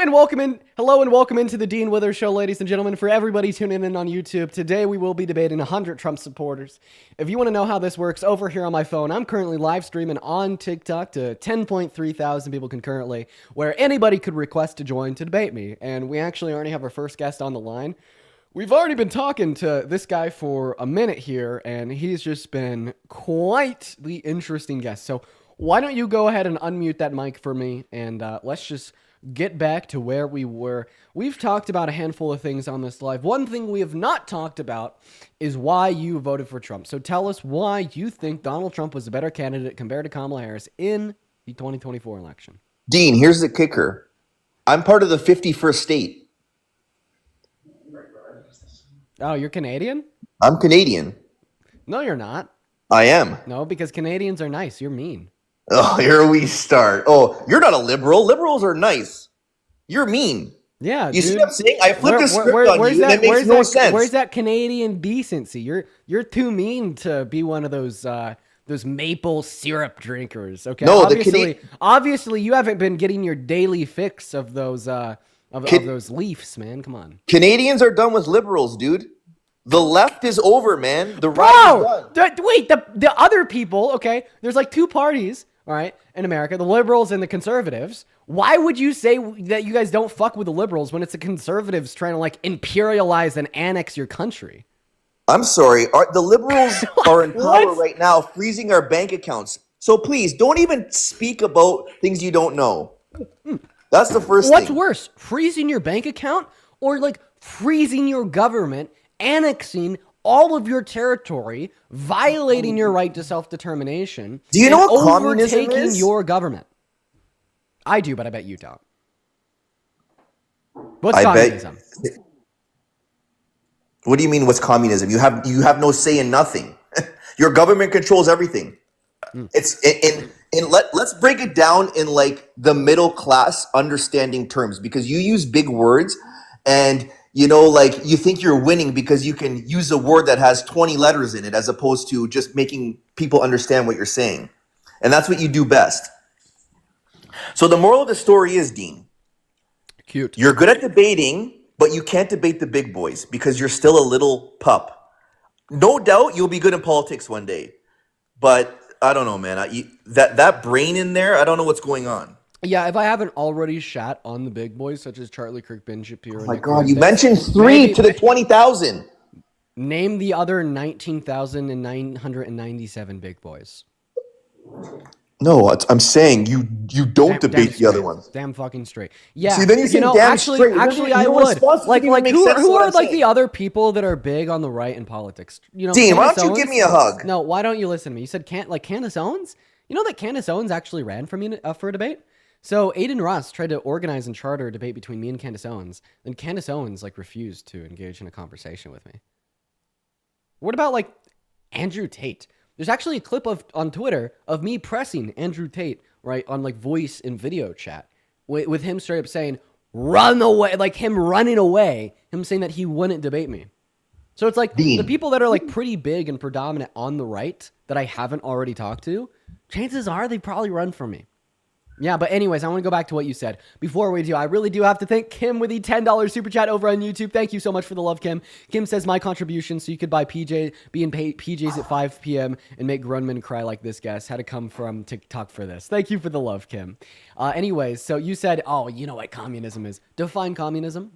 Hello and welcome into the Dean Withers Show, ladies and gentlemen. For everybody tuning in on YouTube, today we will be debating 100 Trump supporters. If you want to know how this works, over here on my phone, I'm currently live streaming on TikTok to 10.3 thousand people concurrently, where anybody could request to join to debate me. And we actually already have our first guest on the line. We've already been talking to this guy for a minute here, and he's just been quite the interesting guest. So why don't you go ahead and unmute that mic for me, and let's just get back to where we were. We've talked about a handful of things on this live. One thing we have not talked about is why you voted for Trump. So tell us why you think Donald Trump was a better candidate compared to Kamala Harris in the 2024 election. Dean, here's the kicker. I'm part of the 51st state. Oh, you're Canadian? I'm Canadian. No, you're not. I am. No, because Canadians are nice. You're mean. Oh, here we start. Oh, you're not a liberal. Liberals are nice. You're mean. Yeah, You dude. see what I'm saying? I flipped the script on you, and it makes no sense. Where's that Canadian decency? You're too mean to be one of those maple syrup drinkers. Okay, No, obviously you haven't been getting your daily fix of those of those leafs, man. Come on. Canadians are done with liberals, dude. The left is over, man. The right is done. Wait, the other people, okay, there's like two parties, all right, in America, the liberals and the conservatives. Why would you say that you guys don't fuck with the liberals when it's the conservatives trying to like imperialize and annex your country? I'm sorry. The liberals are in power right now, freezing our bank accounts. So please, don't even speak about things you don't know. That's the first thing. What's worse, freezing your bank account or like freezing your government, annexing all of your territory, violating your right to self-determination? Do you know what communism is? Overtaking your government. I do, but I bet you don't. What's communism? What do you mean, what's communism? You have no say in nothing. Your government controls everything. Let's break it down in like the middle class understanding terms, because you use big words and like you think you're winning because you can use a word that has 20 letters in it as opposed to just making people understand what you're saying. And that's what you do best. So the moral of the story is, Dean, cute. You're good at debating, but you can't debate the big boys because you're still a little pup. No doubt you'll be good in politics one day, but I don't know, man. That brain in there, I don't know what's going on. Yeah, if I haven't already shat on the big boys, such as Charlie Kirk, Ben Shapiro. Oh my God, you mentioned three to the 20,000. Name the other 19,997 big boys. No, I'm saying you don't debate the other ones. Damn fucking straight. Yeah. See, then you say damn straight. Actually, I would. Like who are like the other people that are big on the right in politics? Dean, why don't you give me a hug? No, why don't you listen to me? You said Candace Owens? You know that Candace Owens actually ran for me for a debate? So Aiden Ross tried to organize and charter a debate between me and Candace Owens. Then Candace Owens refused to engage in a conversation with me. What about Andrew Tate? There's actually a clip on Twitter of me pressing Andrew Tate, right, on voice and video chat with him straight up saying, run away, him running away, him saying that he wouldn't debate me. So it's Dean. The people that are pretty big and predominant on the right that I haven't already talked to, chances are they probably run from me. Yeah, but anyways, I want to go back to what you said. Before we do, I really do have to thank Kim with the $10 super chat over on YouTube. Thank you so much for the love, Kim. Kim says, my contribution so you could buy be in PJs at 5 p.m. and make grown men cry like this guest had to come from TikTok for this. Thank you for the love, Kim. Anyways, so you said, oh, you know what communism is. Define communism.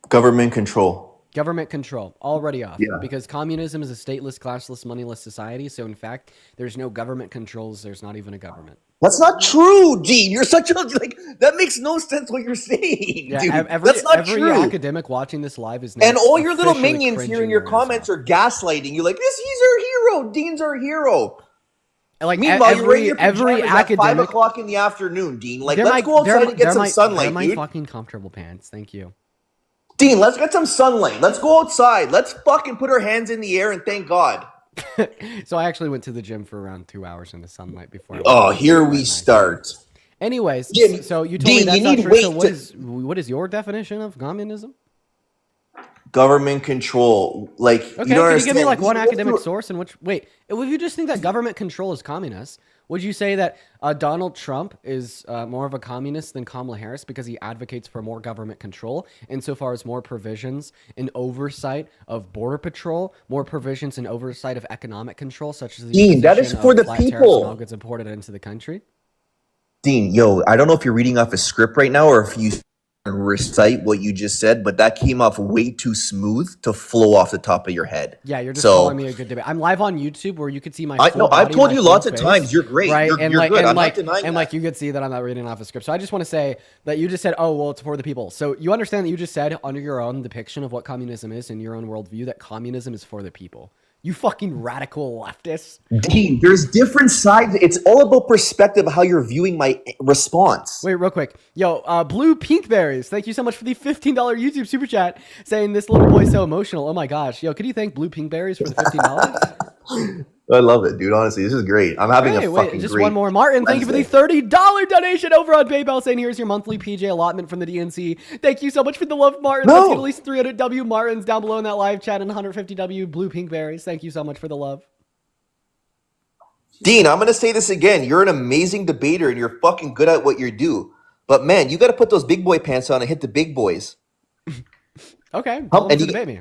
Government control. Government control, already off. Yeah. Because communism is a stateless, classless, moneyless society. So in fact, there's no government controls. There's not even a government. That's not true, Dean. You're such a that makes no sense what you're saying. Yeah, dude. That's not true. Every academic watching this live is now and all your little minions here in your comments are gaslighting you. Like, this, he's our hero. Dean's our hero. Meanwhile, every academic at 5 o'clock in the afternoon, Dean. Let's go outside and get some sunlight, my dude. Fucking comfortable pants. Thank you. Dean, let's get some sunlight. Let's go outside. Let's fucking put our hands in the air and thank God. So I actually went to the gym for around 2 hours in the sunlight before. Here we start. Anyways, Dean, so you told me that's not true. So what is your definition of communism? Government control. Okay, can you give me one academic source in which? Wait, if you just think that government control is communist, Would you say that Donald Trump is more of a communist than Kamala Harris because he advocates for more government control insofar as more provisions and oversight of border patrol, more provisions and oversight of economic control, such as the Dean, that is imposition for of the flat tariffs on all people. goods imported into the country? Dean, yo, I don't know if you're reading off a script right now or if you recite what you just said, but that came off way too smooth to flow off the top of your head. Yeah, you're just So calling me a good debate. I'm live on YouTube where you could see my I full no, I've body, told my you full lots of face, times you're great. right? You're and good. like, I'm and not like, denying and that. like you could see that I'm not reading off a script. So I just want to say that you just said, "Oh, well, it's for the people." So you understand that you just said under your own depiction of what communism is in your own worldview that communism is for the people. You fucking radical leftists. Dean, there's different sides. It's all about perspective, how you're viewing my response. Wait, real quick. Yo, Blue Pinkberries, thank you so much for the $15 YouTube super chat saying this little boy's so emotional. Oh my gosh. Yo, could you thank Blue Pinkberries for the $15? I love it, dude. Honestly, this is great. I'm having a fucking just great one more. Martin, thank you for the Wednesday. $30 donation over on PayPal saying here's your monthly PJ allotment from the DNC. Thank you so much for the love, Martin. Let's get at No, least 300 W Martins down below in that live chat and 150 W Blue Pinkberries. Thank you so much for the love. Dean, I'm gonna say this again. You're an amazing debater and you're fucking good at what you do. But man, you got to put those big boy pants on and hit the big boys. Okay, How, tell them and to you, debate me.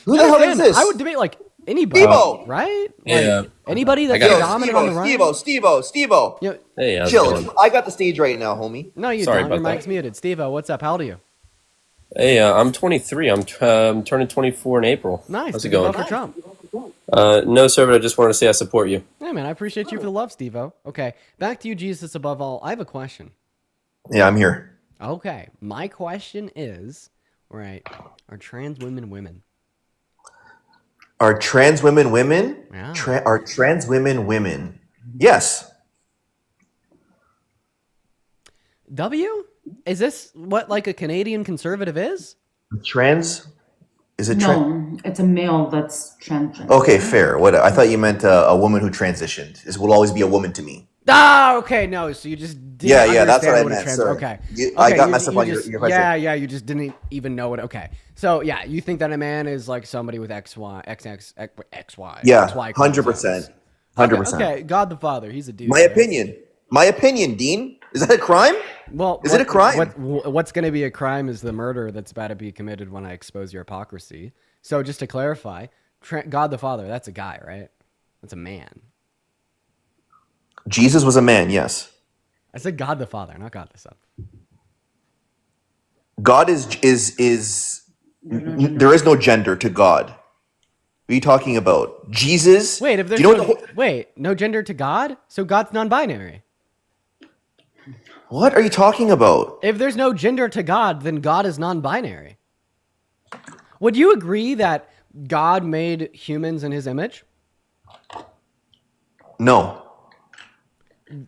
who the hell is Understand, this? I would debate like anybody, Steve-O. right? Yeah, Like anybody I that's got it. dominant on the right. Steve-O. You know, Hey, how's it Chill. going? I got the stage right now, homie. no, you Sorry don't. Your about mic's that. muted. Steve-O, what's up? How old are you? Hey, I'm 23. I'm turning 24 in April. Nice. How's Did it you vote going? for Trump? No, sir, but I just wanted to say I support you. Yeah, man, I appreciate you for the love, Steve-O. Okay, back to you, Jesus above all. I have a question. Yeah, I'm here. Okay, my question is, right, are trans women women? Are trans women women? Yeah. Are trans women women? Yes. W? Is this what like a Canadian conservative is? Trans? Is it trans? No, it's a male that's transgender. Okay, fair. What I thought you meant a woman who transitioned. This will always be a woman to me. Ah, okay, no. So you just didn't Yeah, that's what I understand meant. a trans. Sorry. Okay, I got you- messed up you on just- your question. Yeah, you just didn't even know it. Okay, so yeah, you think that a man is like somebody with XY, XY, Yeah, XY 100%. Okay, 100%. okay, God the Father, he's a dude. My right? opinion. My opinion, Dean. Is that a crime? Well, Is it a crime? What's going to be a crime is the murder that's about to be committed when I expose your hypocrisy. So just to clarify, God the Father, that's a guy, right? That's a man. Jesus was a man, yes. I said God the Father, not God the Son. God is there is no gender to God. What are you talking about? Jesus? Wait, if do there's you know what no gender to God, so God's non-binary. what are you talking about? If there's no gender to God, then God is non-binary. Would you agree that God made humans in his image? No.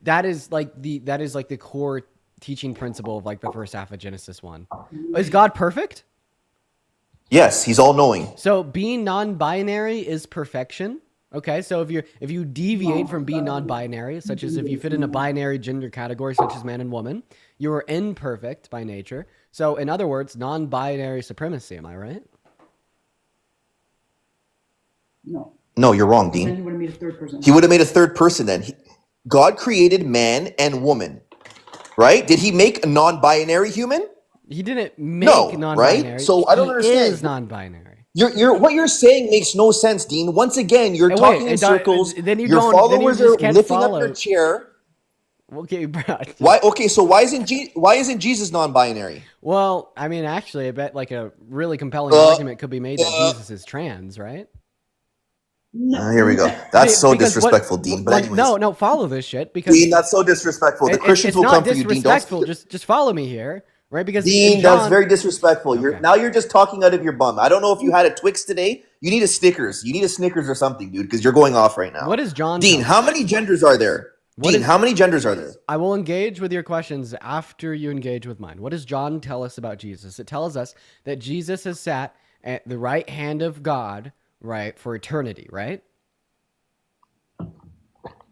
That is like the core teaching principle of like the first half of Genesis 1. Is God perfect? Yes, he's all knowing. So being non-binary is perfection. Okay, so if you deviate from being non-binary, such as if you fit in a binary gender category such as man and woman, you are imperfect by nature. So in other words, non-binary supremacy, am I right? No. No, you're wrong, Then Dean. he would have made a third person. He would have made a third person then. God created man and woman, right? Did he make a non-binary human? He didn't make No, non-binary. right? So I don't He understand. is non-binary. You're what you're saying makes no sense, Dean. Once again, you're Hey, talking wait, in circles. then you Your don't- then you followers just are can't lifting follow. up your chair. Okay, bro. Why? Okay, so why isn't Jesus non-binary? Well, I mean, actually, I bet like a really compelling argument could be made that Jesus is trans, right? Here we go. That's so Because disrespectful, Dean. But like, anyways, no, follow this shit because Dean, that's so disrespectful. The Christians it's will not come for you, Dean. disrespectful. Just follow me here, right? Because Dean, in that's John- very disrespectful. Okay. You're just talking out of your bum. I don't know if you had a Twix today. You need a Snickers. You need a Snickers or something, dude, because you're going off right now. What is John? Dean, how many genders are there? What Dean, is- how many genders are there? I will engage with your questions after you engage with mine. What does John tell us about Jesus? It tells us that Jesus has sat at the right hand of God, right, for eternity, right?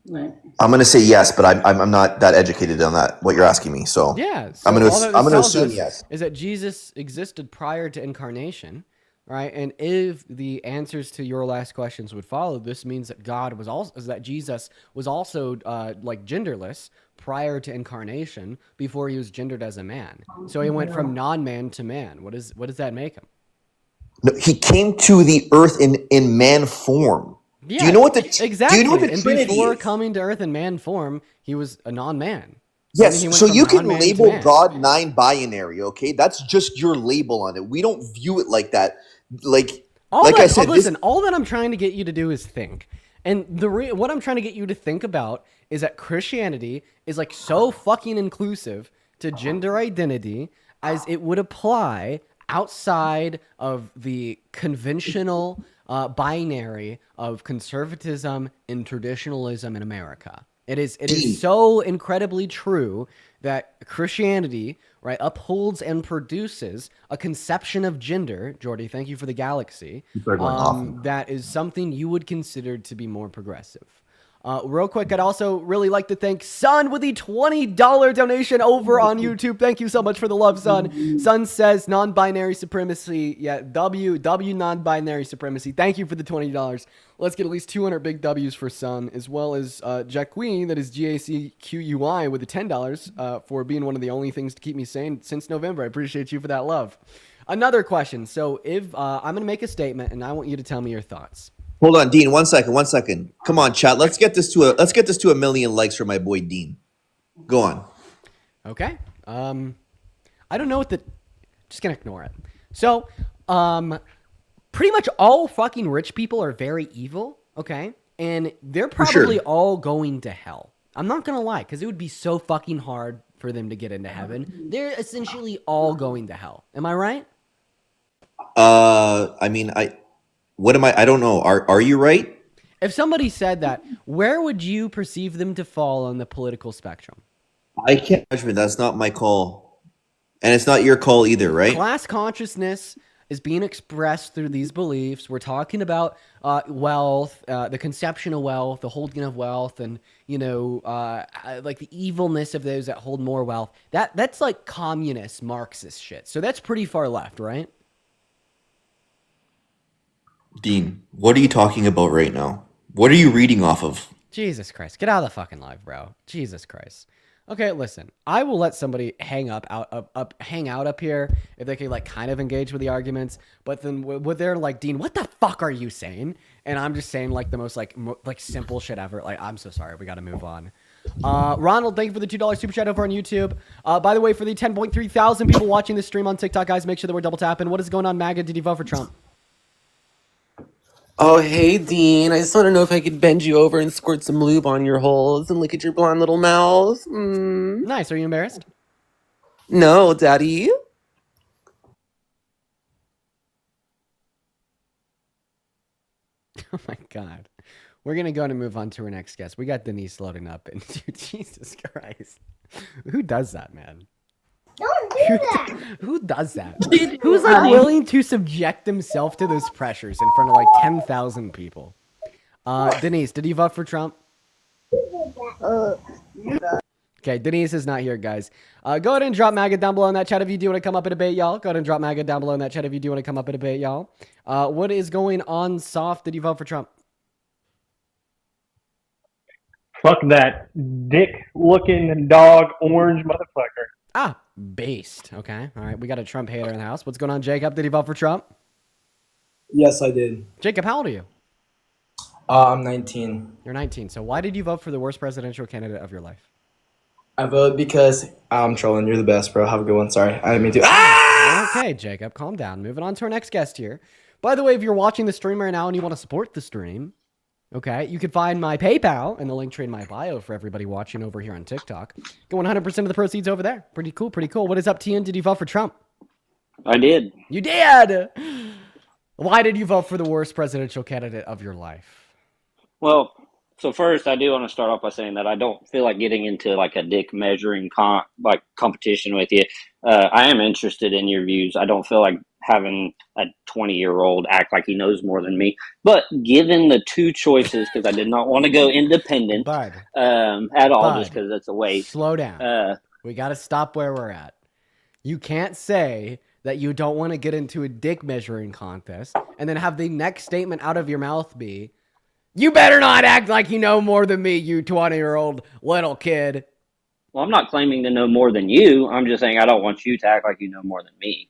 Right. I'm gonna say yes, but I'm not that educated on that. What you're asking me, so Yeah. I'm gonna all that this I'm gonna tells assume us yes. Is that Jesus existed prior to incarnation, right? And if the answers to your last questions would follow, this means that Jesus was also like genderless prior to incarnation, before he was gendered as a man. So he went from non-man to man. What does that make him? No, he came to the earth in man form. Yeah, do you know what the exactly? Do you know what the and Trinity before is? coming to earth in man form, he was a non-man. Yes, He went so from you can non-man to label man. God non-binary, okay? That's just your label on it. We don't view it like that. Like I said, Listen, all that I'm trying to get you to do is think. And what I'm trying to get you to think about is that Christianity is like so fucking inclusive to gender identity as it would apply outside of the conventional binary of conservatism and traditionalism in America. It is so incredibly true that Christianity, right, upholds and produces a conception of gender. Jordy, thank you for the galaxy. That is something you would consider to be more progressive. Real quick, I'd also really like to thank Sun with the $20 donation over on YouTube. Thank you so much for the love, Sun. Sun says non-binary supremacy. Yeah, W non-binary supremacy. Thank you for the $20. Let's get at least 200 big W's for Sun, as well as Jacqueline, that is GACQUI, with the $10 for being one of the only things to keep me sane since November. I appreciate you for that love. Another question. So if I'm going to make a statement, and I want you to tell me your thoughts. Hold on, Dean. 1 second. Come on, chat. Let's get this to a million likes for my boy Dean. Go on. Okay. I don't know what just gonna ignore it. So, pretty much all fucking rich people are very evil. Okay, and they're probably all going to hell. I'm not gonna lie, because it would be so fucking hard for them to get into heaven. They're essentially all going to hell. Am I right? I mean, what am I? I don't know. Are you right? If somebody said that, where would you perceive them to fall on the political spectrum? I can't judgment. That's not my call, and it's not your call either, right? Class consciousness is being expressed through these beliefs. We're talking about wealth, the conception of wealth, the holding of wealth, and like the evilness of those that hold more wealth. That's like communist Marxist shit. So that's pretty far left, right? Dean, what are you talking about right now? What are you reading off of? Jesus Christ. Get out of the fucking live, bro. Jesus Christ. Okay, listen. I will let somebody hang out up here if they can like kind of engage with the arguments. But then what they're like, Dean, what the fuck are you saying? And I'm just saying like the most like simple shit ever. Like, I'm so sorry. We got to move on. Ronald, thank you for the $2 super chat over on YouTube. By the way, for the 10.3 thousand people watching this stream on TikTok, guys, make sure that we're double tapping. What is going on, MAGA? Did you vote for Trump? Oh, hey, Dean. I just want to know if I could bend you over and squirt some lube on your holes and look at your blonde little mouth. Nice. Are you embarrassed? No, Daddy. Oh, my God. We're going to go and move on to our next guest. We got Denise loading up. And dude, Jesus Christ. Who does that, man? Don't do that. Who does that? Who's like willing to subject himself to those pressures in front of like 10,000 people? Denise, did you vote for Trump? Okay, Denise is not here, guys. Go ahead and drop MAGA down below in that chat if you do want to come up and debate, y'all. Go ahead and drop MAGA down below in that chat if you do want to come up and debate, y'all. What is going on, Soft? Did you vote for Trump? Fuck that dick-looking dog orange motherfucker. Ah, based. Okay, all right. We got a Trump hater in the house. What's going on, Jacob? Did you vote for Trump? Yes, I did. Jacob, how old are you? I'm 19. You're 19. So why did you vote for the worst presidential candidate of your life? I voted because I'm trolling. You're the best, bro. Have a good one. Sorry, I didn't mean to. Ah! Okay, Jacob, calm down. Moving on to our next guest here. By the way, if you're watching the stream right now and you want to support the stream, okay, you can find my PayPal and the link tree in my bio for everybody watching over here on TikTok. Go 100% of the proceeds over there. Pretty cool, pretty cool. What is up, Tien? Did you vote for Trump? I did. You did! Why did you vote for the worst presidential candidate of your life? Well, so first, I do want to start off by saying that I don't feel like getting into like a dick measuring competition with you. I am interested in your views. I don't feel like having a 20-year-old act like he knows more than me. But given the two choices, because I did not want to go independent at all, just because that's a waste. Slow down. We got to stop where we're at. You can't say that you don't want to get into a dick measuring contest and then have the next statement out of your mouth be, you better not act like you know more than me, you 20-year-old little kid. Well, I'm not claiming to know more than you. I'm just saying I don't want you to act like you know more than me.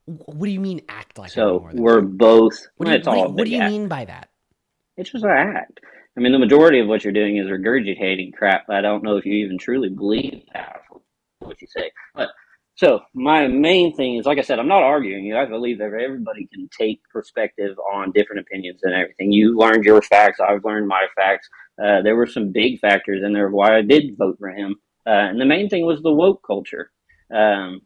What do you mean act like I know So more than we're you? both. What do It's all a what do big you act. mean by that? It's just an act. I mean, the majority of what you're doing is regurgitating crap. I don't know if you even truly believe half of what you say. But so my main thing is, like I said, I'm not arguing you. I believe that everybody can take perspective on different opinions and everything. You learned your facts. I've learned my facts. There were some big factors in there of why I did vote for him. And the main thing was the woke culture. I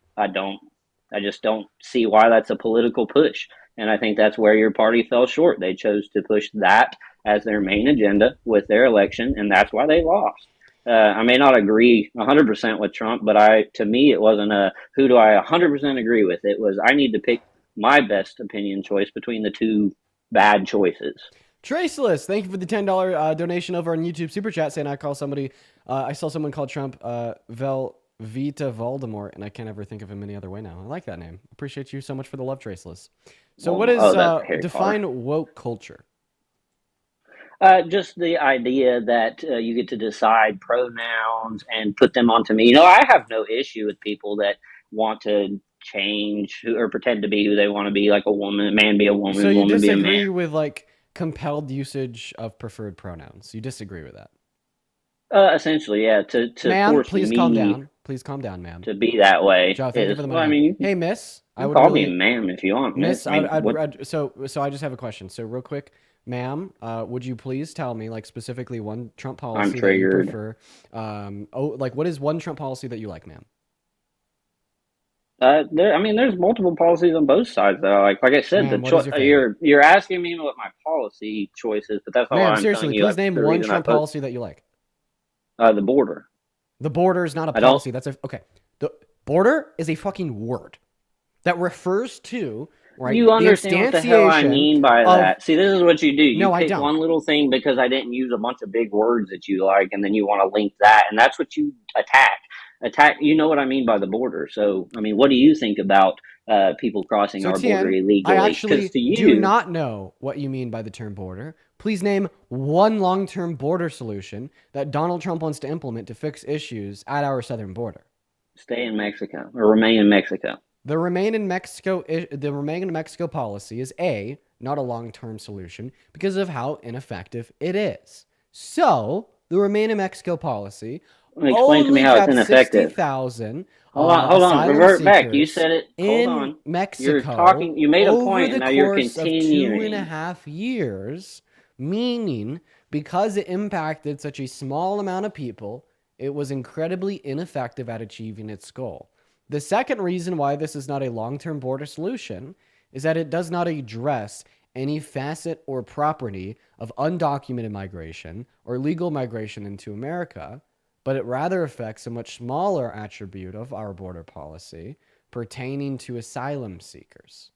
just don't see why that's a political push. And I think that's where your party fell short. They chose to push that as their main agenda with their election, and that's why they lost. I may not agree 100% with Trump, but to me, it wasn't a who do I 100% agree with. It was I need to pick my best opinion choice between the two bad choices. Traceless, thank you for the $10 donation over on YouTube Super Chat saying I saw someone called Trump Velveeta Voldemort, and I can't ever think of him any other way now. I like that name. Appreciate you so much for the love, Traceless. So what is define woke culture? Just the idea that you get to decide pronouns and put them onto me. I have no issue with people that want to change or pretend to be who they want to be, like a woman, a man be a woman, so you woman be a man. disagree with like compelled usage of preferred pronouns? You disagree with that? Essentially, yeah. To ma'am, force please me calm down. Please calm down, ma'am. to be that way. Joe, thank you for the money. I mean, hey, miss. I would call me ma'am if you want. Miss, I mean, so I just have a question. So real quick, ma'am, would you please tell me like specifically one Trump policy that you prefer? Like what is one Trump policy that you like, ma'am? there's multiple policies on both sides that I like. Like I said, ma'am, you're asking me what my policy choice is, but that's not what I'm seriously, telling you. Please name one Trump policy that you like. The border. The border is not a policy. Okay. The border is a fucking word that refers to, right? You understand what the hell I mean by that? See, this is what you do. You pick one little thing because I didn't use a bunch of big words that you like, and then you want to link that, and that's what you attack. You know what I mean by the border. So, I mean, what do you think about people crossing our border illegally? I actually do not know what you mean by the term border. Please name one long-term border solution that Donald Trump wants to implement to fix issues at our southern border. Stay in Mexico or remain in Mexico. The remain in Mexico policy is not a long-term solution because of how ineffective it is. So the remain in Mexico policy explain to me how it's ineffective. 60,000. Hold on. Revert back. You said it. Hold on. Mexico. You made a point, and now you're continuing. Of 2.5 years, meaning because it impacted such a small amount of people, it was incredibly ineffective at achieving its goal. The second reason why this is not a long-term border solution is that it does not address any facet or property of undocumented migration or legal migration into America, but it rather affects a much smaller attribute of our border policy pertaining to asylum seekers.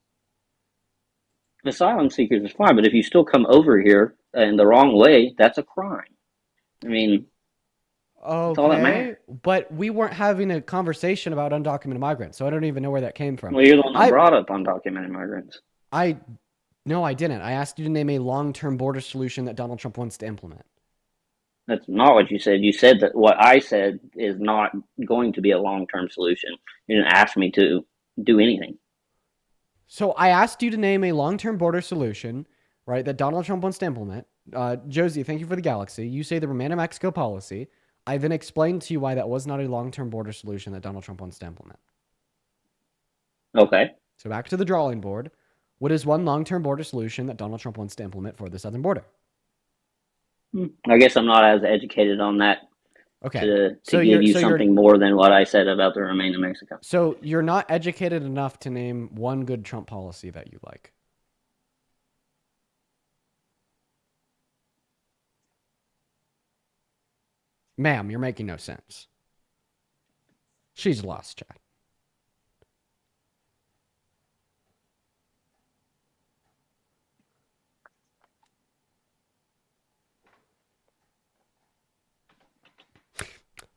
Asylum seekers is fine, but if you still come over here in the wrong way, that's a crime. I mean, that's all that matters. But we weren't having a conversation about undocumented migrants, so I don't even know where that came from. Well, you're the one that brought up undocumented migrants. No, I didn't. I asked you to name a long-term border solution that Donald Trump wants to implement. That's not what you said. You said that what I said is not going to be a long-term solution. You didn't ask me to do anything. So I asked you to name a long-term border solution, right, that Donald Trump wants to implement. Josie, thank you for the galaxy. You say the remain in Mexico policy. I then explained to you why that was not a long-term border solution that Donald Trump wants to implement. Okay. So back to the drawing board. What is one long-term border solution that Donald Trump wants to implement for the southern border? I guess I'm not as educated on that. Okay. To give you something more than what I said about the remain in Mexico. So you're not educated enough to name one good Trump policy that you like. Ma'am, you're making no sense. She's lost, Chad.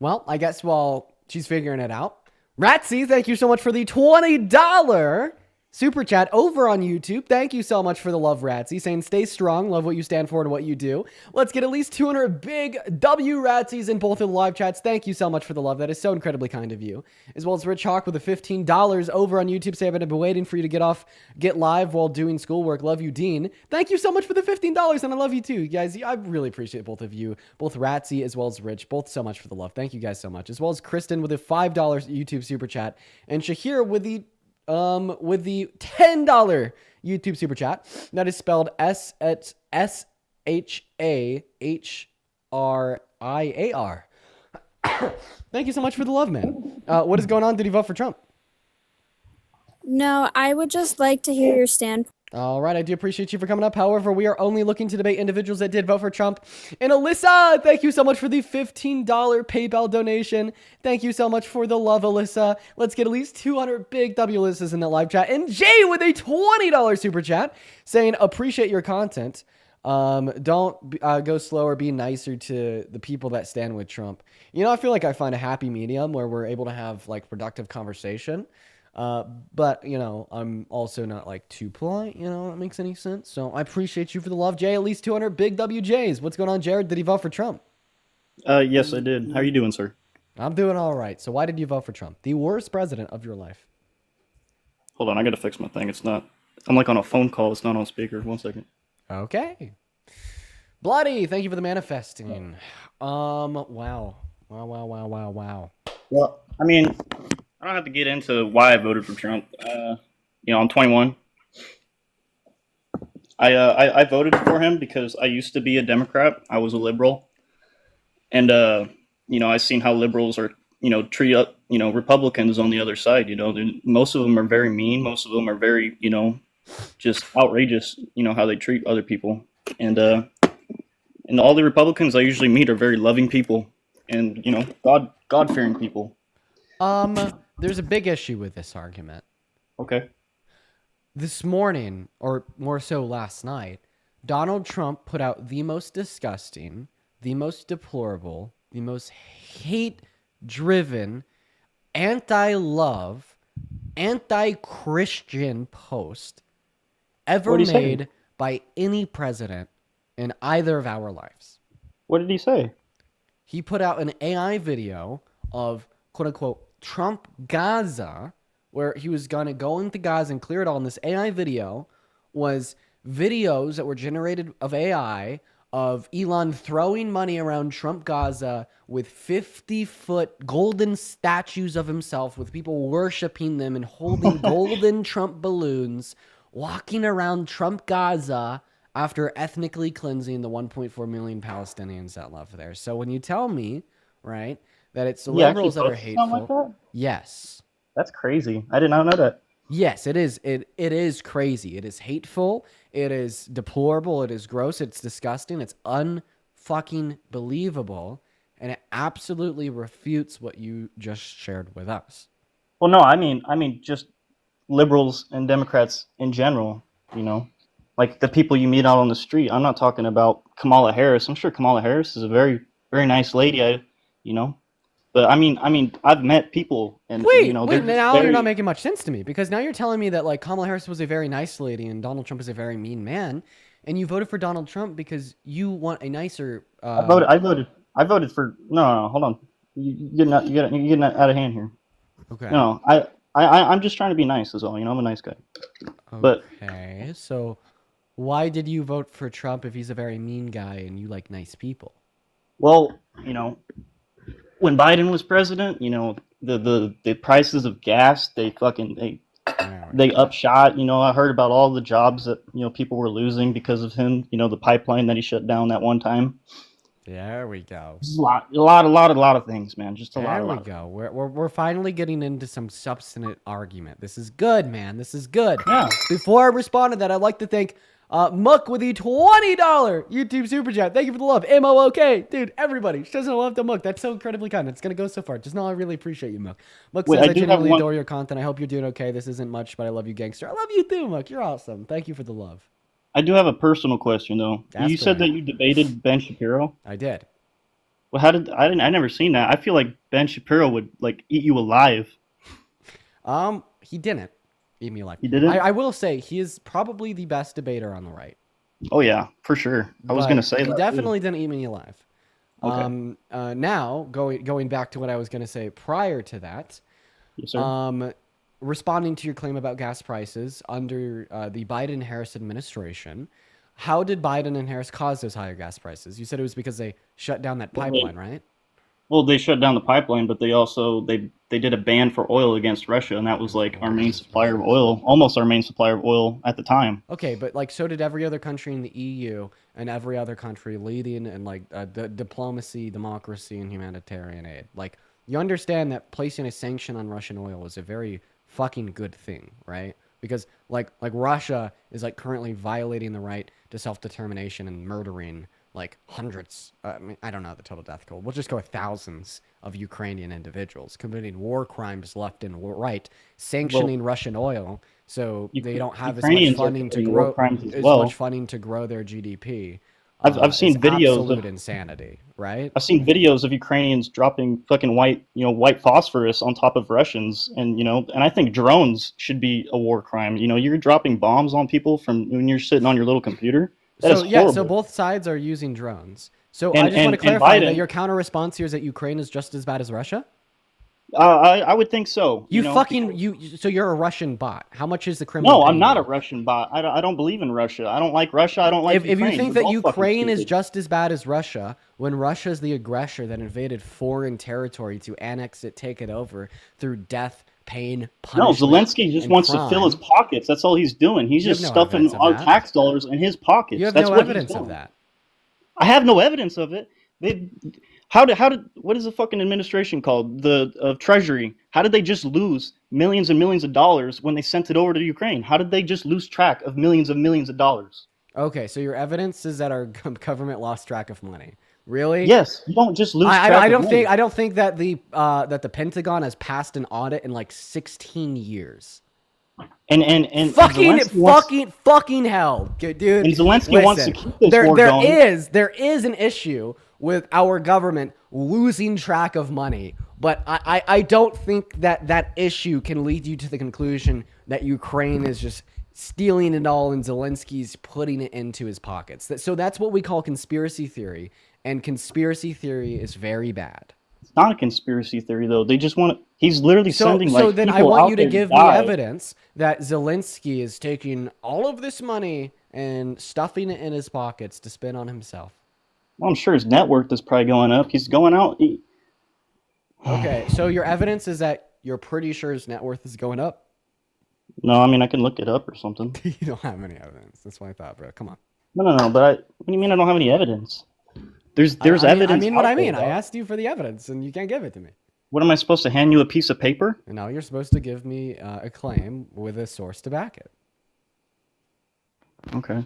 Well, I guess while she's figuring it out, Ratsy, thank you so much for the $20 super chat over on YouTube. Thank you so much for the love, Ratsy, saying stay strong, love what you stand for and what you do. Let's get at least 200 big W Ratsies in both of the live chats. Thank you so much for the love. That is so incredibly kind of you. As well as Rich Hawk with the $15 over on YouTube, saying I've been waiting for you to get live while doing schoolwork. Love you, Dean. Thank you so much for the $15, and I love you too, guys. I really appreciate both of you, both Ratsy as well as Rich, both so much for the love. Thank you guys so much. As well as Kristen with a $5 YouTube super chat, and Shahir with the $10 YouTube super chat. That is spelled SHAHRIAR. Thank you so much for the love, man. What is going on? Did you vote for Trump? No, I would just like to hear your stand. All right, I do appreciate you for coming up. However, we are only looking to debate individuals that did vote for Trump. And Alyssa, thank you so much for the $15 PayPal donation. Thank you so much for the love, Alyssa. Let's get at least 200 big W Alyssas in the live chat. And Jay with a $20 super chat saying, appreciate your content. Don't go slower, be nicer to the people that stand with Trump. You know, I feel like I find a happy medium where we're able to have like productive conversation. But, you know, I'm also not like too polite, you know, if that makes any sense. So I appreciate you for the love, Jay. At least 200 big WJs. What's going on, Jared? Did he vote for Trump? Yes, I did. How are you doing, sir? I'm doing all right. So why did you vote for Trump? The worst president of your life. Hold on, I gotta fix my thing. It's not. I'm like on a phone call. It's not on speaker. 1 second. Okay. Bloody, thank you for the manifesting. Wow. Well, I mean, I don't have to get into why I voted for Trump. I'm 21. I voted for him because I used to be a Democrat. I was a liberal, and I seen how liberals are, treat up, Republicans on the other side. Most of them are very mean. Most of them are very, just outrageous. How they treat other people, and all the Republicans I usually meet are very loving people, and God-fearing people. There's a big issue with this argument. Okay. This morning, or more so last night, Donald Trump put out the most disgusting, the most deplorable, the most hate-driven, anti-love, anti-Christian post ever made by any president in either of our lives. What did he say? He put out an AI video of, quote-unquote, Trump Gaza, where he was going to go into Gaza and clear it all. And this AI video was videos that were generated of AI of Elon throwing money around Trump Gaza with 50-foot golden statues of himself with people worshiping them and holding golden Trump balloons, walking around Trump Gaza after ethnically cleansing the 1.4 million Palestinians that live there. So when you tell me, right, that it's the liberals that are hateful. Like that? Yes. That's crazy. I did not know that. Yes, it is. It is crazy. It is hateful. It is deplorable. It is gross. It's disgusting. It's unfucking believable. And it absolutely refutes what you just shared with us. Well, no, I mean just liberals and Democrats in general, like the people you meet out on the street. I'm not talking about Kamala Harris. I'm sure Kamala Harris is a very, very nice lady, But I mean, I've met people, and wait, now you're not making much sense to me, because now you're telling me that like Kamala Harris was a very nice lady and Donald Trump is a very mean man, and you voted for Donald Trump because you want a nicer. I voted for no. Hold on, you're getting out of hand here. Okay. No, I'm just trying to be nice, is all. I'm a nice guy. Okay, so why did you vote for Trump if he's a very mean guy and you like nice people? Well, when Biden was president, the prices of gas, they upshot. I heard about all the jobs that, people were losing because of him, the pipeline that he shut down that one time. There we go. A lot of things, man. Just a lot. There we go. We're finally getting into some substantive argument. This is good, man. This is good. Yeah. Before I respond to that, I'd like to thank Muck with the $20 YouTube super chat. Thank you for the love. MOOK. Dude, everybody. She doesn't love the Muck. That's so incredibly kind. It's going to go so far. Just know I really appreciate you, Muck. Muck says, I genuinely adore your content. I hope you're doing okay. This isn't much, but I love you, gangster. I love you too, Muck. You're awesome. Thank you for the love. I do have a personal question, though. You said that you debated Ben Shapiro. I did. Well, I never seen that. I feel like Ben Shapiro would, eat you alive. He didn't eat me alive. He didn't? I will say he is probably the best debater on the right. Oh yeah, for sure. I was gonna say he that. definitely didn't eat me alive. Okay. Now going back to what I was gonna say prior to that. Yes, sir. Responding to your claim about gas prices under the Biden-Harris administration, how did Biden and Harris cause those higher gas prices? You said it was because they shut down that pipeline, right? Well, they shut down the pipeline, but they also they did a ban for oil against Russia, and that was like our main supplier of oil, almost our main supplier of oil at the time. Okay, but like so did every other country in the EU and every other country leading in like diplomacy, democracy, and humanitarian aid. Like you understand that placing a sanction on Russian oil is a very fucking good thing, right? Because like Russia is like currently violating the right to self-determination and murdering like hundreds, I mean, I don't know the total death toll. We'll just go with thousands of Ukrainian individuals committing war crimes left and right, sanctioning Russian oil so they don't have as much funding to grow much funding to grow their GDP. I've seen videos absolute insanity, right? I've seen videos of Ukrainians dropping fucking white phosphorus on top of Russians, and I think drones should be a war crime. You're dropping bombs on people from when you're sitting on your little computer. That is horrible. So both sides are using drones. So I just want to clarify that your counter response here is that Ukraine is just as bad as Russia? I would think so. So you're a Russian bot. How much is the Kremlin? No, I'm not a Russian bot. I don't believe in Russia. I don't like Russia. I don't like Ukraine. If you think that Ukraine is stupid. just as bad as Russia, when Russia is the aggressor that invaded foreign territory to annex it, take it over through death, pain, punishment. No, Zelensky just wants to fill his pockets. That's all he's doing. He's just stuffing our tax dollars in his pockets. You have That's no what evidence of that. I have no evidence of it. How did what is the fucking administration called? The Treasury. How did they just lose millions and millions of dollars when they sent it over to Ukraine? How did they just lose track of millions of dollars? Okay, so your evidence is that our government lost track of money. Really? Yes. You don't just lose track I of money. don't think that the Pentagon has passed an audit in like 16 years. And fucking hell, dude. And Zelensky wants to keep this war there going. There is an issue with our government losing track of money, but I don't think that issue can lead you to the conclusion that Ukraine is just stealing it all and Zelensky's putting it into his pockets. So that's what we call conspiracy theory, and conspiracy theory is very bad. It's not a conspiracy theory, though. They just want to... He's literally sending, So like, then I people want out you to there give me die. evidence that Zelensky is taking all of this money and stuffing it in his pockets to spend on himself. Well, I'm sure his net worth is probably going up. He's going out... Okay, so your evidence is that you're pretty sure his net worth is going up? No, I mean, I can look it up or something. You don't have any evidence. That's what I thought, bro. Come on. No, but what do you mean I don't have any evidence? There's evidence. I mean what I mean. There, I asked you for the evidence, and you can't give it to me. What am I supposed to hand you a piece of paper? And now you're supposed to give me a claim with a source to back it. Okay.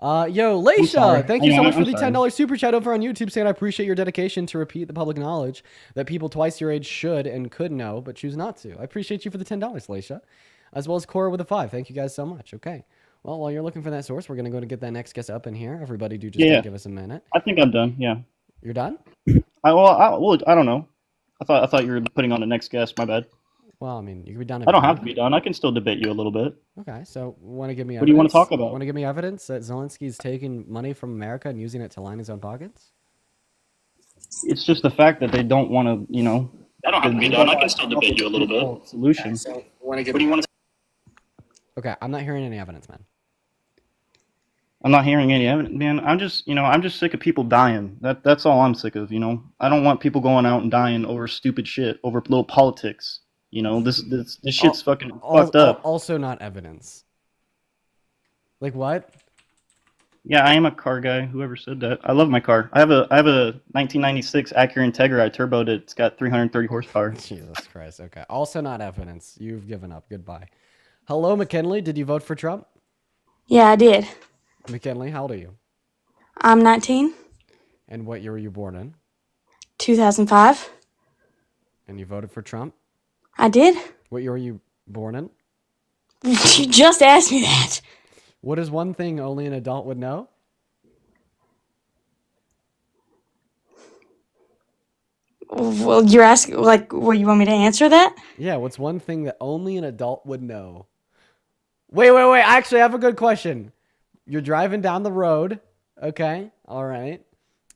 Yo, Leisha, thank you so much for the sorry. $10 super chat over on YouTube, saying I appreciate your dedication to repeat the public knowledge that people twice your age should and could know, but choose not to. I appreciate you for the $10, Leisha, as well as Cora with a 5. Thank you guys so much. Okay. Well, while you're looking for that source, we're going to go to get that next guest up in here. Everybody do just give us a minute. I think I'm done, yeah. You're done? I don't know. I thought you were putting on the next guest, my bad. Well, I mean, you can be done. I don't have to be done. I can still debate you a little bit. Okay, so want to give me evidence? What do you want to talk about? Want to give me evidence that Zelensky's taking money from America and using it to line his own pockets? It's just the fact that they don't want to, I don't have to be done. I can still debate you a little bit. Solution. So, what do you want to... Okay, I'm not hearing any evidence, man. I'm not hearing any evidence, man. I'm just sick of people dying. That's all I'm sick of, I don't want people going out and dying over stupid shit, over little politics. This shit's fucking fucked up. Also not evidence. Like what? Yeah, I am a car guy. Whoever said that. I love my car. I have a 1996 Acura Integra. I turboed it. It's got 330 horsepower. Jesus Christ. Okay. Also not evidence. You've given up. Goodbye. Hello, McKinley. Did you vote for Trump? Yeah, I did. McKinley, how old are you? I'm 19. And what year were you born in? 2005. And you voted for Trump? I did. What year were you born in? You just asked me that. What is one thing only an adult would know? Well, you're asking, like, what, you want me to answer that? Yeah, what's one thing that only an adult would know? Wait. I actually have a good question. You're driving down the road, okay? All right.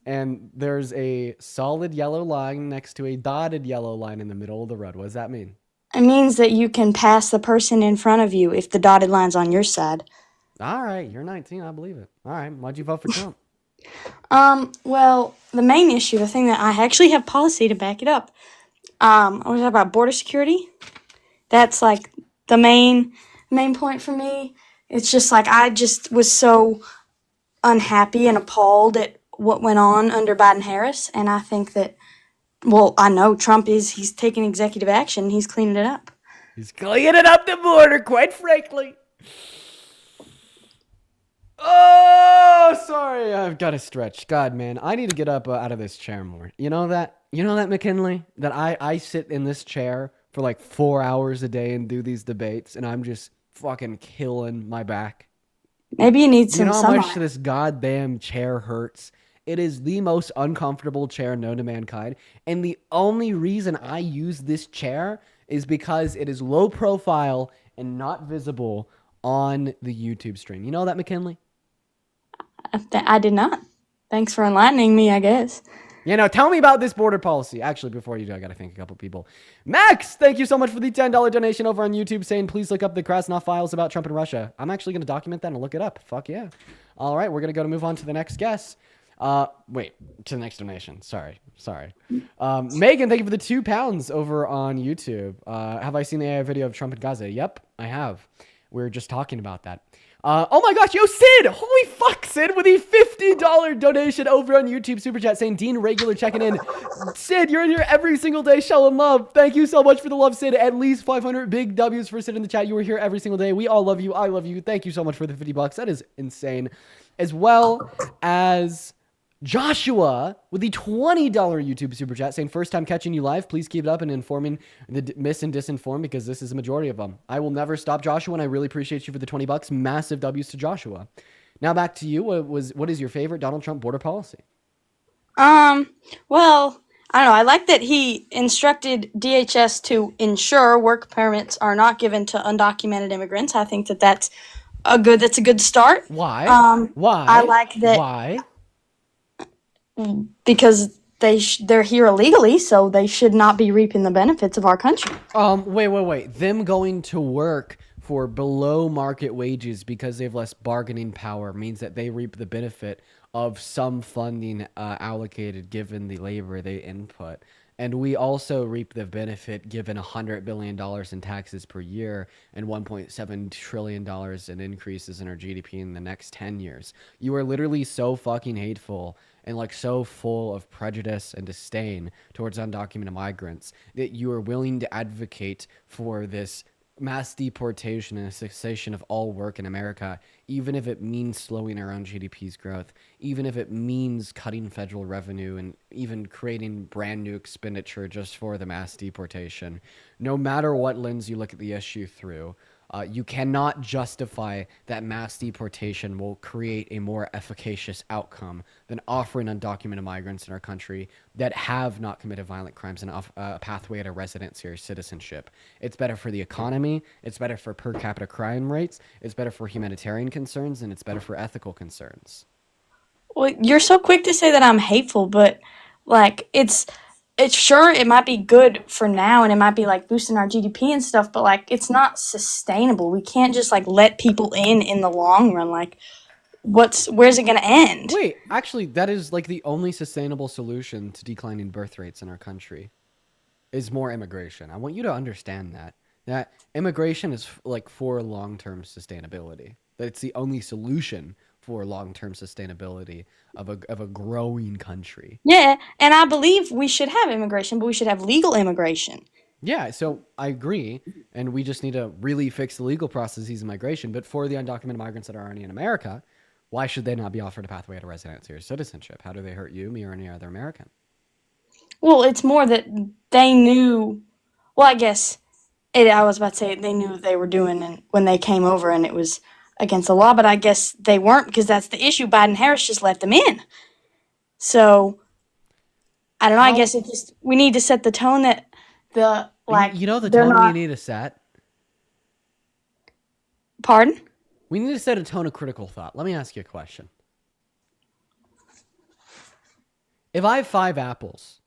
And there's a solid yellow line next to a dotted yellow line in the middle of the road. What does that mean? It means that you can pass the person in front of you if the dotted line's on your side. All right, you're 19. I believe it. All right, why'd you vote for Trump? Well, the main issue, the thing that I actually have policy to back it up, I was talking about border security. That's like the main point for me. It's just like I just was so unhappy and appalled at what went on under Biden-Harris, and I think that, well, I know Trump he's taking executive action. He's cleaning it up. He's cleaning up the border, quite frankly. Oh, sorry. I've got to stretch. God, man, I need to get up out of this chair more. You know that, McKinley? That I sit in this chair for like 4 hours a day and do these debates, and I'm just fucking killing my back. Maybe you need some You know how sunlight. much this goddamn chair hurts? It is the most uncomfortable chair known to mankind. And the only reason I use this chair is because it is low profile and not visible on the YouTube stream. You know that, McKinley? I did not. Thanks for enlightening me, I guess. Tell me about this border policy. Actually, before you do, I got to thank a couple people. Max, thank you so much for the $10 donation over on YouTube saying, please look up the Krasnov files about Trump and Russia. I'm actually going to document that and look it up. Fuck yeah. All right, we're going to move on to the next guest. Wait, to the next donation. Sorry. Megan, thank you for the £2 over on YouTube. Have I seen the AI video of Trump and Gaza? Yep, I have. We were just talking about that. Oh my gosh, yo, Sid! Holy fuck, Sid, with a $50 donation over on YouTube Super Chat saying, Dean Regular checking in. Sid, you're in here every single day showing love. Thank you so much for the love, Sid. At least 500 big W's for Sid in the chat. You were here every single day. We all love you. I love you. Thank you so much for the $50. That is insane. As well as Joshua with the $20 YouTube Super Chat saying, first time catching you live. Please keep it up and informing the mis and disinformed because this is a majority of them. I will never stop, Joshua, and I really appreciate you for the $20. Massive W's to Joshua. Now back to you. What is your favorite Donald Trump border policy? Well, I don't know. I like that he instructed DHS to ensure work permits are not given to undocumented immigrants. I think that's a good start. Why? Why? I like that. Why? Because they're here illegally, so they should not be reaping the benefits of our country. Wait. Them going to work for below market wages because they have less bargaining power means that they reap the benefit of some funding allocated given the labor they input. And we also reap the benefit given $100 billion in taxes per year and $1.7 trillion in increases in our GDP in the next 10 years. You are literally so fucking hateful and like so full of prejudice and disdain towards undocumented migrants that you are willing to advocate for this mass deportation and a cessation of all work in America, even if it means slowing our own GDP's growth, even if it means cutting federal revenue and even creating brand new expenditure just for the mass deportation. No matter what lens you look at the issue through, you cannot justify that mass deportation will create a more efficacious outcome than offering undocumented migrants in our country that have not committed violent crimes a pathway to residency or citizenship. It's better for the economy, it's better for per capita crime rates, it's better for humanitarian concerns, and it's better for ethical concerns. Well, you're so quick to say that I'm hateful, but like it's sure it might be good for now and it might be like boosting our GDP and stuff, but like it's not sustainable. We can't just like let people in the long run. Like where's it going to end? Wait, actually that is like the only sustainable solution to declining birth rates in our country is more immigration. I want you to understand that immigration is like for long-term sustainability. That it's the only solution for long-term sustainability of a growing country. Yeah, and I believe we should have immigration, but we should have legal immigration. Yeah, so I agree, and we just need to really fix the legal processes of migration. But for the undocumented migrants that are already in America, why should they not be offered a pathway to residency or citizenship? How do they hurt you, me, or any other American? Well, it's more that they knew. Well, I guess I was about to say they knew what they were doing, and when they came over, and it was against the law, but I guess they weren't because that's the issue. Biden-Harris just let them in. So I don't know. I How- guess it just we need to set the tone that the You know the they're tone not. we need to set? Pardon? We need to set a tone of critical thought. Let me ask you a question. If I have 5 apples,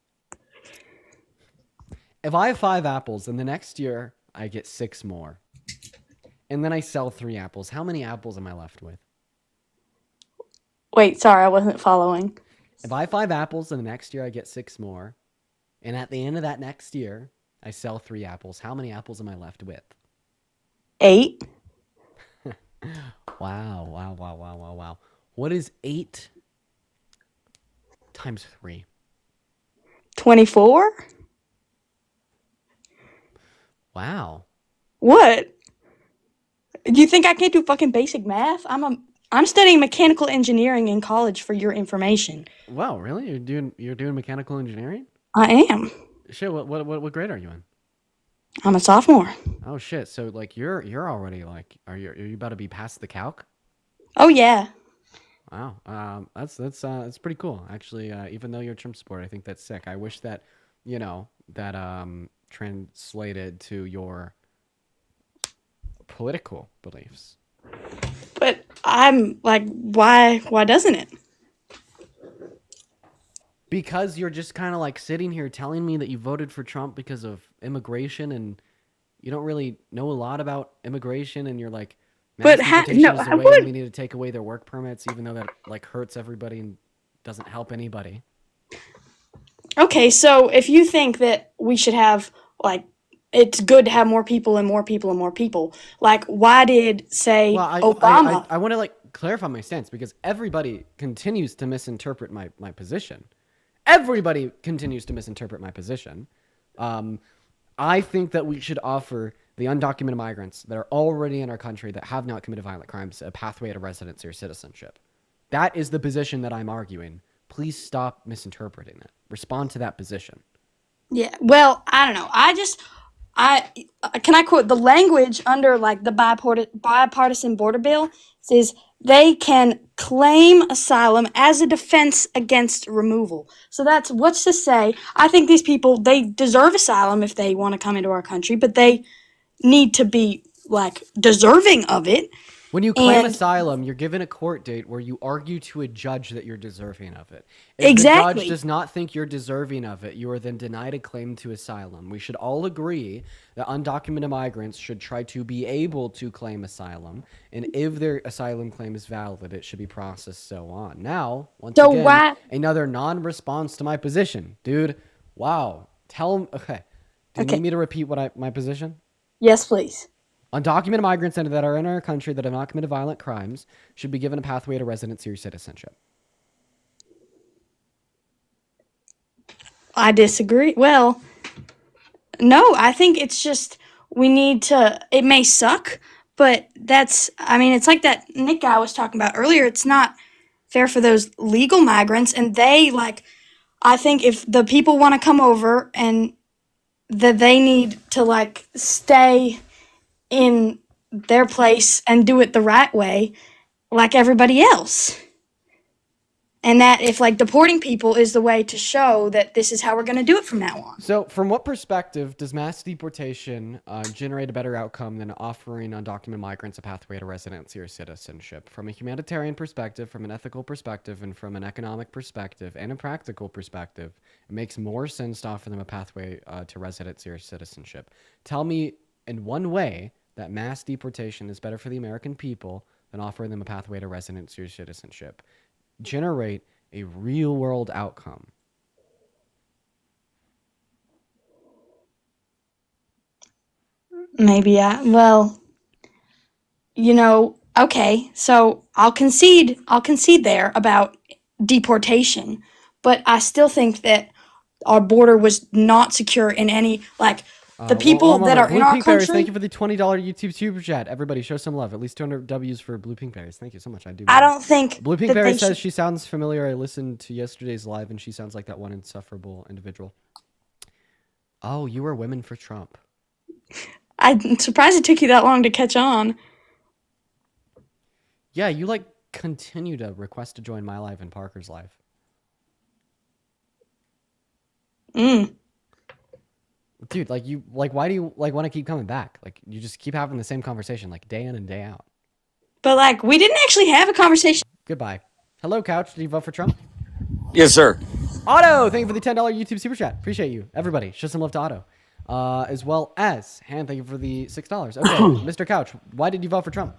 and the next year I get 6 more, and then I sell 3 apples, how many apples am I left with? Wait, sorry, I wasn't following. If I have 5 apples and the next year I get 6 more, and at the end of that next year I sell 3 apples, how many apples am I left with? 8. Wow. What is 8 times 3? 24. Wow. What? Do you think I can't do fucking basic math? I'm studying mechanical engineering in college for your information. Wow, really? You're doing mechanical engineering? I am. Shit, what grade are you in? I'm a sophomore. Oh shit. So like you're already like are you about to be past the calc? Oh yeah. Wow. That's pretty cool. Actually, even though you're a Trump supporter, I think that's sick. I wish that, that translated to your political beliefs. But I'm like, why doesn't it? Because you're just kind of like sitting here telling me that you voted for Trump because of immigration and you don't really know a lot about immigration and you're like, mass deportation is the way and we need to take away their work permits, even though that like hurts everybody and doesn't help anybody. Okay, so if you think that we should have like it's good to have more people and more people and more people, like why did Obama? I want to like clarify my stance because everybody continues to misinterpret my position. Everybody continues to misinterpret my position. I think that we should offer the undocumented migrants that are already in our country that have not committed violent crimes a pathway to residency or citizenship. That is the position that I'm arguing. Please stop misinterpreting it. Respond to that position. Yeah, well, I don't know. Can I quote the language under like the bipartisan border bill says they can claim asylum as a defense against removal. So that's what's to say. I think these people, they deserve asylum if they want to come into our country, but they need to be like deserving of it. When you claim asylum, you're given a court date where you argue to a judge that you're deserving of it. If the judge does not think you're deserving of it, you are then denied a claim to asylum. We should all agree that undocumented migrants should try to be able to claim asylum. And if their asylum claim is valid, it should be processed so on. Now, once again, another non-response to my position. Dude, wow. Tell them, okay. Do you need me to repeat my position? Yes, please. Undocumented migrants that are in our country that have not committed violent crimes should be given a pathway to residency or citizenship. I disagree. Well, no, I think it's just we need to, it may suck, but it's like that Nick guy was talking about earlier. It's not fair for those legal migrants. And I think if the people want to come over and that they need to stay in their place and do it the right way like everybody else. And that if deporting people is the way to show that this is how we're going to do it from now on. So from what perspective does mass deportation generate a better outcome than offering undocumented migrants a pathway to residency or citizenship? From a humanitarian perspective, from an ethical perspective, and from an economic perspective, and a practical perspective, it makes more sense to offer them a pathway to residency or citizenship. Tell me in one way that mass deportation is better for the American people than offering them a pathway to residency or citizenship. Generate a real world outcome. Maybe okay, so I'll concede there about deportation, but I still think that our border was not secure in any the people that are in our Blue Pink Berries, country. thank you for the $20 YouTube super chat. Everybody, show some love. At least 200 W's for Blue Pink Berries. Thank you so much. I don't think Blue Pink Berries says she sounds familiar. I listened to yesterday's live, and she sounds like that one insufferable individual. Oh, you were Women for Trump. I'm surprised it took you that long to catch on. Yeah, you continue to request to join my live and Parker's live. Mm. Dude, why do you want to keep coming back? Like, you just keep having the same conversation, like, day in and day out. But like, we didn't actually have a conversation. Goodbye. Hello, Couch. Did you vote for Trump? Yes, sir. Otto, thank you for the $10 YouTube super chat. Appreciate you. Everybody, show some love to Otto. As well as Han, thank you for the $6. Okay, Mr. Couch, why did you vote for Trump?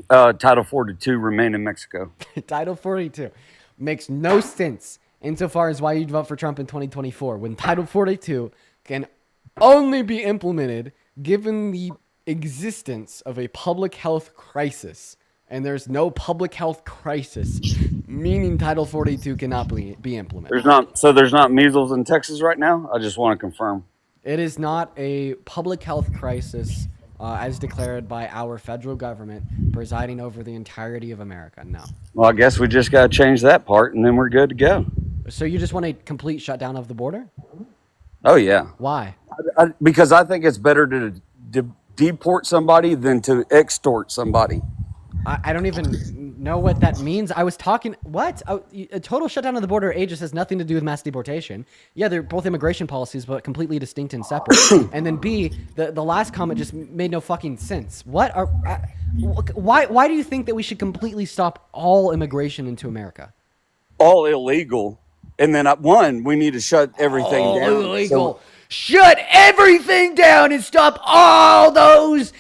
Title 42, remain in Mexico. Title 42 makes no sense insofar as why you'd vote for Trump in 2024 when Title 42 can only be implemented given the existence of a public health crisis. And there's no public health crisis, meaning Title 42 cannot be implemented. There's not measles in Texas right now? I just want to confirm. It is not a public health crisis as declared by our federal government presiding over the entirety of America. No. Well, I guess we just got to change that part, and then we're good to go. So you just want a complete shutdown of the border? Oh, yeah. Why? Because I think it's better to deport somebody than to extort somebody. I don't even know what that means. I was talking, what? A total shutdown of the border, A, just has nothing to do with mass deportation. Yeah, they're both immigration policies, but completely distinct and separate. And then B, the last comment just made no fucking sense. Why do you think that we should completely stop all immigration into America? All illegal. And then, we need to shut everything down. All illegal. Shut everything down and stop all those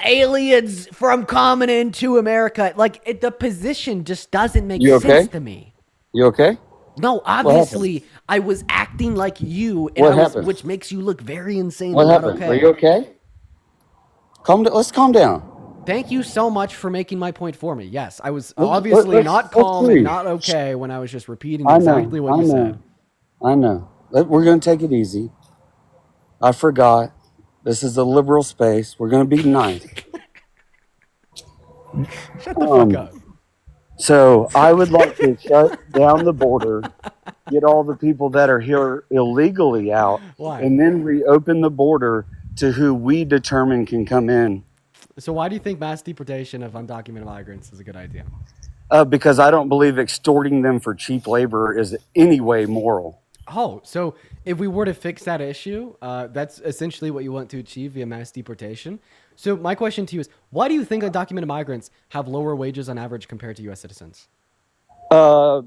aliens from coming into America. Like, the position just doesn't make sense to me. You okay? No, obviously, I was acting like you, which makes you look very insane. What happened? Are you okay? Let's calm down. Thank you so much for making my point for me. Yes, I was obviously not calm and not okay when I was just repeating exactly what you said. I know. We're going to take it easy. I forgot. This is a liberal space. We're going to be nice. Shut the fuck up. So I would like to shut down the border, get all the people that are here illegally out, and then reopen the border to who we determine can come in. So why do you think mass deportation of undocumented migrants is a good idea? Because I don't believe extorting them for cheap labor is any way moral. Oh, so if we were to fix that issue, that's essentially what you want to achieve via mass deportation. So my question to you is, why do you think undocumented migrants have lower wages on average compared to U.S. citizens?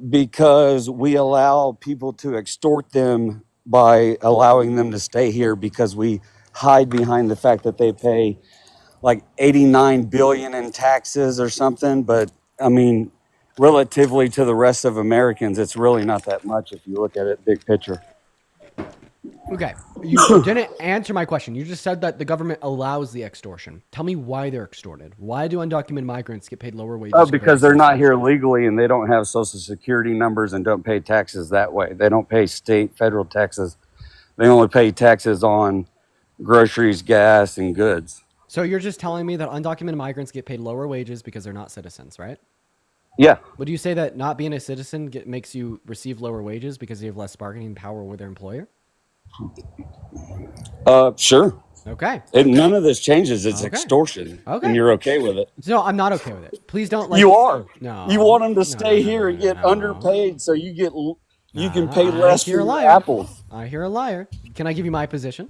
Because we allow people to extort them by allowing them to stay here because we hide behind the fact that they pay like $89 billion in taxes or something. But I mean, relatively to the rest of Americans, it's really not that much if you look at it big picture. Okay, you didn't answer my question. You just said that the government allows the extortion. Tell me why they're extorted. Why do undocumented migrants get paid lower wages? Oh, because they're not here legally and they don't have social security numbers and don't pay taxes that way. They don't pay state, federal taxes. They only pay taxes on groceries, gas, and goods. So you're just telling me that undocumented migrants get paid lower wages because they're not citizens, right? Yeah. Would you say that not being a citizen makes you receive lower wages because you have less bargaining power with their employer? Sure. Okay. None of this changes. It's extortion. Okay. And you're okay with it. No, I'm not okay with it. Please don't. You are. No. You want them to stay here and get underpaid so you can pay less for your apples. I hear a liar. Can I give you my position?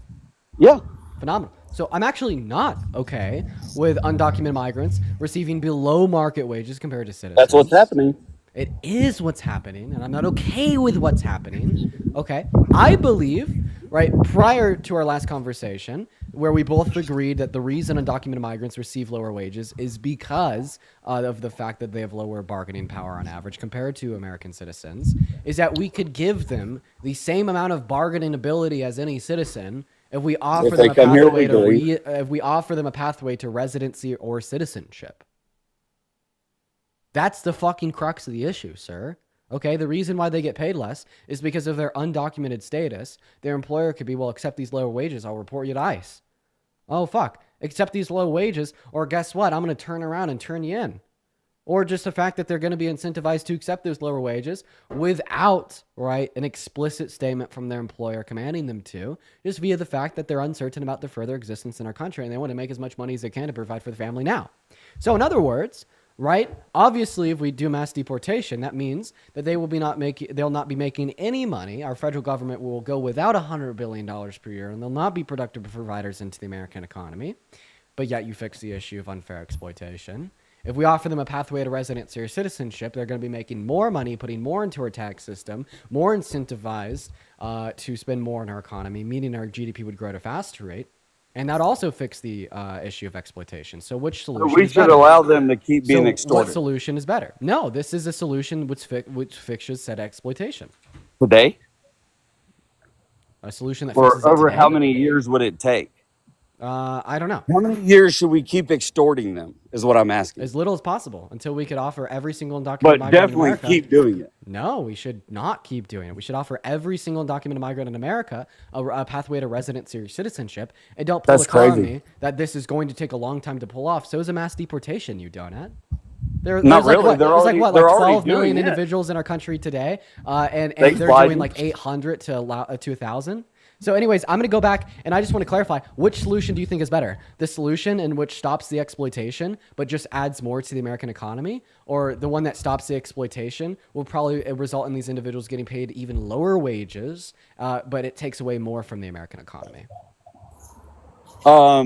Yeah. Phenomenal. So I'm actually not okay with undocumented migrants receiving below market wages compared to citizens. That's what's happening. It is what's happening, and I'm not okay with what's happening. Okay. I believe, right, prior to our last conversation, where we both agreed that the reason undocumented migrants receive lower wages is because of the fact that they have lower bargaining power on average compared to American citizens, is that we could give them the same amount of bargaining ability as any citizen if we offer them a pathway to residency or citizenship. That's the fucking crux of the issue, sir. Okay, the reason why they get paid less is because of their undocumented status. Their employer could be, well, accept these lower wages, I'll report you to ICE. Oh, fuck. Accept these low wages, or guess what? I'm going to turn around and turn you in. Or just the fact that they're going to be incentivized to accept those lower wages without, right, an explicit statement from their employer commanding them to, just via the fact that they're uncertain about their further existence in our country and they want to make as much money as they can to provide for the family now. So in other words, right? Obviously, if we do mass deportation, that means that they'll not be making any money. Our federal government will go without $100 billion per year, and they'll not be productive providers into the American economy. But yet you fix the issue of unfair exploitation. If we offer them a pathway to residency or citizenship, they're going to be making more money, putting more into our tax system, more incentivized to spend more in our economy, meaning our GDP would grow at a faster rate. And that also fixed the issue of exploitation. So which solution We is should better? allow them to keep being So extorted. what solution is better? No, this is a solution which fixes said exploitation. Today? A solution that Or fixes it over today? how many years would it take? I don't know. How many years should we keep extorting them is what I'm asking. As little as possible until we could offer every single undocumented But migrant in definitely America. keep doing it. No, we should not keep doing it. We should offer every single undocumented migrant in America a pathway to residency or citizenship, and don't pull That's a card on crazy. me that this is going to take a long time to pull off. So is a mass deportation, you donut. Not There's really. Like what, They're there's already- like what, they're like already 12 million doing it. individuals in our country today, and Thanks, they're Biden. doing like 800 to 1,000. So anyways, I'm going to go back, and I just want to clarify, which solution do you think is better? The solution in which stops the exploitation, but just adds more to the American economy? Or the one that stops the exploitation will probably result in these individuals getting paid even lower wages, but it takes away more from the American economy?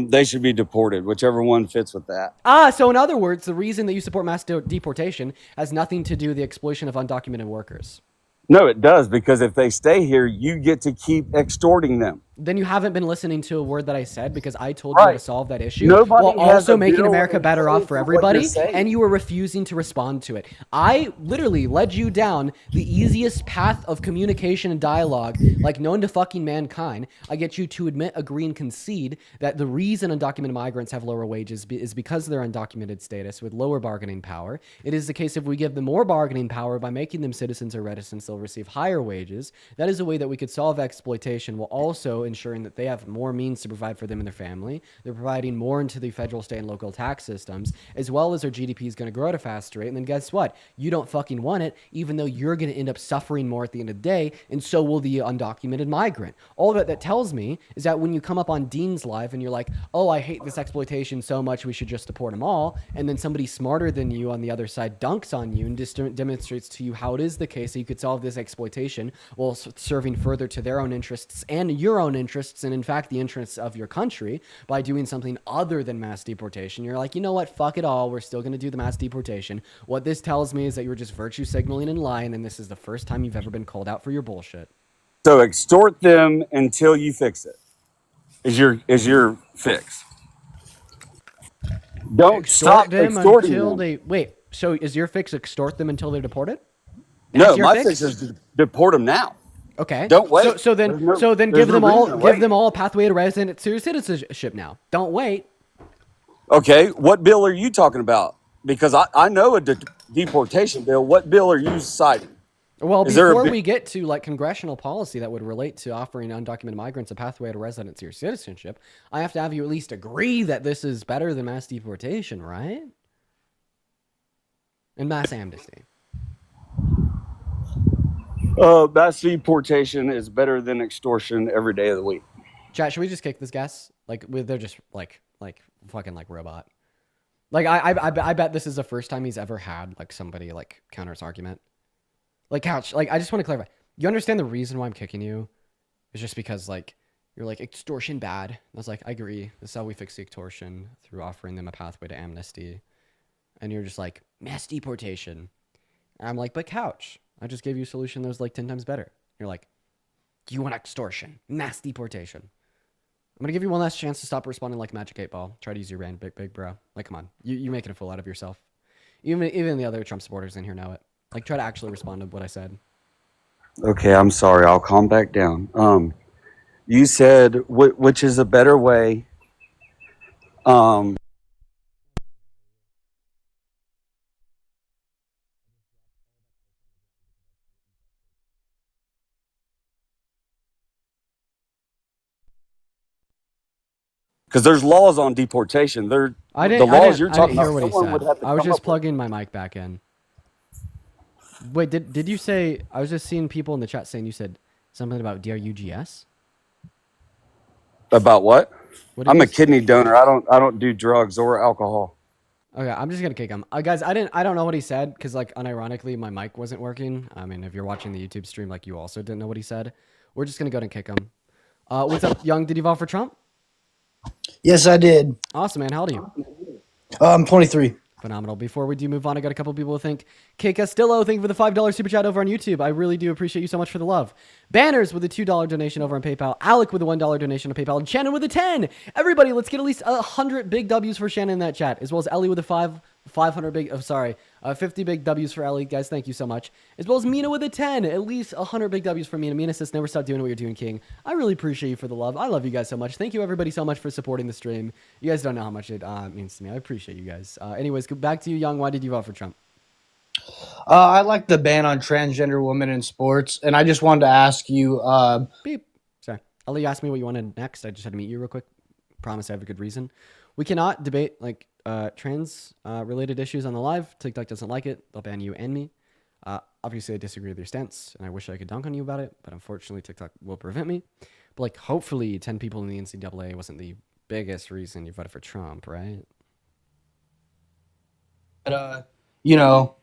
They should be deported, whichever one fits with that. So in other words, the reason that you support mass deportation has nothing to do with the exploitation of undocumented workers. No, it does, because if they stay here, you get to keep extorting them. Then you haven't been listening to a word that I said, because I told you how to Right. solve that issue Nobody while has also a making bill America in better place off for of what you're everybody, saying. and you were refusing to respond to it. I literally led you down the easiest path of communication and dialogue, like known to fucking mankind. I get you to admit, agree, and concede that the reason undocumented migrants have lower wages is because of their undocumented status with lower bargaining power. It is the case if we give them more bargaining power by making them citizens or residents, they'll receive higher wages. That is a way that we could solve exploitation while also ensuring that they have more means to provide for them and their family. They're providing more into the federal, state, and local tax systems, as well as their GDP is going to grow at a faster rate. And then guess what? You don't fucking want it, even though you're going to end up suffering more at the end of the day, and so will the undocumented migrant. All that tells me is that when you come up on Dean's Live and you're like, oh, I hate this exploitation so much, we should just deport them all, and then somebody smarter than you on the other side dunks on you and just demonstrates to you how it is the case that you could solve this exploitation while serving further to their own interests and your own interests, and in fact the interests of your country, by doing something other than mass deportation. You're like, you know what, fuck it all, we're still going to do the mass deportation. What this tells me is that you're just virtue signaling and lying, and this is the first time you've ever been called out for your bullshit. So extort them until you fix it. Is your fix. Don't Extort stop them extorting until them. they wait. So is your fix extort them until they're deported? No, That's your my fix? fix is to deport them now. Okay. Don't wait. So then There's no give reason them to wait. all a pathway to residency or citizenship now. Don't wait. Okay, what bill are you talking about? Because I know a deportation bill. What bill are you citing? Well, Is there a before bi- we get to like congressional policy that would relate to offering undocumented migrants a pathway to residency or citizenship, I have to have you at least agree that this is better than mass deportation, right? And mass amnesty. Mass deportation is better than extortion every day of the week. Chat, should we just kick this guess? Like, they're just like fucking like robot. Like, I bet this is the first time he's ever had like somebody like counter his argument. Like, Couch, like, I just want to clarify. You understand the reason why I'm kicking you? It's just because like you're like extortion bad. I was like, I agree. This is how we fix the extortion, through offering them a pathway to amnesty. And you're just like, mass deportation. And I'm like, but Couch, I just gave you a solution that was like 10 times better. You're like, do you want extortion? Mass deportation. I'm going to give you one last chance to stop responding like Magic 8 Ball. Try to use your brain, big bro. Like, come on. You're making a fool out of yourself. Even the other Trump supporters in here know it. Like, try to actually respond to what I said. Okay, I'm sorry. I'll calm back down. You said which is a better way. Because there's laws on deportation. The laws you're talking hear about. what he Someone would said. have to I was come just up with. plugging my mic back in. Wait, did you say? I was just seeing people in the chat saying you said something about DRUGS. About what? What did I'm you a kidney donor. I don't do drugs or alcohol. Okay, I'm just gonna kick him. Guys, I don't know what he said because, like, unironically, my mic wasn't working. I mean, if you're watching the YouTube stream, like, you also didn't know what he said. We're just gonna go ahead and kick him. What's up, Young? Did you vote for Trump? Yes, I did. Awesome, man. How old are you? I'm 23. Phenomenal. Before we do move on, I got a couple people who think. K Castillo, thank you for the $5 super chat over on YouTube. I really do appreciate you so much for the love. Banners with a $2 donation over on PayPal. Alec with a $1 donation on PayPal. And Shannon with a 10. Everybody, let's get at least 100 big W's for Shannon in that chat, as well as Ellie with a 50 big W's for Ellie. Guys, thank you so much. As well as Mina with a 10. At least 100 big W's for Mina. Mina says, never stop doing what you're doing, King. I really appreciate you for the love. I love you guys so much. Thank you, everybody, so much for supporting the stream. You guys don't know how much it means to me. I appreciate you guys. Anyways, go back to you, Young. Why did you vote for Trump? I like the ban on transgender women in sports, and I just wanted to ask you. Beep. Sorry. Ellie asked me what you wanted next. I just had to meet you real quick. Promise I have a good reason. We cannot debate like trans related issues on the live. TikTok doesn't like it. They'll ban you and me. Obviously, I disagree with your stance, and I wish I could dunk on you about it, but unfortunately, TikTok will prevent me. But like, hopefully, 10 people in the NCAA wasn't the biggest reason you voted for Trump, right? You know,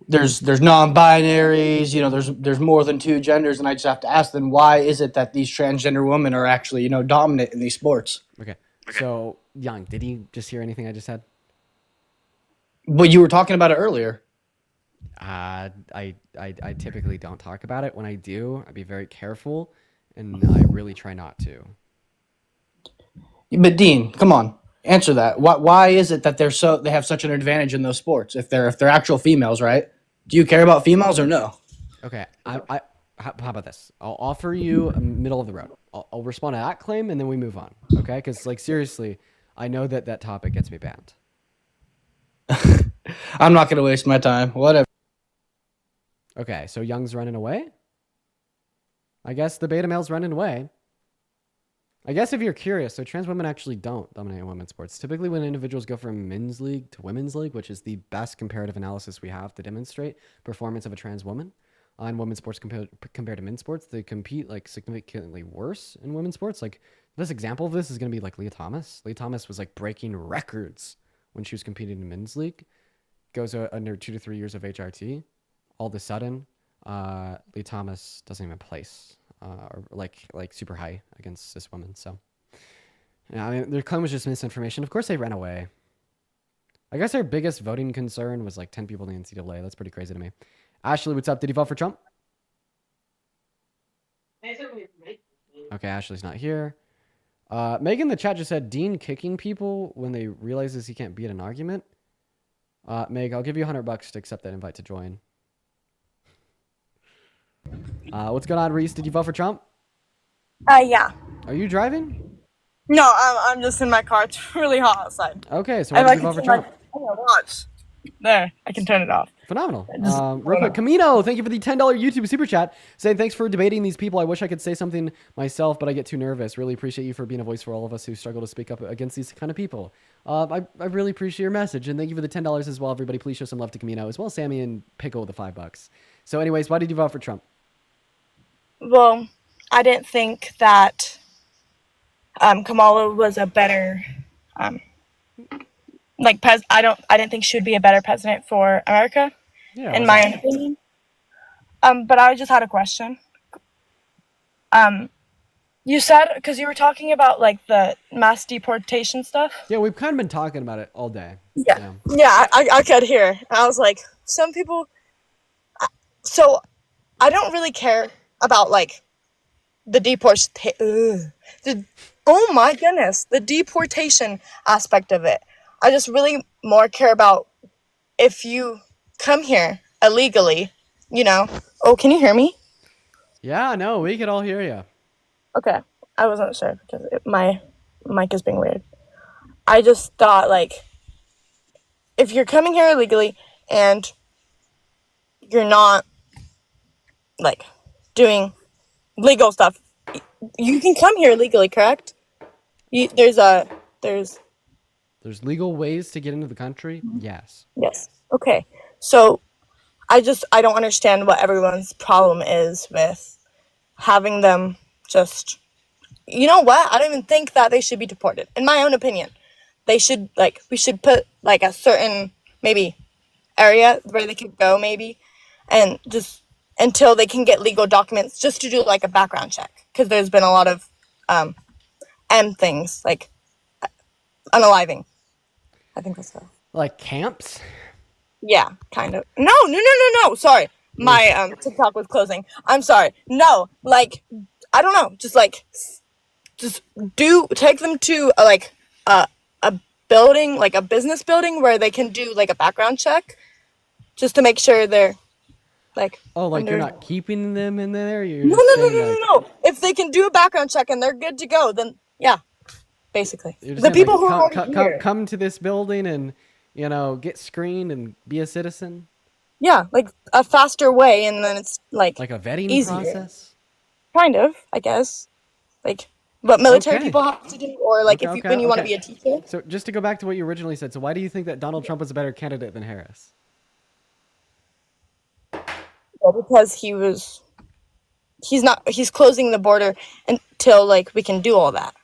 there's non-binaries. You know, there's more than two genders, and I just have to ask them, why is it that these transgender women are actually dominant in these sports? Okay. So, Young, did you just hear anything I just said? But you were talking about it earlier. I typically don't talk about it. When I do, I'd be very careful, and I really try not to. But Dean, come on, answer that. Why is it that they have such an advantage in those sports if they're actual females, right? Do you care about females or no? Okay, how about this? I'll offer you a middle of the road. I'll respond to that claim, and then we move on. Okay? Because like seriously, I know that topic gets me banned. I'm not gonna waste my time. Whatever. Okay, so Young's running away. I guess the beta male's running away. I guess if you're curious, so trans women actually don't dominate women's sports. Typically, when individuals go from men's league to women's league, which is the best comparative analysis we have to demonstrate performance of a trans woman on women's sports compared to men's sports, they compete like significantly worse in women's sports. Like this example of this is going to be like Leah Thomas. Leah Thomas was like breaking records when she was competing in men's league. Goes under 2 to 3 years of HRT. All of a sudden, Leah Thomas doesn't even place or like super high against this woman. So, yeah, I mean, their claim was just misinformation. Of course, they ran away. I guess their biggest voting concern was like 10 people in the NCAA. That's pretty crazy to me. Ashley, what's up? Did you vote for Trump? Okay, Ashley's not here. Megan in the chat just said Dean kicking people when they realizes he can't beat an argument. Meg, I'll give you $100 to accept that invite to join. What's going on, Reese? Did you vote for Trump? Yeah. Are you driving? No, I'm just in my car. It's really hot outside. Okay, so why did you vote for Trump? Watch. There, I can turn it off. Phenomenal. Real quick, Camino, thank you for the $10 YouTube super chat. Saying thanks for debating these people. I wish I could say something myself, but I get too nervous. Really appreciate you for being a voice for all of us who struggle to speak up against these kind of people. I really appreciate your message, and thank you for the $10 as well. Everybody, please show some love to Camino, as well as Sammy and Pickle with the $5. So anyways, why did you vote for Trump? Well, I didn't think that Kamala was a better I didn't think she would be a better president for America, in my own opinion. But I just had a question. You said, because you were talking about like the mass deportation stuff. Yeah, we've kind of been talking about it all day. Yeah, I could hear. I was like, some people. So, I don't really care about like the deportation. Oh my goodness, the deportation aspect of it. I just really more care about if you come here illegally, Oh, can you hear me? Yeah, no, we can all hear you. Okay. I wasn't sure because my mic is being weird. I just thought, like, if you're coming here illegally and you're not, like, doing legal stuff, you can come here legally, correct? There's legal ways to get into the country? Yes. Yes. Okay. So I don't understand what everyone's problem is with having them just, you know what? I don't even think that they should be deported, in my own opinion. they should we should put like a certain maybe area where they could go maybe, and just until they can get legal documents, just to do like a background check, because there's been a lot of things like unaliving. I think that's so. Like camps? Yeah, kind of. No. Sorry, my TikTok was closing. I'm sorry. No, like I don't know. Just take them to a building, like a business building, where they can do like a background check, just to make sure they're like. Oh, like you're not keeping them in there? You're No. just saying, like, If they can do a background check and they're good to go, then yeah, basically. you're just The saying, people like, who are already here. come to this building and get screened and be a citizen. Yeah, like a faster way, and then it's like a vetting easier. process. Kind of, I guess. Like what military Okay. people have to do, or like Okay, when you want to okay. be a teacher. So just to go back to what you originally said, so why do you think that Donald Trump was a better candidate than Harris? Well, because he's closing the border until like we can do all that.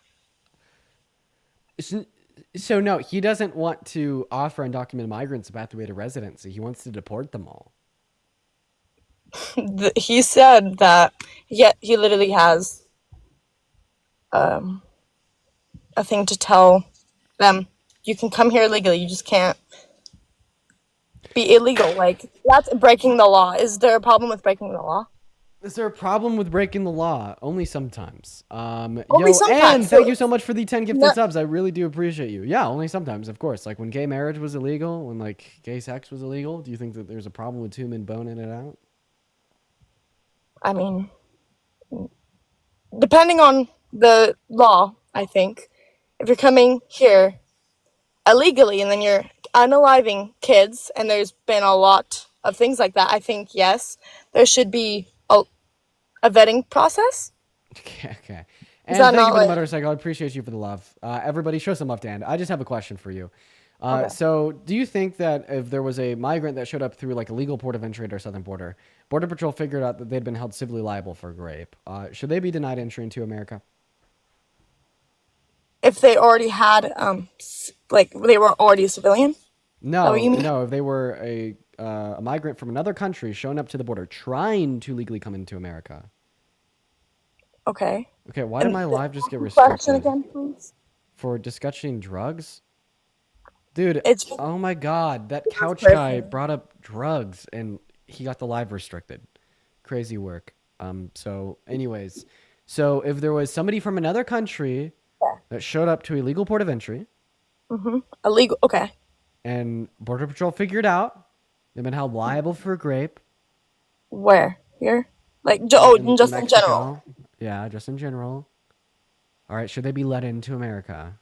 So no, he doesn't want to offer undocumented migrants a pathway to residency. He wants to deport them all. He said that he literally has a thing to tell them, you can come here legally, you just can't be illegal. Like, that's breaking the law. Is there a problem with breaking the law? Is there a problem with breaking the law? Only sometimes. Only And sometimes. thank you so much for the 10 gifted No- subs. I really do appreciate you. Yeah, only sometimes, of course. Like when gay marriage was illegal, when like gay sex was illegal, do you think that there's a problem with two men boning it out? I mean, depending on the law, I think. If you're coming here illegally and then you're unaliving kids, and there's been a lot of things like that, I think, yes, there should be a vetting process. Okay. Is And that thank you not for the like- motorcycle. I appreciate you for the love. Everybody show some love to And. I just have a question for you. Okay. So do you think that if there was a migrant that showed up through like a legal port of entry at our southern border, Border Patrol figured out that they'd been held civilly liable for rape, should they be denied entry into America? If they already had, like, they were already a civilian? No, what you mean? no. If they were a migrant from another country showing up to the border, trying to legally come into America. Okay. Okay, why did my live just get Question restricted? again, please? For discussing drugs? Dude, It's oh my god, that couch person. guy brought up drugs and he got the live restricted. Crazy work. So anyways, so if there was somebody from another country that showed up to a legal port of entry Illegal, okay. and Border Patrol figured out they've been held liable for rape. Where? Here? Like, just in Mexico. general. Yeah, just in general. All right, should they be let into America?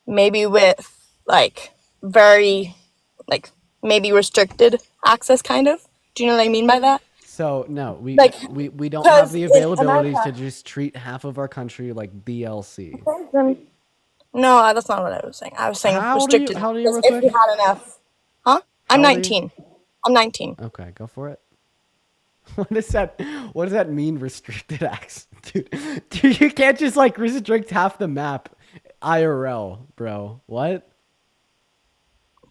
Maybe with, like, very, like, maybe restricted access, kind of. Do you know what I mean by that? So no, we Like, don't have the because in availabilities to America- just treat half of our country like BLC. No, that's not what I was saying. I was saying How old are you- restricted. how old are you, because real if you quick? had enough. Huh? I'm How old are you? 19. I'm 19. Okay, go for it. What does that mean, restricted access? Dude, you can't just like restrict half the map IRL, bro. What?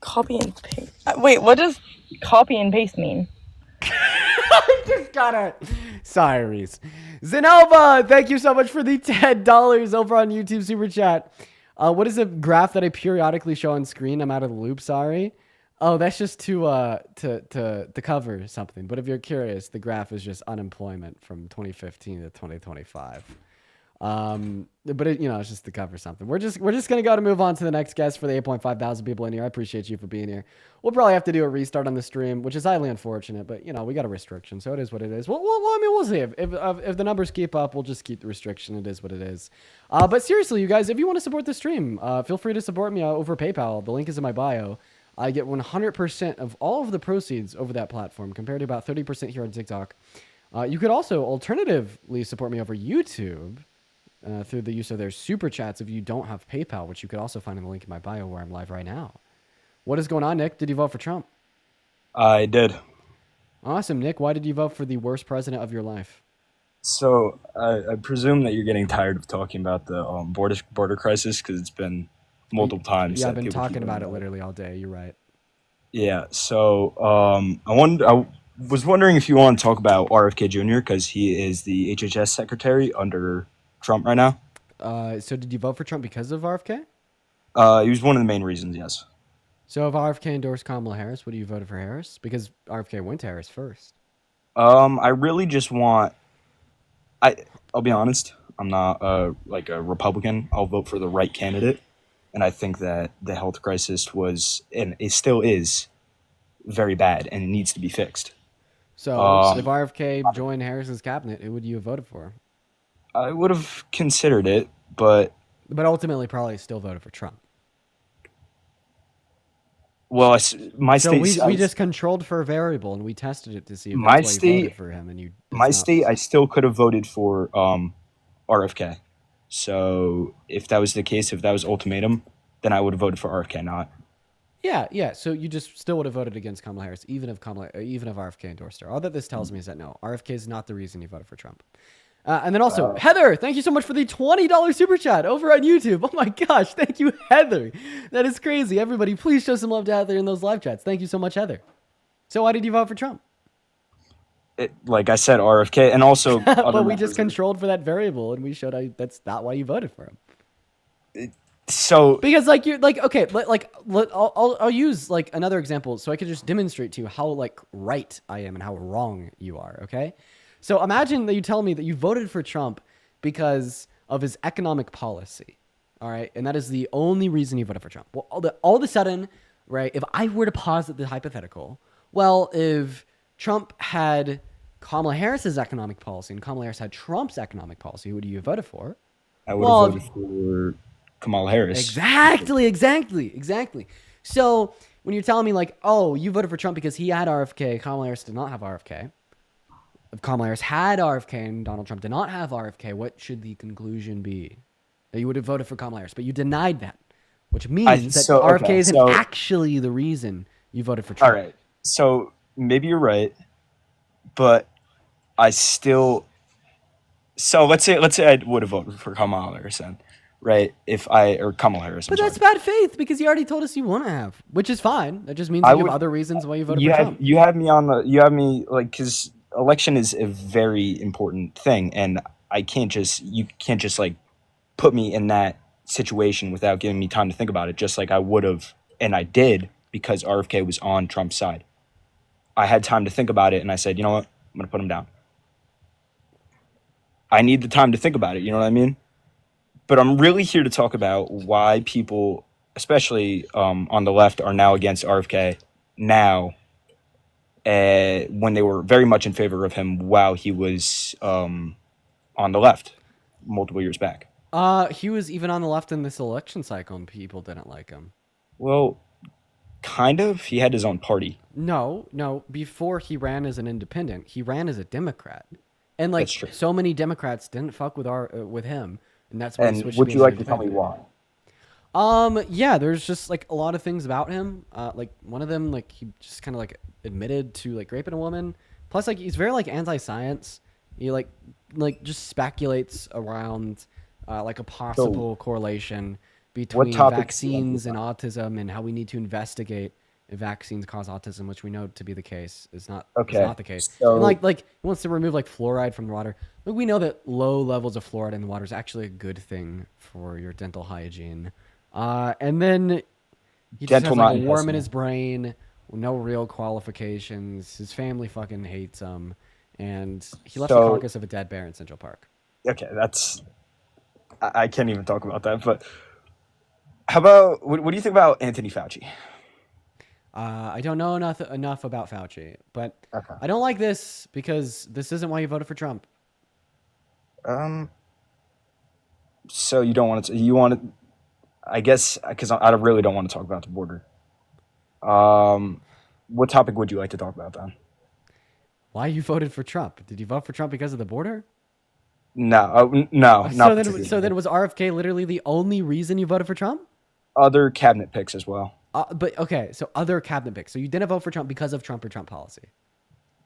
Copy and paste. Wait, what does copy and paste mean? I just got it. Sorry, Reese. Zenova, thank you so much for the $10 over on YouTube Super Chat. What is a graph that I periodically show on screen? I'm out of the loop, sorry. Oh, that's just to cover something. But if you're curious, the graph is just unemployment from 2015 to 2025. But it's just to cover something. We're just gonna go to move on to the next guest for the 8.5 thousand people in here. I appreciate you for being here. We'll probably have to do a restart on the stream, which is highly unfortunate. But we got a restriction, so it is what it is. Well, I mean, we'll see if the numbers keep up. We'll just keep the restriction. It is what it is. But seriously, you guys, if you want to support the stream, feel free to support me over PayPal. The link is in my bio. I get 100% of all of the proceeds over that platform, compared to about 30% here on TikTok. You could also alternatively support me over YouTube. Through the use of their super chats if you don't have PayPal, which you could also find in the link in my bio where I'm live right now. What is going on, Nick? Did you vote for Trump? I did. Awesome, Nick. Why did you vote for the worst president of your life? So I presume that you're getting tired of talking about the border crisis because it's been multiple times. Yeah, I've that been people keep talking about it bringing up. literally all day. You're right. Yeah. So I was wondering if you want to talk about RFK Jr. because he is the HHS secretary under Trump right now. So did you vote for Trump because of RFK? He was one of the main reasons. Yes. So if RFK endorsed Kamala Harris, would you vote for Harris? Because RFK went to Harris first. I really just want. I'll be honest. I'm not like a Republican. I'll vote for the right candidate, and I think that the health crisis was and it still is very bad and it needs to be fixed. So if RFK joined Harris's cabinet, who would you have voted for? I would have considered it, but ultimately probably still voted for Trump. Well, my so state. we just controlled for a variable and we tested it to see if my that's why state you voted for him. And you my state, I still could have voted for RFK. So if that was the case, if that was ultimatum, then I would have voted for RFK. Not. Yeah. So you just still would have voted against Kamala Harris, even if RFK endorsed her. All that this tells me is that no, RFK is not the reason you voted for Trump. And then also, Heather, thank you so much for the $20 super chat over on YouTube. Oh my gosh, thank you, Heather. That is crazy. Everybody, please show some love to Heather in those live chats. Thank you so much, Heather. So why did you vote for Trump? Like I said, RFK, and also. But we just controlled for that variable, and we showed that's not why you voted for him. So because I'll use like another example so I could just demonstrate to you how like right I am and how wrong you are. Okay. So imagine that you tell me that you voted for Trump because of his economic policy, all right? And that is the only reason you voted for Trump. Well, all of a sudden, right, if I were to posit the hypothetical, well, if Trump had Kamala Harris's economic policy and Kamala Harris had Trump's economic policy, who would you have voted for? I would have voted for Kamala Harris. Exactly. So when you're telling me like, oh, you voted for Trump because he had RFK, Kamala Harris did not have RFK. If Kamala Harris had RFK and Donald Trump did not have RFK, what should the conclusion be? That you would have voted for Kamala Harris, but you denied that, which means that RFK isn't actually the reason you voted for Trump. All right. So maybe you're right, but I still. So let's say I would have voted for Kamala Harris then, right? Kamala Harris. But that's bad faith because you already told us you want to have, which is fine. That just means you have other reasons why you voted for Trump. You have me like because election is a very important thing, and you can't just like put me in that situation without giving me time to think about it, just like I would have, and I did because RFK was on Trump's side. I had time to think about it, and I said, you know what, I'm gonna put him down. I need the time to think about it, you know what I mean? But I'm really here to talk about why people, especially on the left, are now against RFK now, when they were very much in favor of him while he was on the left multiple years back. He was even on the left in this election cycle and people didn't like him. Well, kind of. He had his own party. No. Before he ran as an independent, he ran as a Democrat. And like so many Democrats didn't fuck with him. And that's why he switched. Would you like to tell me why? Yeah, there's just like a lot of things about him. Like one of them, like he just kind of like admitted to like raping a woman. Plus, like he's very like anti-science. He like just speculates around like a possible correlation between vaccines and autism and how we need to investigate if vaccines cause autism, which we know to be the case. It's not the case. So, and like he wants to remove like fluoride from the water. Like we know that low levels of fluoride in the water is actually a good thing for your dental hygiene. And then he just has like a worm in his brain, no real qualifications. His family fucking hates him, and he left the carcass of a dead bear in Central Park. Okay, I can't even talk about that. But how about what do you think about Anthony Fauci? I don't know enough about Fauci, but I don't like this because this isn't why you voted for Trump. So you don't want to? You want to? I guess because I really don't want to talk about the border. What topic would you like to talk about then? Why you voted for Trump? Did you vote for Trump because of the border? No, So then was RFK literally the only reason you voted for Trump? Other cabinet picks as well. But okay, so other cabinet picks. So you didn't vote for Trump because of Trump or Trump policy?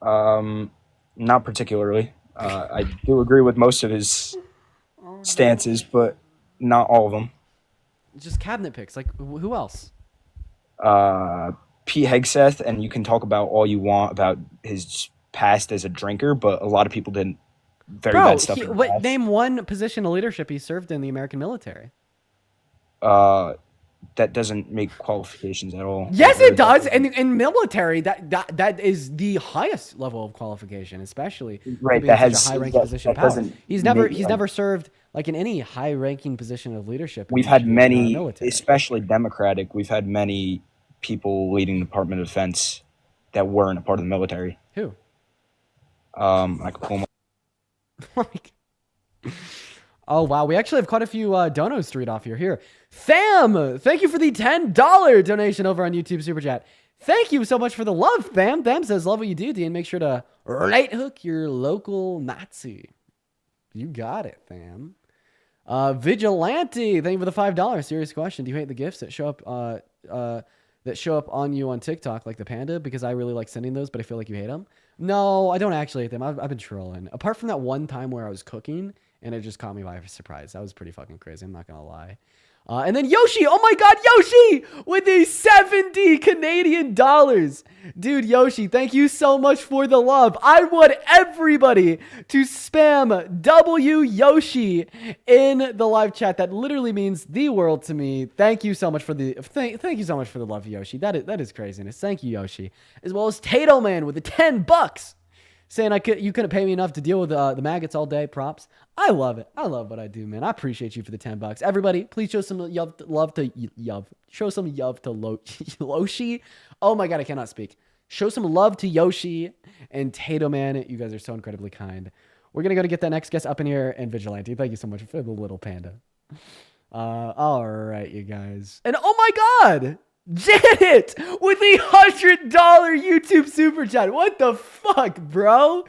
Not particularly. I do agree with most of his stances, but not all of them. just cabinet picks. Like who else? Pete Hegseth, and you can talk about all you want about his past as a drinker, but a lot of people didn't. Very bad stuff. Name one position of leadership he served in the American military. That doesn't make qualifications at all. Yes, it does. And in military, that is the highest level of qualification, especially right. To That such has a high-ranking position of power. He's never served like in any high-ranking position of leadership. We've had many, especially Democratic. We've had many people leading the Department of Defense that weren't a part of the military. Who? I could pull Oh, wow. We actually have quite a few donos to read off here. Tham, thank you for the $10 donation over on YouTube Super Chat. Thank you so much for the love, Tham. Tham says, love what you do, Dean. Make sure to right hook your local Nazi. You got it, Tham. Vigilante, thank you for the $5. Serious question. Do you hate the gifts that show up on you on TikTok, like the panda? Because I really like sending those, but I feel like you hate them. No, I don't actually hate them. I've been trolling. Apart from that one time where I was cooking and it just caught me by surprise. That was pretty fucking crazy. I'm not going to lie. And then Yoshi. Oh my God, Yoshi with the 70 Canadian dollars. Dude, Yoshi, thank you so much for the love. I want everybody to spam W Yoshi in the live chat. That literally means the world to me. Thank you so much for the thank you so much for the love, Yoshi. That is craziness. Thank you, Yoshi. As well as Tato Man with the $10. Saying you couldn't pay me enough to deal with the maggots all day. Props. I love it. I love what I do, man. I appreciate you for the $10. Everybody, please show some love to Loshi. Oh my God, I cannot speak. Show some love to Yoshi and Tato Man. You guys are so incredibly kind. We're gonna go to get that next guest up in here, and Vigilante. Thank you so much for the little panda. All right, you guys. And oh my God, Janet with the $100 YouTube super chat. What the fuck, bro?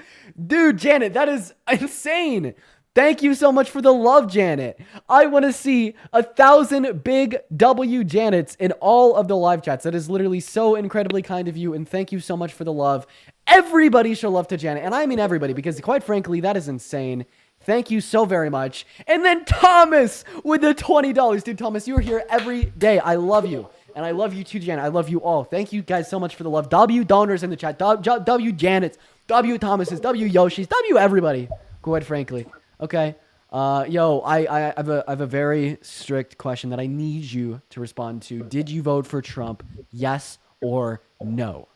Dude, Janet, that is insane. Thank you so much for the love, Janet. I want to see 1,000 big W Janets in all of the live chats. That is literally so incredibly kind of you, and thank you so much for the love. Everybody show love to Janet, and I mean everybody, because quite frankly, that is insane. Thank you so very much. And then Thomas with the $20. Dude, Thomas, you are here every day. I love you. And I love you too, Janet. I love you all. Thank you guys so much for the love. W donors in the chat. W Janets. W Thomases. W Yoshis. W everybody. Quite frankly. Okay. Yo, I have a very strict question that I need you to respond to. Did you vote for Trump? Yes or no?